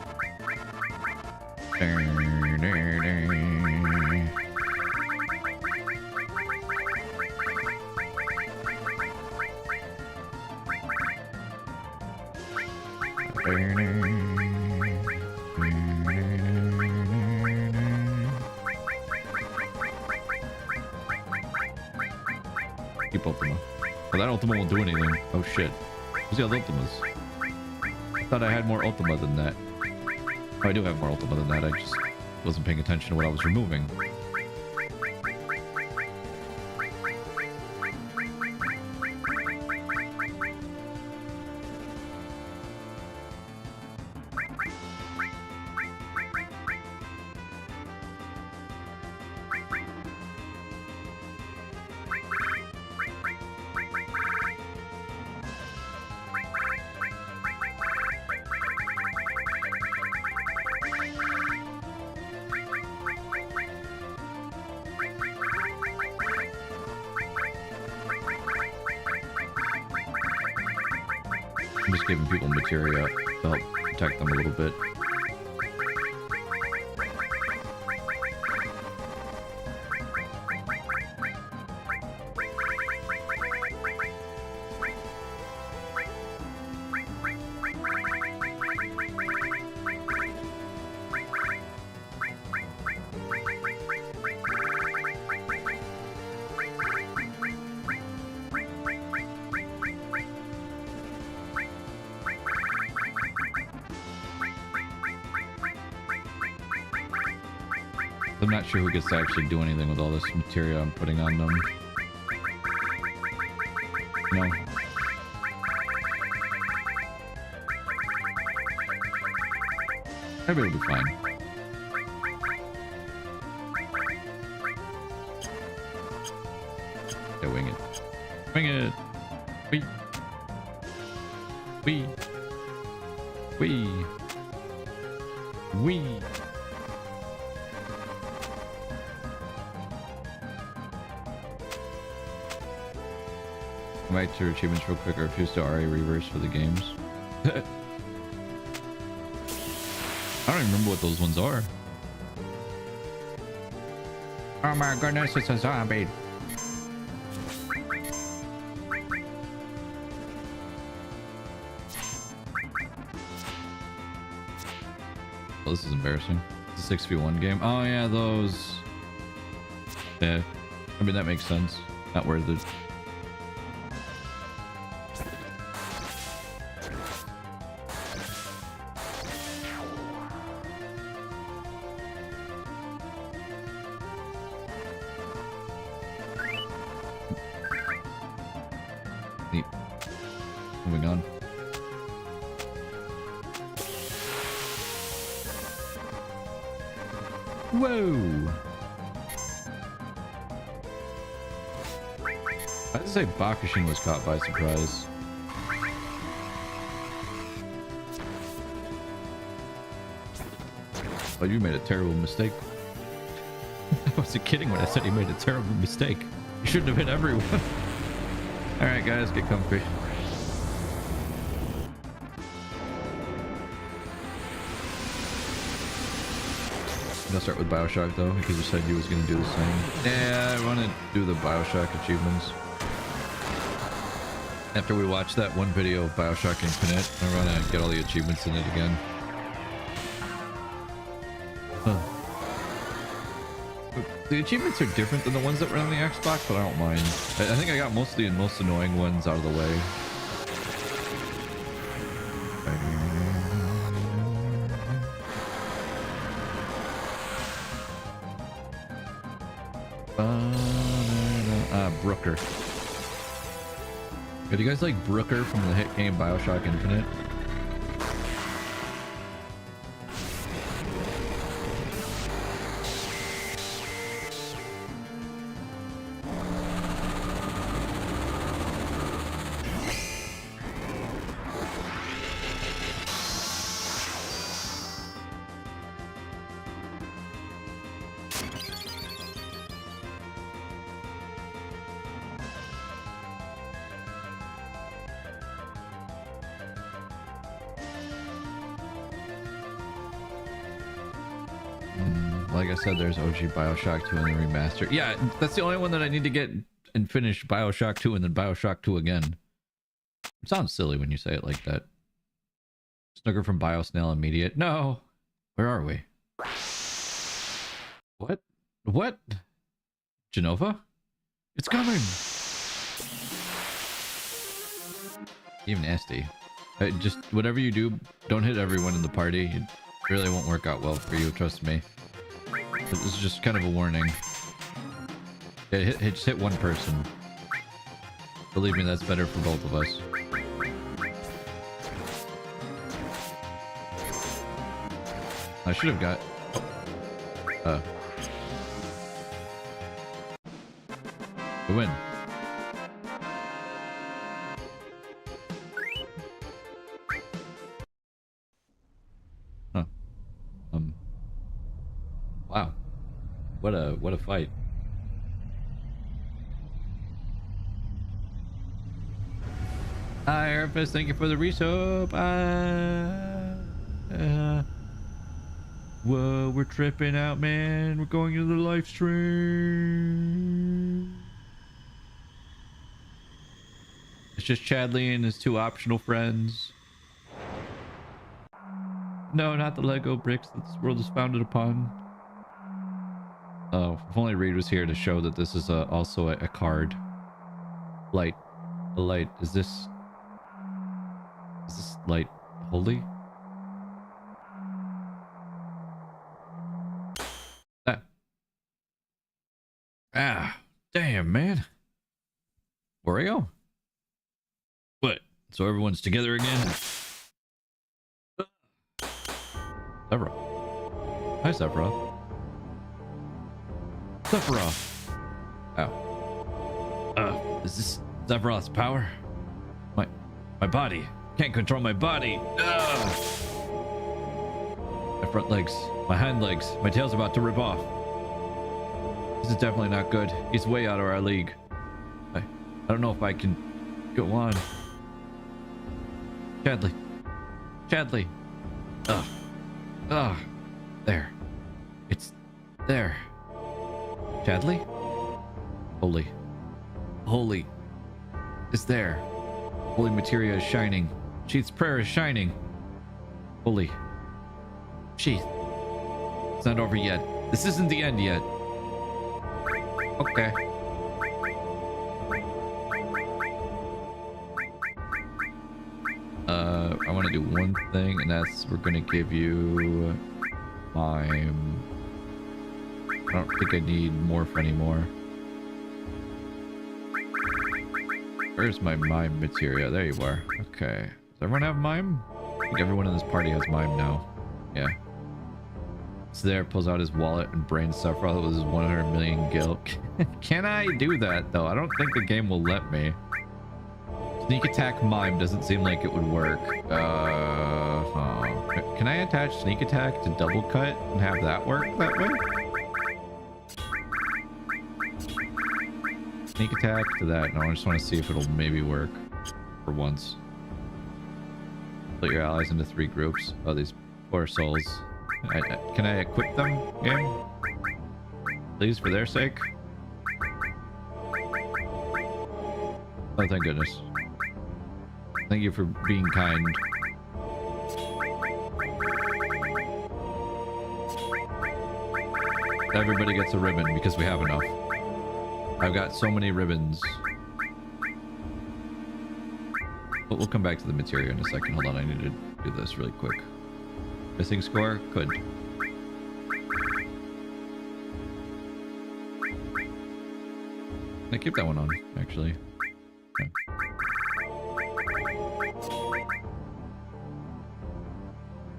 Keep Ultima. Well, that Ultima won't do anything. Oh shit. Who's the other Ultimas? I thought I had more Ultima than that. Oh, I do have more Ultima than that. I just wasn't paying attention to what I was removing. I'm just giving people materia to help protect them a little bit. I'm not sure who gets to actually do anything with all this material I'm putting on them. No. Maybe it'll be fine. Yeah, wing it. Wing it! Wee! Wee! Wee! Wee! come back to your achievements real quick, or refuse to RA reverse for the games. I don't even remember what those ones are. Oh my goodness, it's a zombie. Oh, this is embarrassing. It's a 6v1 game. Oh yeah, those. Yeah, I mean that makes sense. Not worth it. Neat. Moving on. Whoa! I would say Bakushin was caught by surprise. Oh, you made a terrible mistake. I wasn't kidding when I said you made a terrible mistake. You shouldn't have hit everyone. Alright guys, get comfy. I'll start with Bioshock though, because you said you was gonna do the same. Yeah, I want to do the Bioshock achievements. After we watch that one video of Bioshock Infinite, I want to get all the achievements in it again. Huh. The achievements are different than the ones that were on the Xbox, but I don't mind. I think I got most of the most annoying ones out of the way. Brooker. Do you guys like Brooker from the hit game Bioshock Infinite? Like I said, there's OG Bioshock 2 and the remaster. Yeah, that's the only one that I need to get and finish Bioshock 2 and then Bioshock 2 again. It sounds silly when you say it like that. Snooker from Biosnail Immediate. No! Where are we? What? What? Genova? It's coming! Even nasty. Just whatever you do, don't hit everyone in the party. It really won't work out well for you, trust me. This is just kind of a warning. Yeah, just hit one person. Believe me, that's better for both of us. I should have got... We win. Huh. Wow. What a fight. Hi, Airfist, thank you for the resub. Whoa, we're tripping out, man. We're going into the live stream. It's just Chadley and his two optional friends. No, not the Lego bricks that this world is founded upon. Oh, if only Reed was here to show that this is also a card. Light. A light. Is this light holy? Ah, damn, man. Wario? What? So everyone's together again? Sephiroth. Hi, Sephiroth. Sephiroth. Ow. Is this Sephiroth's power? My body. Can't control my body. Ugh. My front legs. My hind legs. My tail's about to rip off. This is definitely not good. He's way out of our league. I don't know if I can Go on. Chadley. Chadley. Ugh. Ugh. There. It's there. Chadley? Holy. Holy. It's there. Holy materia is shining. Sheath's prayer is shining. Holy. Sheath. It's not over yet. This isn't the end yet. Okay. I want to do one thing, and that's we're gonna give you mime. I don't think I need morph anymore. Where's my mime materia? There you are. Okay. Does everyone have mime? I think everyone in this party has mime now. Yeah. It's there, pulls out his wallet and brain stuff for all of his 100 million gil. Can I do that though? I don't think the game will let me. Sneak attack mime doesn't seem like it would work. Can I attach sneak attack to double cut and have that work that way? Sneak attack to that. No, I just want to see if it'll maybe work for once. Split your allies into 3 groups. Oh, these poor souls. Can I equip them, game? Please, for their sake? Oh, thank goodness. Thank you for being kind. Everybody gets a ribbon because we have enough. I've got so many ribbons. But we'll come back to the materia in a second. Hold on, I need to do this really quick. Missing score? Good. Can I keep that one on, actually? Okay.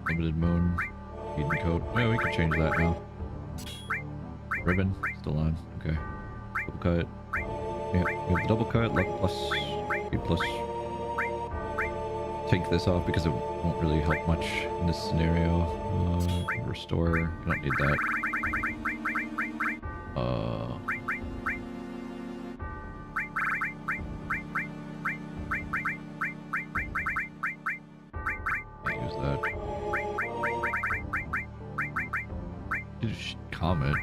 Limited moon. Eden coat. Oh, we can change that now. Ribbon. Still on. Okay. Double cut. Yeah, we have the double cut. Luck plus. Speed plus. Take this off because it won't really help much in this scenario. Restore. You don't need that. Can't use that. Comet.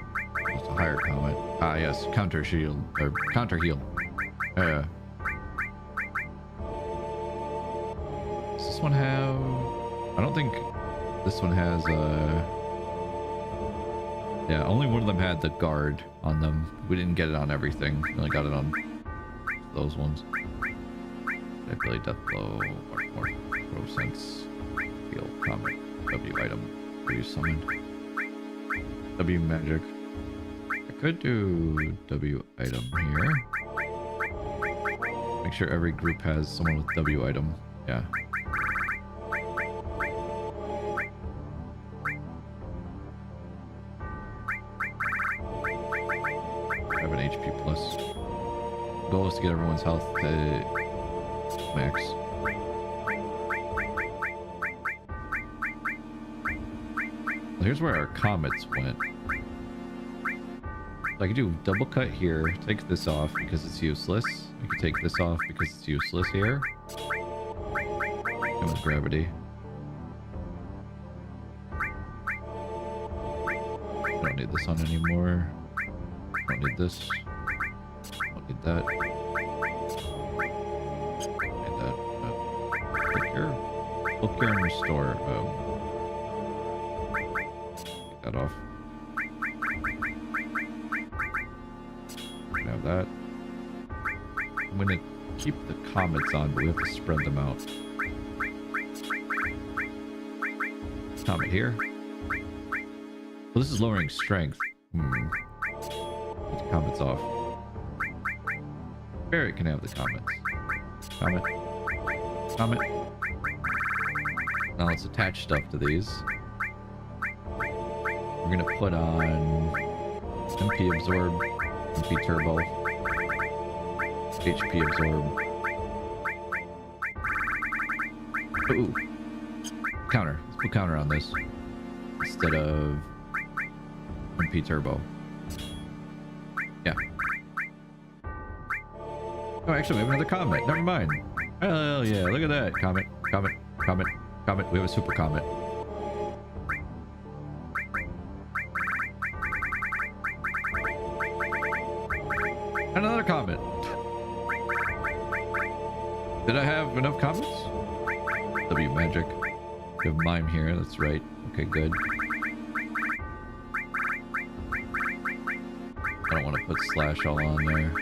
It's a higher comet. Ah, yes. Counter shield. Or counter heal. Does this one have... I don't think this one has yeah, only one of them had the guard on them. We didn't get it on everything. We only got it on those ones. Ability, death blow, more throw sense, heal, comet, W item, W summon, W magic. I could do W item here. Make sure every group has someone with W item. Yeah. Have an HP plus. Goal is to get everyone's health to max. Well, here's where our comets went. I could do double cut here, take this off because it's useless. I could take this off because it's useless here. And with gravity. I don't need this on anymore. Don't need this. Don't need that. Need that. Look here and restore. Take that off. Can have that. I'm gonna keep the comets on, but we have to spread them out. Comet here. Well, this is lowering strength. Put the comets off. Barret can have the comets. Comet. Comet. Now let's attach stuff to these. We're gonna put on MP absorb, MP turbo, HP absorb. Ooh. Counter. Let's put counter on this instead of MP turbo. Yeah. Oh, actually, we have another comet. Never mind. Hell yeah, look at that. Comet, comet, comet, comet. We have a super comet. Another comet. Did I have enough comets? W magic. We have mime here, that's right. Okay, good. I don't want to put slash all on there.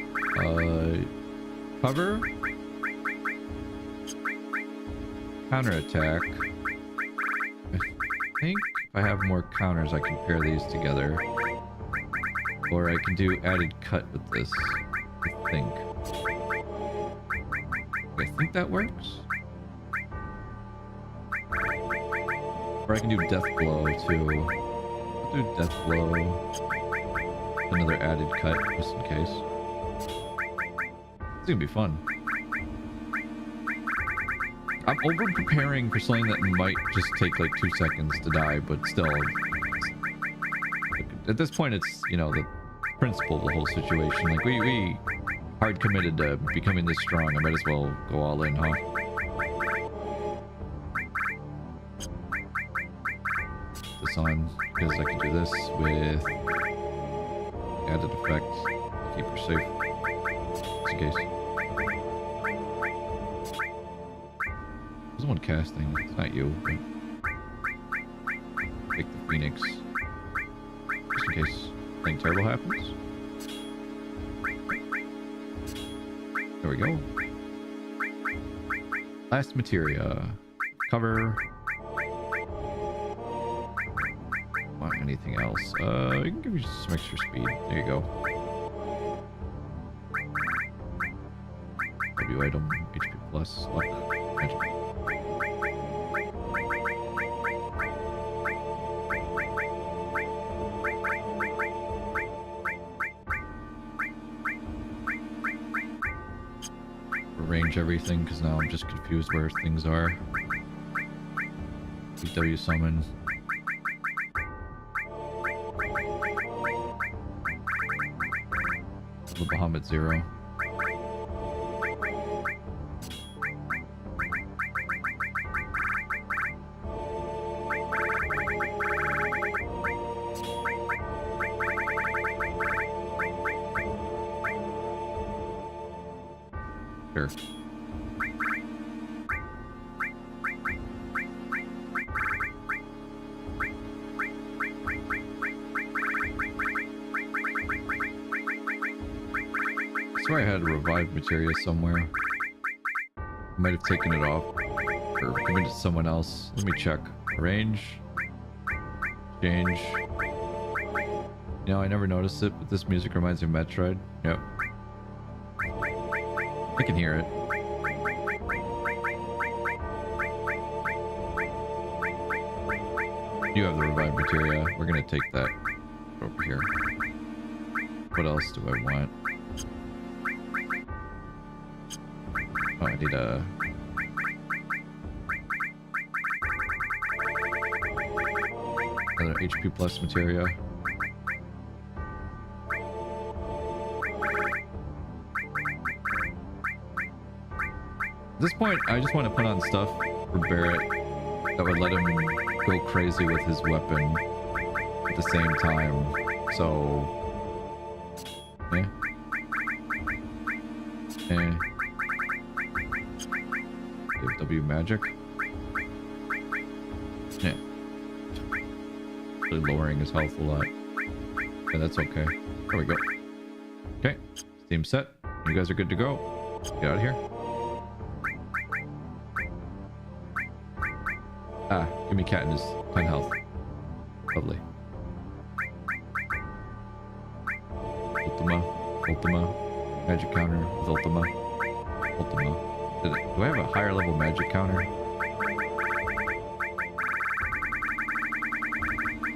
Cover. Counterattack. I think if I have more counters, I can pair these together. Or I can do added cut with this. I think. I think that works. Or I can do death blow too. I'll do death blow. Another added cut just in case. It's gonna be fun. I'm over preparing for something that might just take like 2 seconds to die, but still. At this point, it's, you know, the principle of the whole situation. Like, we hard committed to becoming this strong. I might as well go all in, huh? This on, because I can do this with added effect. Keep her safe. Just in case. There's one casting. It's not you, but take the Phoenix. Just in case something terrible happens. There we go. Last materia. Cover. Want anything else? I can give you some extra speed. There you go. W item, HP plus, luck, magic. Arrange everything because now I'm just confused where things are. W summon. The Bahamut 0. Sure. I swear I had a revived materia somewhere. I might have taken it off or given it to someone else. Let me check. Arrange. Change. You know, I never noticed it, but this music reminds me of Metroid. Yep. I can hear it. You have the revived materia. We're gonna take that over here. What else do I want? Oh, I need a... another HP plus materia. At this point, I just want to put on stuff for Barret that would let him go crazy with his weapon at the same time. So, yeah. W magic. Yeah. Really lowering his health a lot. Yeah, that's okay. There we go. Okay. Steam set. You guys are good to go. Get out of here. Ah, give me Katniss 10 health. Lovely. Ultima. Magic counter with Ultima. Do I have a higher level magic counter?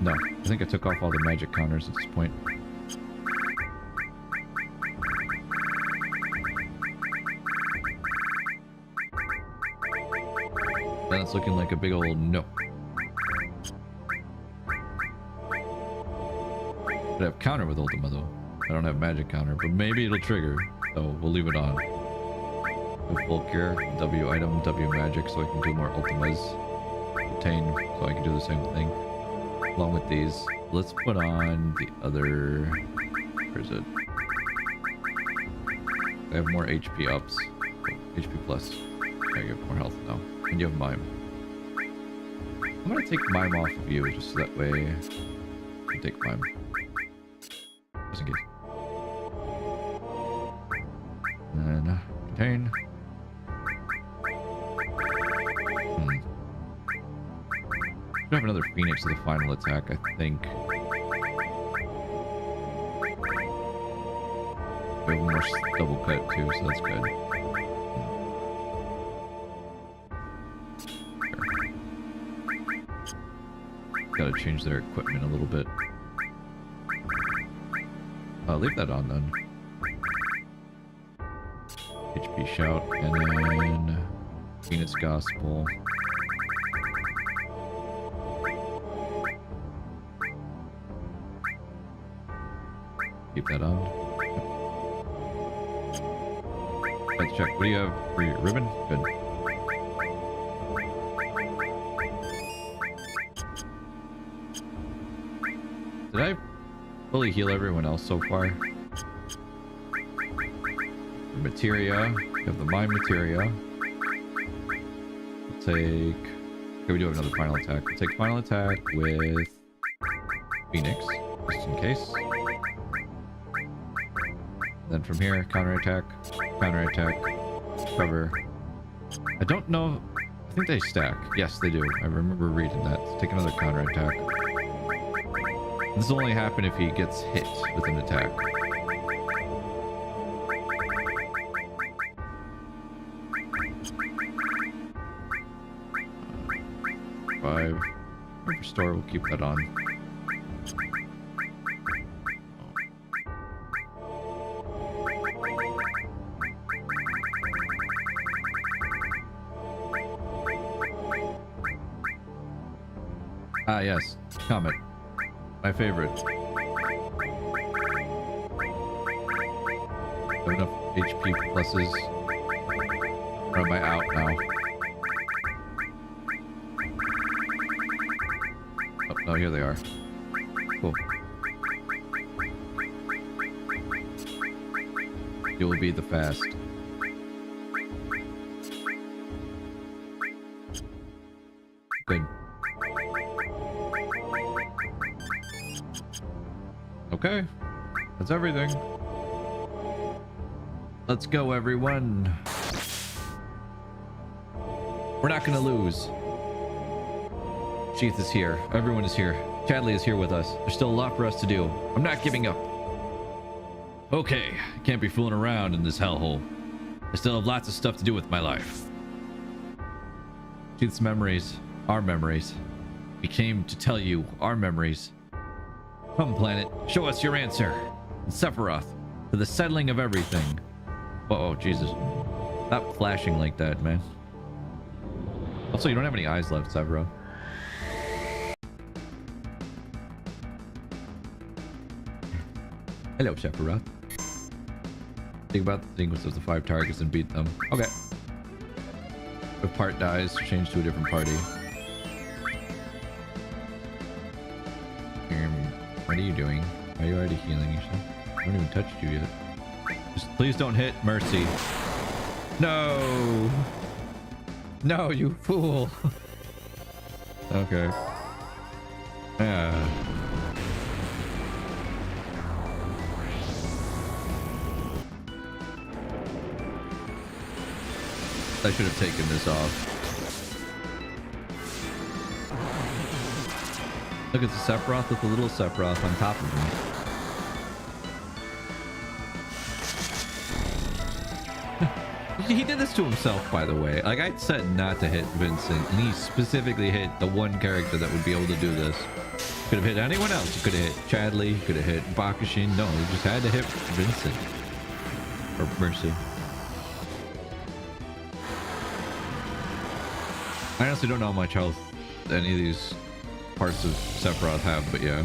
No, I think I took off all the magic counters at this point. Then it's looking like a big old no. I have counter with Ultima though. I don't have magic counter, but maybe it'll trigger, so we'll leave it on. With full cure, W item, W magic, so I can do more ultimas. Obtain, so I can do the same thing. Along with these, let's put on the other. Where is it? I have more HP ups. HP plus. I get more health now. And you have mime. I'm gonna take mime off of you just so that way I can take mime. Just in case. And then contain. Should have another Phoenix to the final attack, I think. We have one more double cut too, so that's good. Gotta change their equipment a little bit. Leave that on then. HP shout, and then Phoenix Gospel. Keep that on. Let's check. What do you have for your ribbon? Good. Did I fully heal everyone else so far? The materia. We have the mime materia. We'll take... Okay, we do have another final attack. We'll take final attack with Phoenix, just in case. Then from here, counterattack, cover. I don't know. I think they stack. Yes, they do. I remember reading that. Let's take another counterattack. This will only happen if he gets hit with an attack. Five. Restore, we'll keep that on. Ah, yes. Comet. My favorite. Have enough HP pluses. Or am I out now? Oh, no, here they are. Cool. You will be the fast. Good. Okay, that's everything. Let's go, everyone. We're not gonna lose. Sheath is here. Everyone is here. Chadley is here with us. There's still a lot for us to do. I'm not giving up. Okay, can't be fooling around in this hellhole. I still have lots of stuff to do with my life. Sheath's memories, our memories. We came to tell you our memories. Come, planet, show us your answer. And Sephiroth, to the settling of everything. Oh, Jesus. Stop flashing like that, man. Also, you don't have any eyes left, Sephiroth. Hello, Sephiroth. Think about the sequence of the 5 targets and beat them. Okay. If part dies, change to a different party. What are you doing? Are you already healing yourself? I haven't even touched you yet. Just please don't hit Mercy. No! No, you fool! Okay. Yeah. I should have taken this off. Look at the Sephiroth with the little Sephiroth on top of him. He did this to himself, by the way. Like, I said not to hit Vincent, and he specifically hit the one character that would be able to do this. Could have hit anyone else. He could have hit Chadley, could have hit Bakushin. No, he just had to hit Vincent. Or Mercy. I honestly don't know how much health any of these parts of Sephiroth have, but yeah.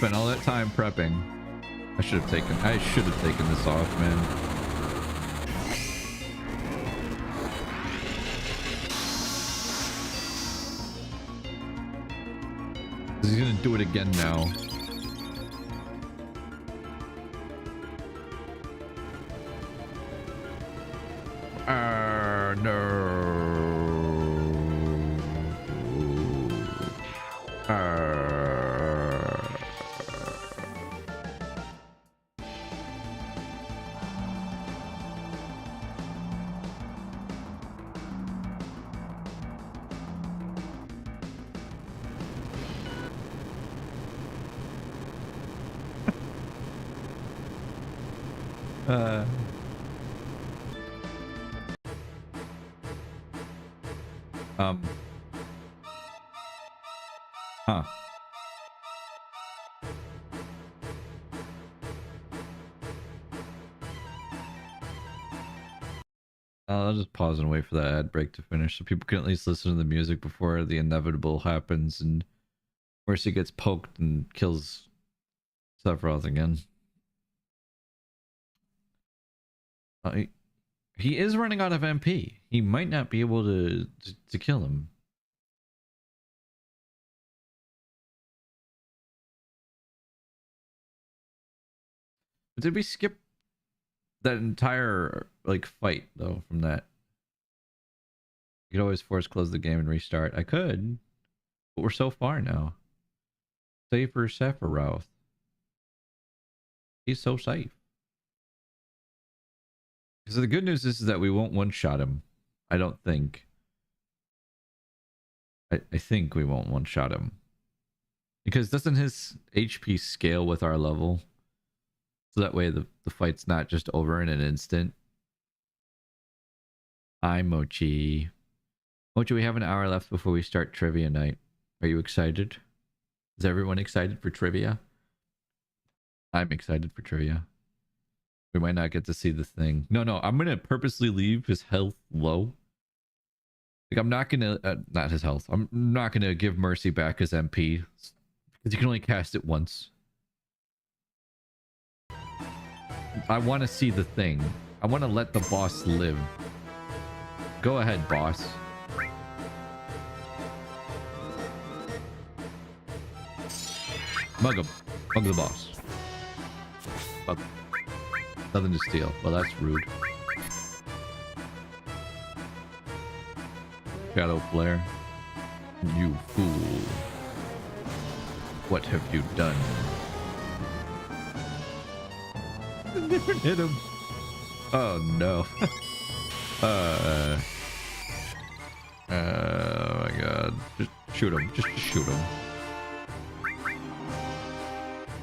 spent all that time prepping. I should have taken this off, man. He's gonna do it again now. No. Huh. I'll just pause and wait for that ad break to finish so people can at least listen to the music before the inevitable happens and Mercy gets poked and kills Sephiroth again. He is running out of MP. He might not be able to kill him. But did we skip that entire like fight though from that? You could always force close the game and restart. I could, but we're so far now. Save for Sephiroth. He's so safe. So the good news is that we won't one-shot him. I don't think. I think we won't one-shot him. Because doesn't his HP scale with our level? So that way the fight's not just over in an instant. Hi, Mochi. Mochi, we have an hour left before we start trivia night. Are you excited? Is everyone excited for trivia? I'm excited for trivia. We might not get to see the thing. No, I'm going to purposely leave his health low. Like, I'm not going to... not his health. I'm not going to give Mercy back his MP. Because you can only cast it once. I want to see the thing. I want to let the boss live. Go ahead, boss. Mug him. Mug the boss. Mug him. Nothing to steal. Well, that's rude. Shadow Flare. You fool. What have you done? Never hit him. Oh no. Oh my god. Just shoot him. Just shoot him.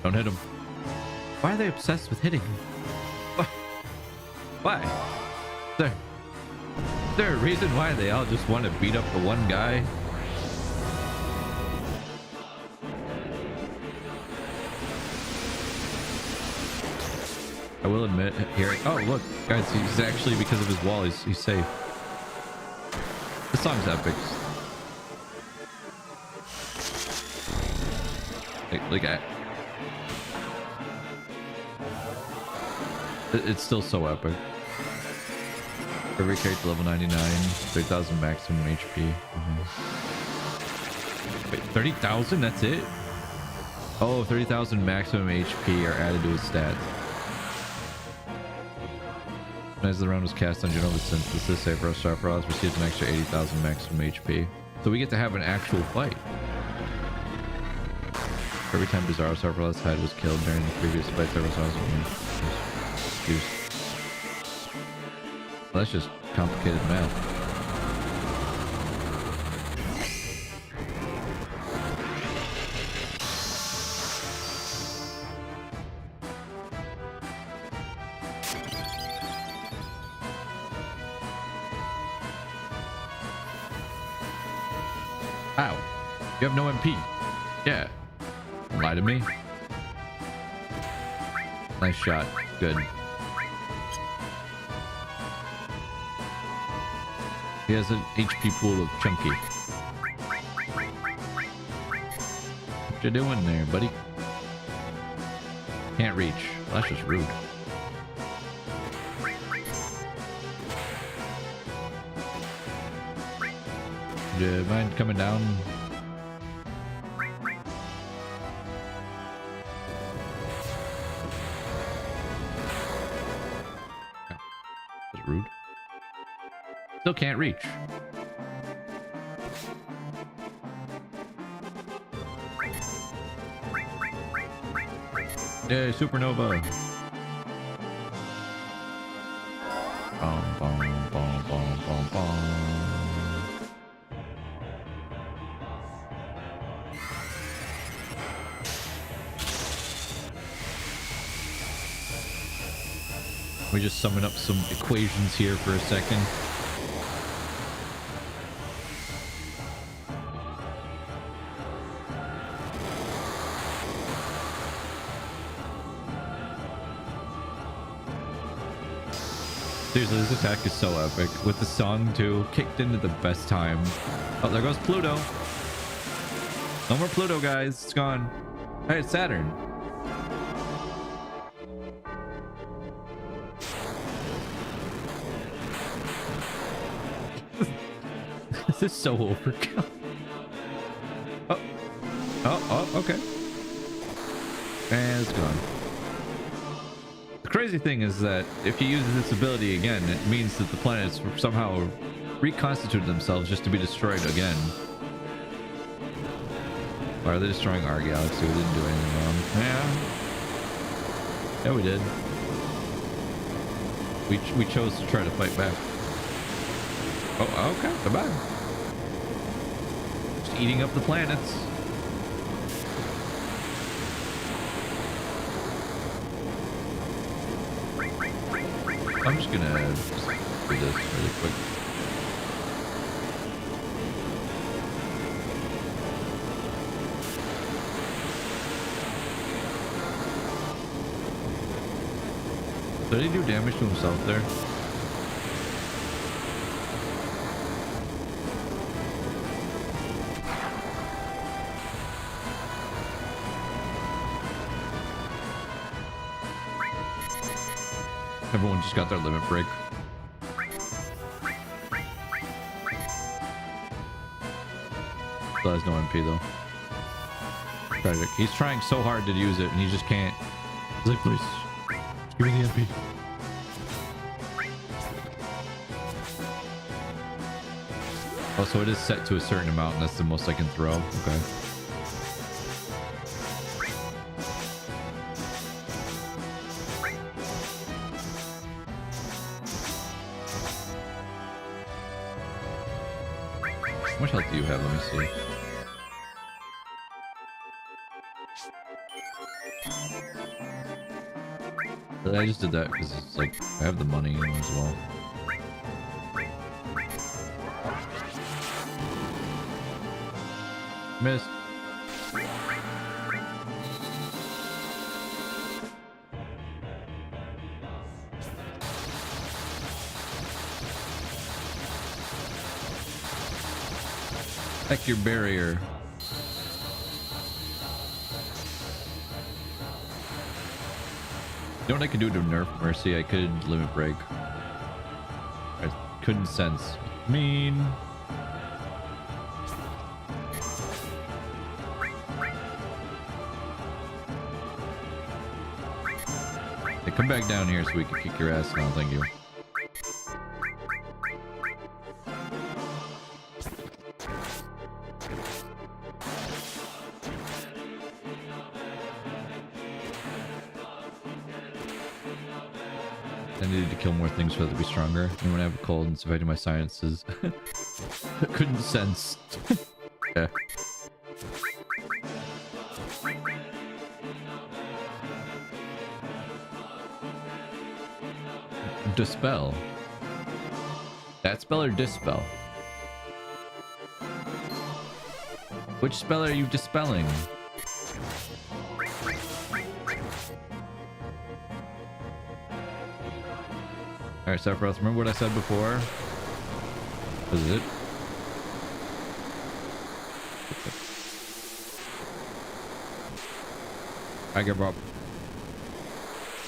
Don't hit him. Why are they obsessed with hitting him? Why? Is there a reason why they all just want to beat up the one guy? I will admit, here. Oh, look, guys, he's actually, because of his wall, he's safe. This song's epic. Like it's still so epic. Every character level 99, 30,000 maximum HP. Wait, 30,000? That's it? Oh, 30,000 maximum HP are added to his stats. As the round was cast on Genova's Synthesis, this Sephiroth Sephiroth receives an extra 80,000 maximum HP. So we get to have an actual fight. Every time Bizarro Sephiroth's head was killed during the previous fight, Sephiroth was used. Well, that's just complicated math. Ow. You have no MP. Yeah. Don't lie to me. Nice shot. Good. He has an HP pool of Chunky. What you doing there, buddy? Can't reach. Well, that's just rude. Do you mind coming down? That's rude. Still can't reach. Yay, supernova. Bum, bum, bum, bum, bum, bum. We just summon up some equations here for a second. Seriously, this attack is so epic. With the song too, kicked into the best time. Oh, there goes Pluto. No more Pluto, guys. It's gone. Hey, it's Saturn. This is so overkill. Oh, okay. And it's gone. The crazy thing is that if you use this ability again, it means that the planets somehow reconstituted themselves just to be destroyed again. Why are they destroying our galaxy? We didn't do anything wrong. Yeah, we did. We chose to try to fight back. Oh, okay. Goodbye. Just eating up the planets. I'm just gonna do this really quick. Did he do damage to himself there? Everyone just got their limit break. Still has no MP though. Tragic. He's trying so hard to use it and he just can't. He's like, please, just give me the MP. Oh, so it is set to a certain amount and that's the most I can throw. Okay. How much health do you have? Let me see. But I just did that because it's like I have the money in as well. Missed. Check your barrier. You know what I could do to nerf Mercy? I could limit break. I couldn't sense. Mean. Hey, come back down here so we can kick your ass now. Thank you. I needed to kill more things for it to be stronger. And when I have a cold, it's affecting my sinuses. I couldn't sense. Yeah. Dispel. That spell or dispel? Which spell are you dispelling? Alright, Sephiroth, remember what I said before? This is it. I give up.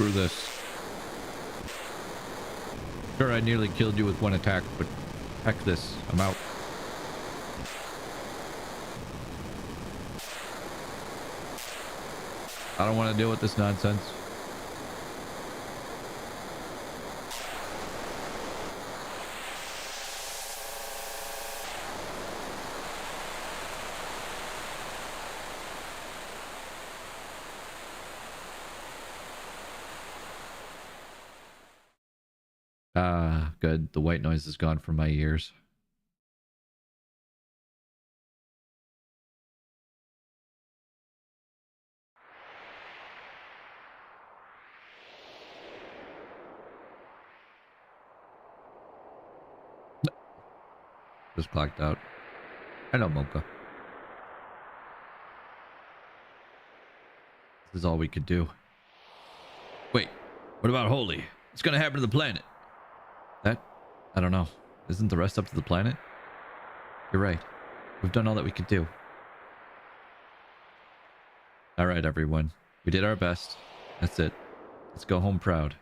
Screw this. Sure, I nearly killed you with one attack, but heck this. I'm out. I don't want to deal with this nonsense. Ah, good. The white noise is gone from my ears. Just clocked out. Hello, Mocha. This is all we could do. Wait, what about Holy? What's gonna happen to the planet? That? I don't know. Isn't the rest up to the planet? You're right. We've done all that we could do. Alright, everyone. We did our best. That's it. Let's go home proud.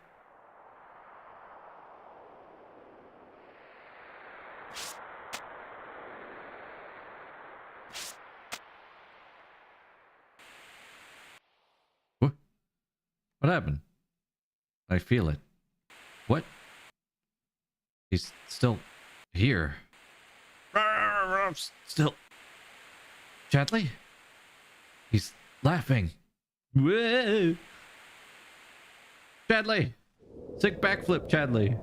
What? What happened? I feel it. What? He's still here. Still. Chadley? He's laughing. Whoa. Chadley! Sick backflip, Chadley.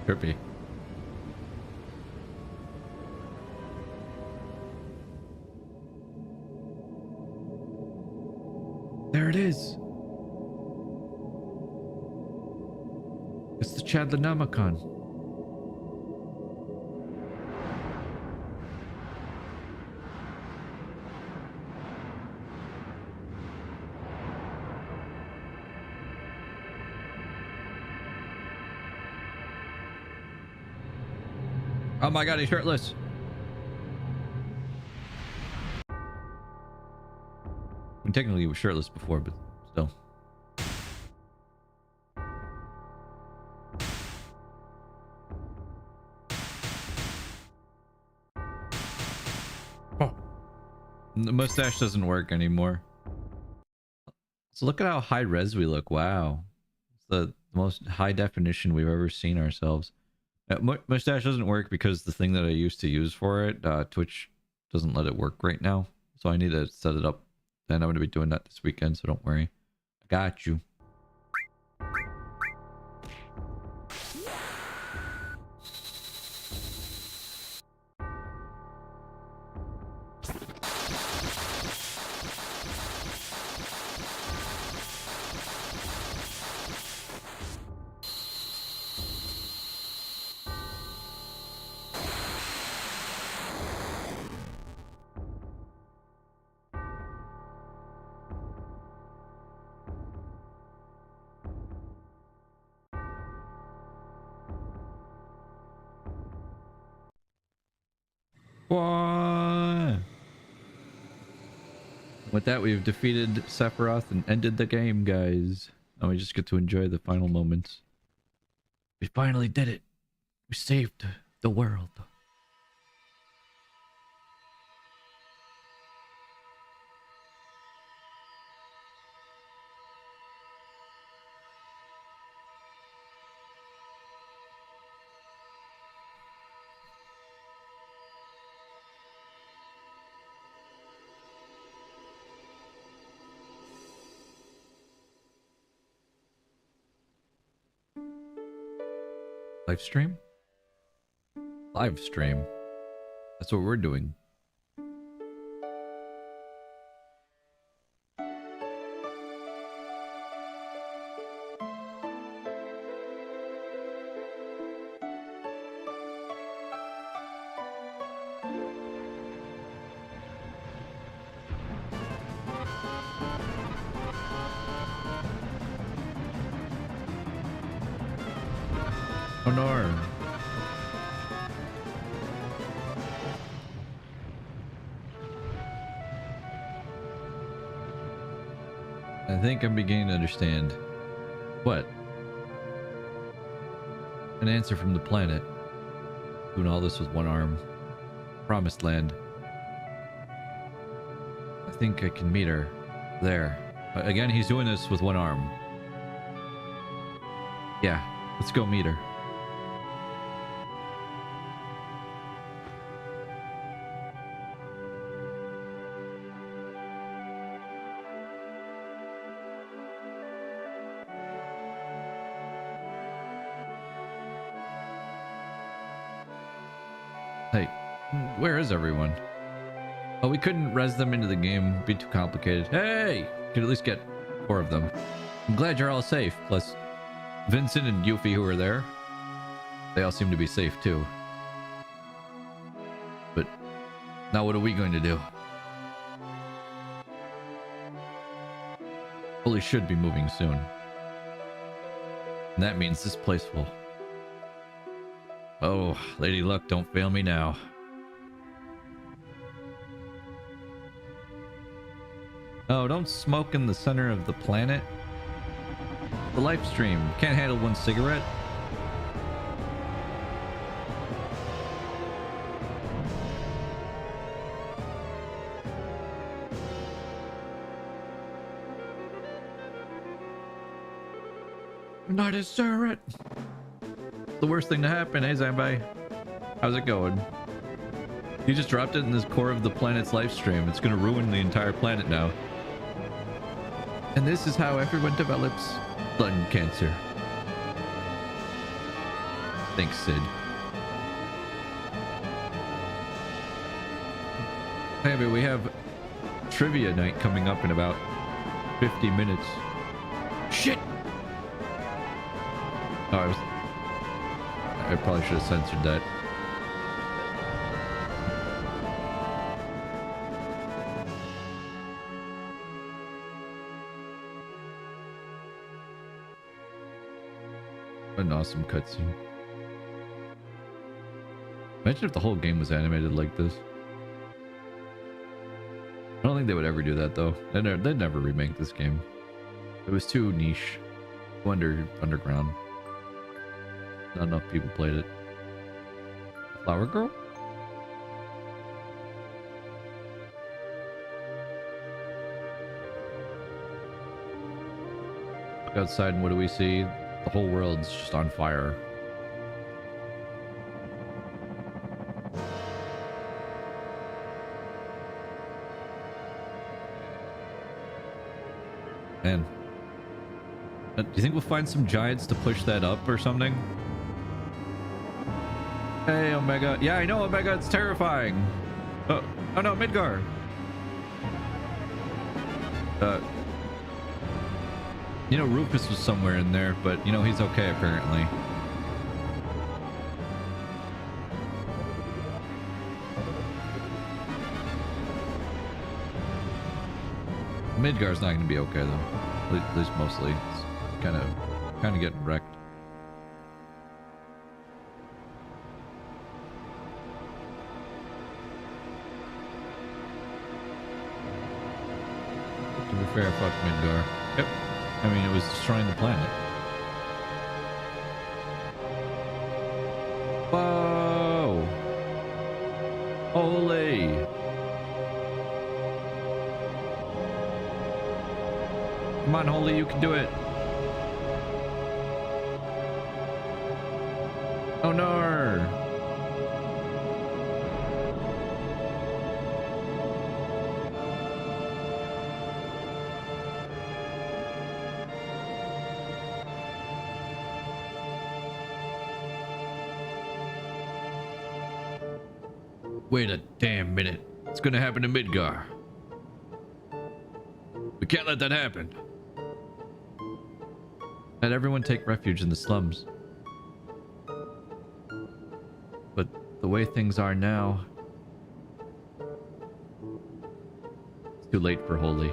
Trippy. There it is. It's the Chadlenomicon. Oh my god, he's shirtless. I mean, technically he was shirtless before, but still. Oh. The mustache doesn't work anymore. So look at how high res we look. Wow. It's the most high definition we've ever seen ourselves. Mustache doesn't work because the thing that I used to use for it, Twitch doesn't let it work right now. So I need to set it up. And I'm going to be doing that this weekend, so don't worry. I got you. What? With that, we've defeated Sephiroth and ended the game, guys. Now we just get to enjoy the final moments. We finally did it. We saved the world. Live stream? Live stream. That's what we're doing. Oh no. I think I'm beginning to understand. What? An answer from the planet. Doing all this with one arm. Promised land. I think I can meet her. There. Again, he's doing this with one arm. Yeah, let's go meet her. Hey, where is everyone? Oh, we couldn't res them into the game. It'd be too complicated. Hey! Could at least get 4 of them. I'm glad you're all safe. Plus, Vincent and Yuffie who were there, they all seem to be safe too. But now what are we going to do? Fully should be moving soon. And that means this place will... Oh, Lady Luck, don't fail me now. Oh, don't smoke in the center of the planet. The live stream can't handle 1 cigarette. Not a cigarette. The worst thing to happen, hey Zambai. How's it going? You just dropped it in this core of the planet's live stream. It's gonna ruin the entire planet now. And this is how everyone develops lung cancer. Thanks, Sid. Hey, but we have trivia night coming up in about 50 minutes. Shit! Oh, I probably should have censored that. An awesome cutscene. Imagine if the whole game was animated like this. I don't think they would ever do that though. They'd never remake this game. It was too niche. Underground. Not enough people played it. Flower Girl? Look outside and what do we see? The whole world's just on fire. Man. Do you think we'll find some giants to push that up or something? Hey, Omega. Yeah, I know, Omega. It's terrifying. Oh no, Midgar. You know, Rufus was somewhere in there, but, you know, he's okay, apparently. Midgar's not going to be okay, though. At least mostly. It's kind of getting wrecked. To be fair, fuck Midgar. Yep. I mean, it was destroying the planet. Whoa! Holy! Come on, Holy, you can do it. Oh no! Wait a damn minute. What's gonna happen to Midgar? We can't let that happen. Let everyone take refuge in the slums. But the way things are now, it's too late for Holy.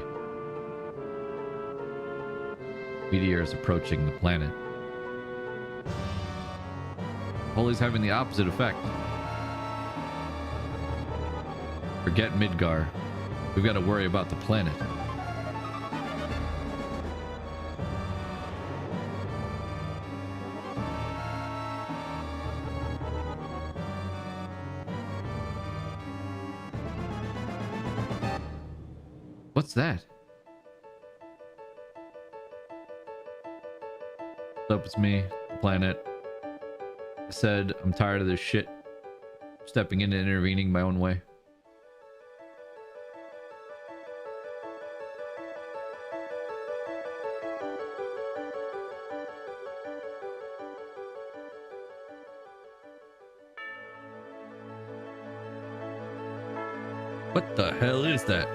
Meteor is approaching the planet. Holy's having the opposite effect. Forget Midgar. We've got to worry about the planet. What's that? What's up? It's me, the planet. I said I'm tired of this shit. Stepping in and intervening my own way. What the hell is that?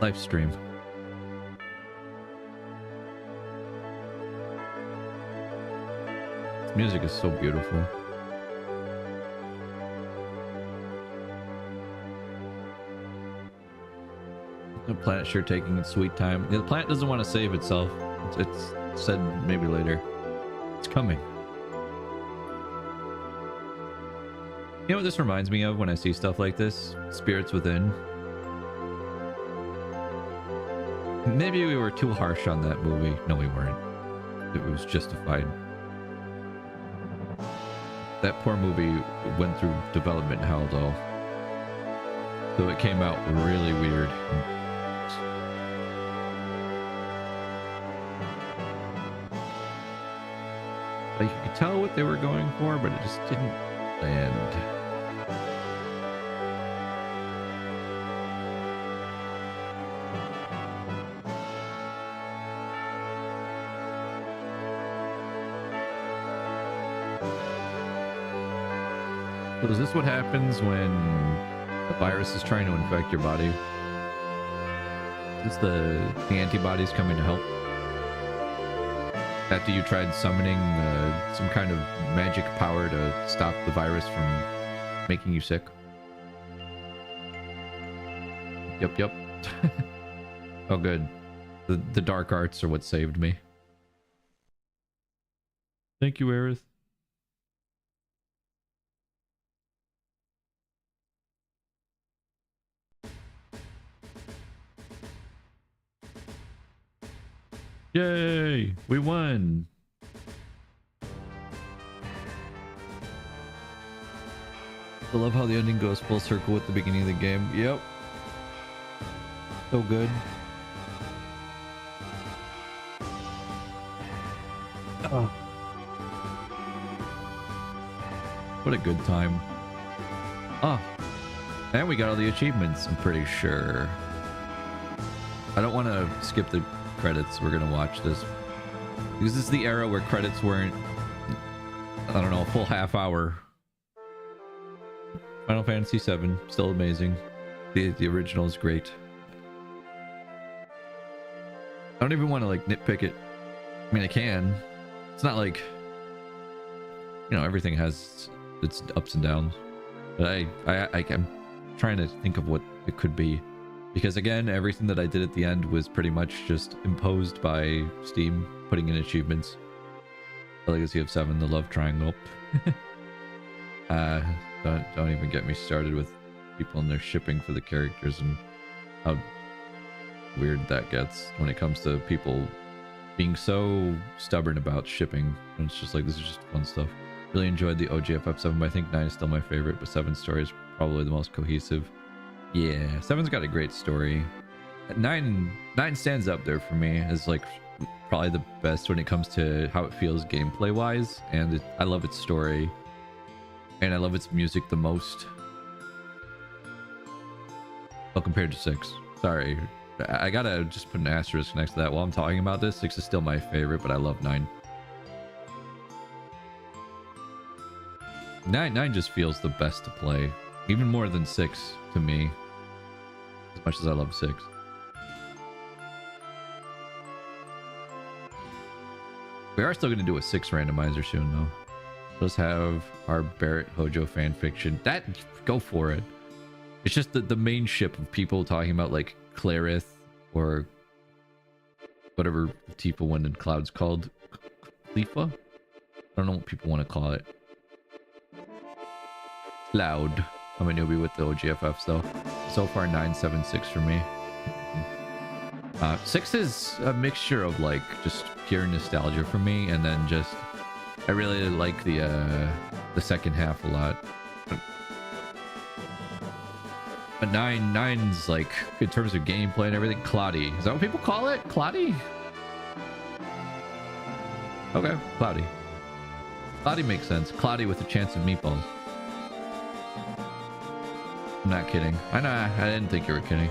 Live stream. This music is so beautiful. The planet sure taking its sweet time. The planet doesn't want to save itself. It's said maybe later. It's coming. You know what this reminds me of when I see stuff like this? Spirits Within. Maybe we were too harsh on that movie. No, we weren't. It was justified. That poor movie went through development hell, though. So it came out really weird. Like, you could tell what they were going for, but it just didn't land. So is this what happens when the virus is trying to infect your body? Is the antibodies coming to help? After you tried summoning some kind of magic power to stop the virus from making you sick? Yep. Oh, good. The dark arts are what saved me. Thank you, Aerith. Yay! We won! I love how the ending goes full circle with the beginning of the game. Yep. So good. Oh. What a good time. Oh. And we got all the achievements, I'm pretty sure. I don't want to skip the credits. We're gonna watch this because this is the era where credits weren't, I don't know, a full half hour. Final Fantasy VII, still amazing. The original is great. I don't even want to like nitpick it. I mean, I can. It's not like, you know, everything has its ups and downs, but I'm trying to think of what it could be. Because again, everything that I did at the end was pretty much just imposed by Steam, putting in achievements. The Legacy of 7, the love triangle. Don't even get me started with people and their shipping for the characters and how weird that gets when it comes to people being so stubborn about shipping. And it's just like, this is just fun stuff. Really enjoyed the OGFF 7, but I think 9 is still my favorite, but 7's story is probably the most cohesive. Yeah, 7's got a great story. 9 stands up there for me as like probably the best when it comes to how it feels gameplay wise, and I love its story and I love its music the most. Well, compared to 6. Sorry, I gotta just put an asterisk next to that while I'm talking about this. 6 is still my favorite, but I love 9. 9 just feels the best to play, even more than 6 to me. As much as I love 6. We are still going to do a 6 randomizer soon, though. Let's have our Barrett Hojo fanfiction. That, go for it. It's just the main ship of people talking about, like, Clarith or whatever Tifa one in Cloud's called. Tifa? I don't know what people want to call it. Cloud. I'm a newbie with the OGFFs though. So far 976 for me. 6 is a mixture of like just pure nostalgia for me, and then just I really like the second half a lot. But 9's like in terms of gameplay and everything, Cloudy. Is that what people call it? Cloudy? Okay, Cloudy. Cloudy makes sense. Cloudy with a chance of meatballs. I'm not kidding. I know, I didn't think you were kidding.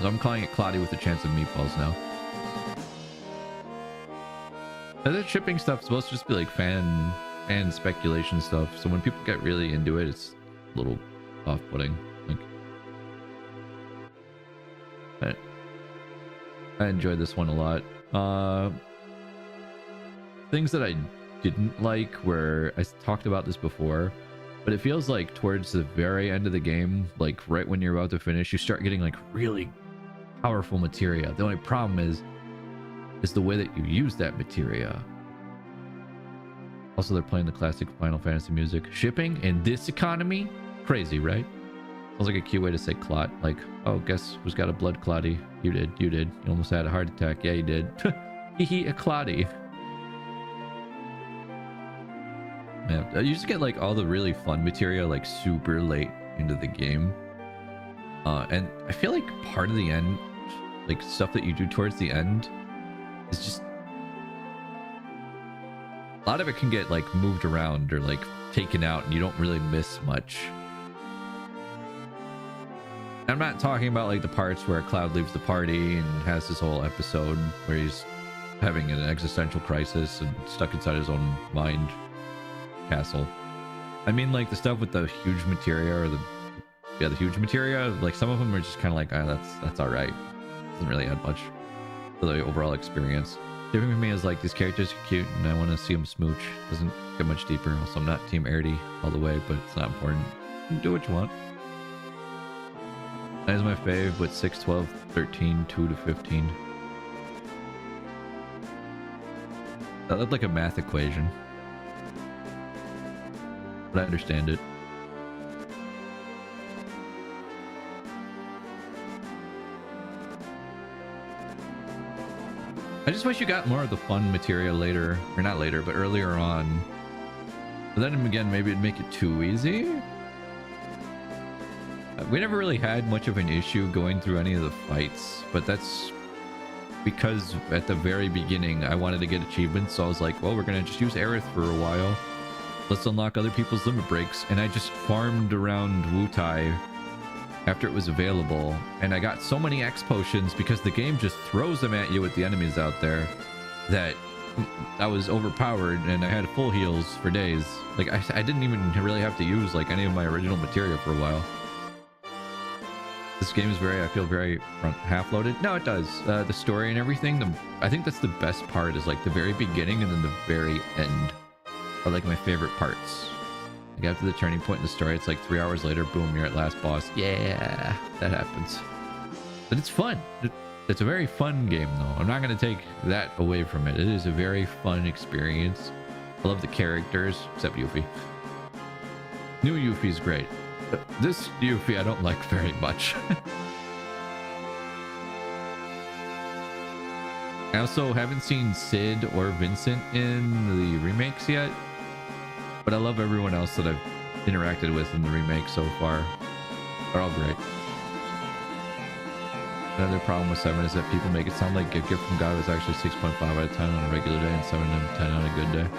So I'm calling it Cloudy with a chance of meatballs now. That shipping stuff is supposed to just be like fan speculation stuff. So when people get really into it, it's a little off-putting. Like, I enjoyed this one a lot. Things that I didn't like, where I talked about this before, but it feels like towards the very end of the game, like right when you're about to finish, you start getting like really powerful materia. The only problem is the way that you use that materia. Also, they're playing the classic Final Fantasy music. Shipping in this economy? Crazy, right? Sounds like a cute way to say clot. Like, oh, guess who's got a blood clotty? You did. You did. You almost had a heart attack. Yeah, you did. Hee a clotty. Yeah, you just get like all the really fun material like super late into the game. And I feel like part of the end, like stuff that you do towards the end, is just a lot of it can get like moved around or like taken out, and you don't really miss much. I'm not talking about like the parts where Cloud leaves the party and has this whole episode where he's having an existential crisis and stuck inside his own mind castle. I mean like the stuff with the huge materia, or the huge materia, like some of them are just kind of like, that's all right. Doesn't really add much to the overall experience. Different for me is like these characters are cute and I want to see them smooch. Doesn't get much deeper. Also, I'm not Team Airdy all the way, but it's not important. Do what you want. That is my fave with 6, 12, 13, 2 to 15. That looked like a math equation, but I understand it. I just wish you got more of the fun material later, or not later, but earlier on. But then again, maybe it'd make it too easy. We never really had much of an issue going through any of the fights, but that's because at the very beginning I wanted to get achievements, so I was like, well, we're gonna just use Aerith for a while. Let's unlock other people's limit breaks, and I just farmed around Wutai after it was available, and I got so many X potions because the game just throws them at you with the enemies out there that I was overpowered, and I had full heals for days. Like I didn't even really have to use like any of my original material for a while. This game is I feel very front half loaded. No, it does. The story and everything, I think that's the best part, is like the very beginning and then the very end are like my favorite parts. Like after the turning point in the story, it's like 3 hours later, boom, you're at last boss. Yeah, that happens. But it's fun. It's a very fun game though. I'm not going to take that away from it. It is a very fun experience. I love the characters, except Yuffie. New Yuffie's great. This Yuffie I don't like very much. I also haven't seen Sid or Vincent in the remakes yet, but I love everyone else that I've interacted with in the remake so far. They're all great. Another problem with 7 is that people make it sound like A Gift from God was actually 6.5 out of 10 on a regular day and 7 out of 10 on a good day.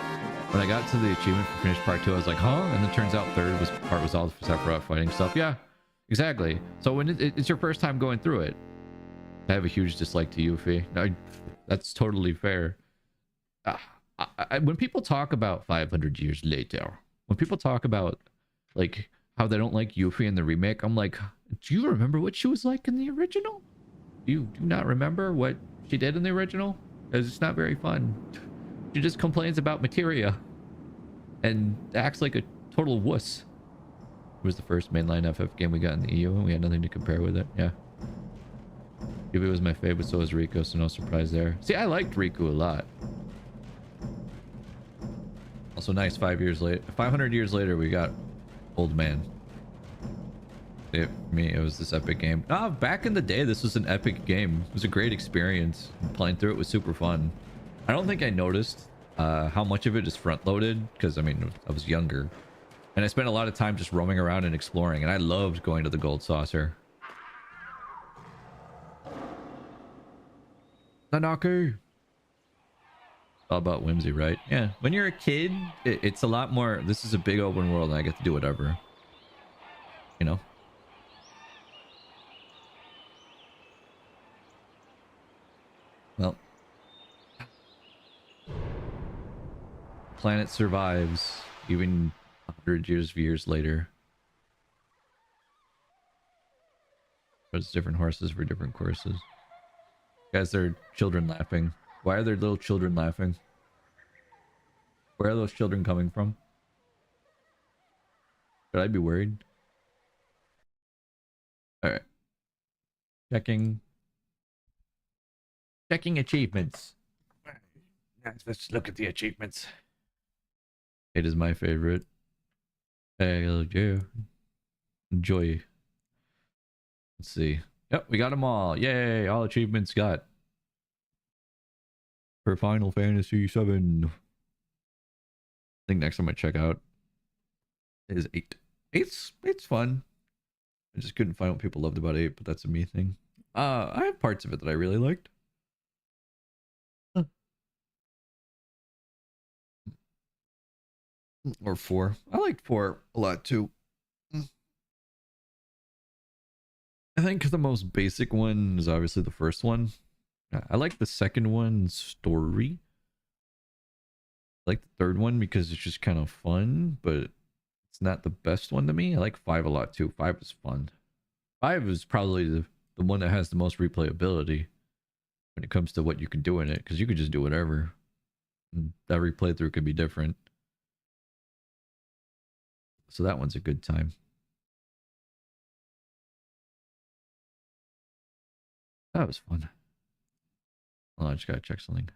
When I got to the achievement for finished part 2, I was like, huh? And then it turns out third part was all Sephiroth fighting stuff. Yeah, exactly. So when it's your first time going through it, I have a huge dislike to Yuffie. That's totally fair. When people talk about 500 years later, when people talk about like how they don't like Yuffie in the remake, I'm like, do you remember what she was like in the original? You do not remember what she did in the original? Because it's not very fun. She just complains about materia and acts like a total wuss. It was the first mainline FF game we got in the EU, and we had nothing to compare with it. Yeah. Yubi was my favorite, so was Rico, so no surprise there. See, I liked Riku a lot. Also nice, 500 years later, we got Old Man. For me, it was this epic game. Back in the day, this was an epic game. It was a great experience. Playing through it was super fun. I don't think I noticed how much of it is front-loaded, because, I mean, I was younger. And I spent a lot of time just roaming around and exploring, and I loved going to the Gold Saucer. Nanaku! All about whimsy, right? Yeah. When you're a kid, it's a lot more... This is a big open world, and I get to do whatever. You know? Well. Planet survives, even 100 years later. There's different horses for different courses. Guys, there are children laughing. Why are there little children laughing? Where are those children coming from? Should I be worried? Alright. Checking achievements. Let's look at the achievements. It is my favorite. Hell yeah. Enjoy. Let's see. Yep, we got them all. Yay, all achievements got. For Final Fantasy 7. I think next time I check out is 8. 8's fun. I just couldn't find what people loved about 8, but that's a me thing. I have parts of it that I really liked. Or 4. I liked 4 a lot too. I think the most basic one is obviously the first one. I like the second one's story. I like the third one because it's just kind of fun, but it's not the best one to me. I like 5 a lot too. 5 is fun. 5 is probably the one that has the most replayability when it comes to what you can do in it, because you could just do whatever. And every playthrough could be different. So that one's a good time. That was fun. Oh, I just gotta check something.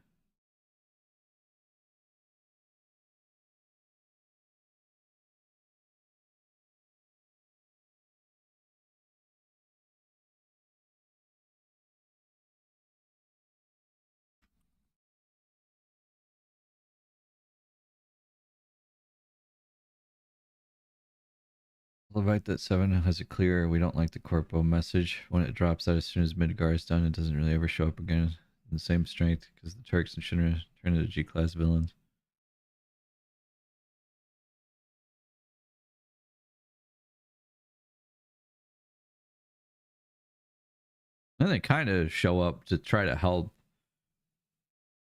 Levite that 7 has it clear. We don't like the corpo message. When it drops out as soon as Midgar is done, it doesn't really ever show up again in the same strength because the Turks and Shinra turn into G-class villains. And they kind of show up to try to help,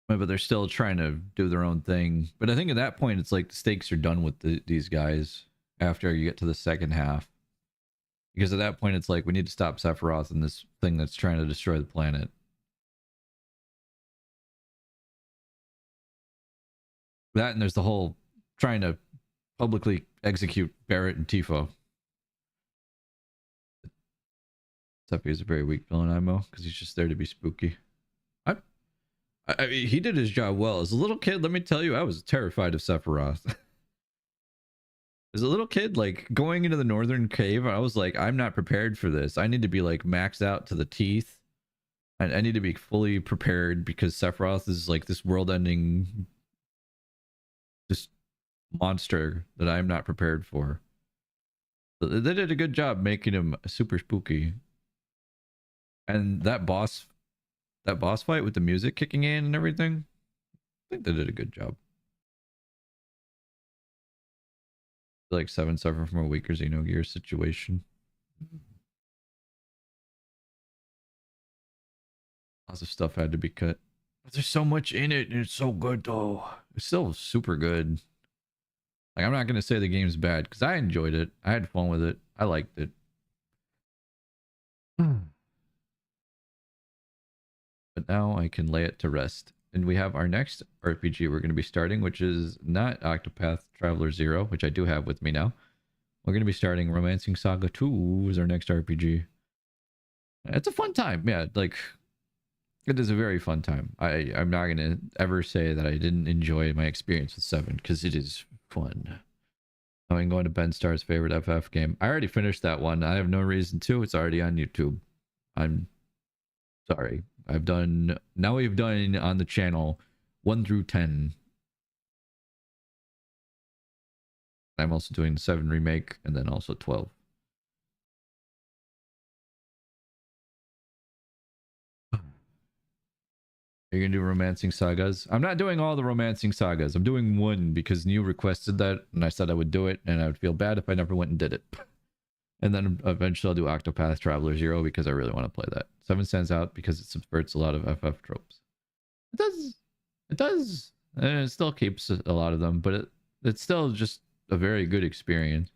but they're still trying to do their own thing. But I think at that point, it's like the stakes are done with these guys after you get to the second half. Because at that point, it's like, we need to stop Sephiroth and this thing that's trying to destroy the planet. That, and there's the whole trying to publicly execute Barrett and Tifa. Sephi is a very weak villain, Imo, because he's just there to be spooky. I mean, he did his job well. As a little kid, let me tell you, I was terrified of Sephiroth. As a little kid, like, going into the northern cave, I was like, I'm not prepared for this. I need to be, like, maxed out to the teeth. I need to be fully prepared because Sephiroth is, like, this world-ending just monster that I'm not prepared for. They did a good job making him super spooky. And that boss fight with the music kicking in and everything, I think they did a good job. Like 7 suffering from a weaker Xenogear situation. Lots of stuff had to be cut. But there's so much in it, and it's so good though. It's still super good. Like, I'm not gonna say the game's bad because I enjoyed it. I had fun with it. I liked it. But now I can lay it to rest. And we have our next RPG we're going to be starting, which is not Octopath Traveler 0, which I do have with me now. We're going to be starting Romancing Saga 2 as our next RPG. It's a fun time. Yeah, like it is a very fun time. I'm not gonna ever say that I didn't enjoy my experience with 7 because it is fun. I'm going to Ben Star's favorite FF game. I already finished that one. I have no reason to. It's already on YouTube. I'm sorry. We've done on the channel 1 through 10. I'm also doing the 7 remake and then also 12. Are you gonna do romancing sagas? I'm not doing all the romancing sagas. I'm doing one because Neil requested that and I said I would do it, and I would feel bad if I never went and did it. And then eventually I'll do Octopath Traveler 0 because I really want to play that. 7 stands out because it subverts a lot of FF tropes. It does. And it still keeps a lot of them, but it's still just a very good experience.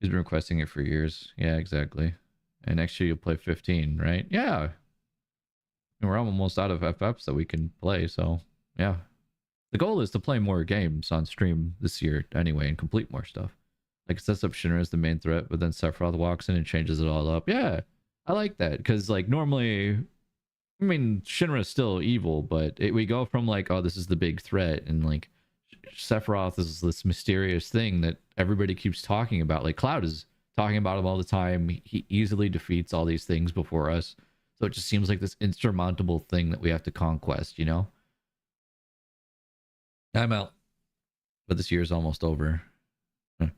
He's been requesting it for years. Yeah, exactly. And next year you'll play 15, right? Yeah. We're almost out of FFs that we can play, so yeah. The goal is to play more games on stream this year anyway and complete more stuff. Like, it sets up Shinra as the main threat, but then Sephiroth walks in and changes it all up. Yeah, I like that, because like normally, I mean, Shinra is still evil, but we go from like, oh, this is the big threat, and like Sephiroth is this mysterious thing that everybody keeps talking about. Like Cloud is talking about him all the time. He easily defeats all these things before us. So it just seems like this insurmountable thing that we have to conquest, you know? I'm out. But this year is almost over. I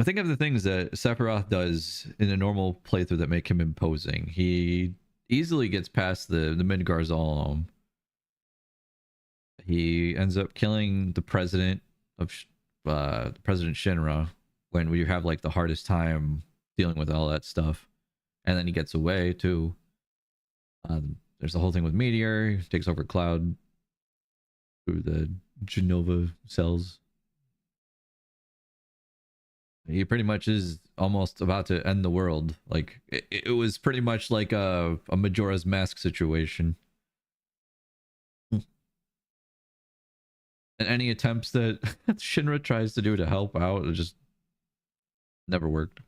think of the things that Sephiroth does in a normal playthrough that make him imposing. He easily gets past the Midgar Zolom. He ends up killing the president of President Shinra when we have like the hardest time dealing with all that stuff, and then he gets away too. There's the whole thing with Meteor. He takes over Cloud through the Genova cells. He pretty much is almost about to end the world. Like it was pretty much like a Majora's Mask situation. And any attempts that Shinra tries to do to help out, it just never worked.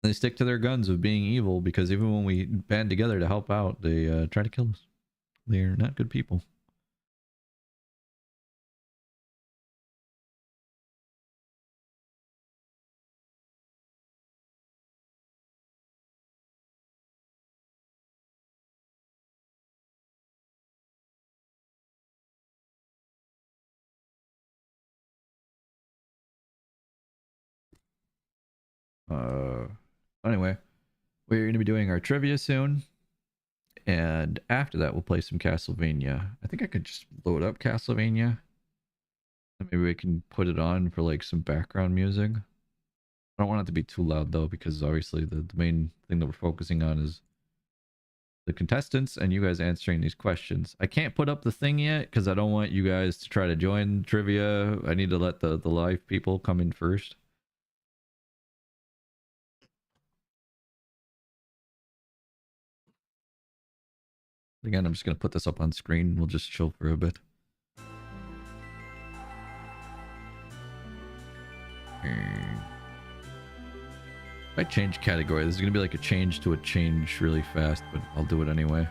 They stick to their guns of being evil because even when we band together to help out, they try to kill us. They're not good people. Anyway, we're going to be doing our trivia soon, and after that we'll play some Castlevania. I think I could just load up Castlevania, and maybe we can put it on for like some background music. I don't want it to be too loud though, because obviously the main thing that we're focusing on is the contestants and you guys answering these questions. I can't put up the thing yet because I don't want you guys to try to join trivia. I need to let the live people come in first. Again, I'm just going to put this up on screen. We'll just chill for a bit. If I change category, this is going to be like a change to a change really fast, but I'll do it anyway.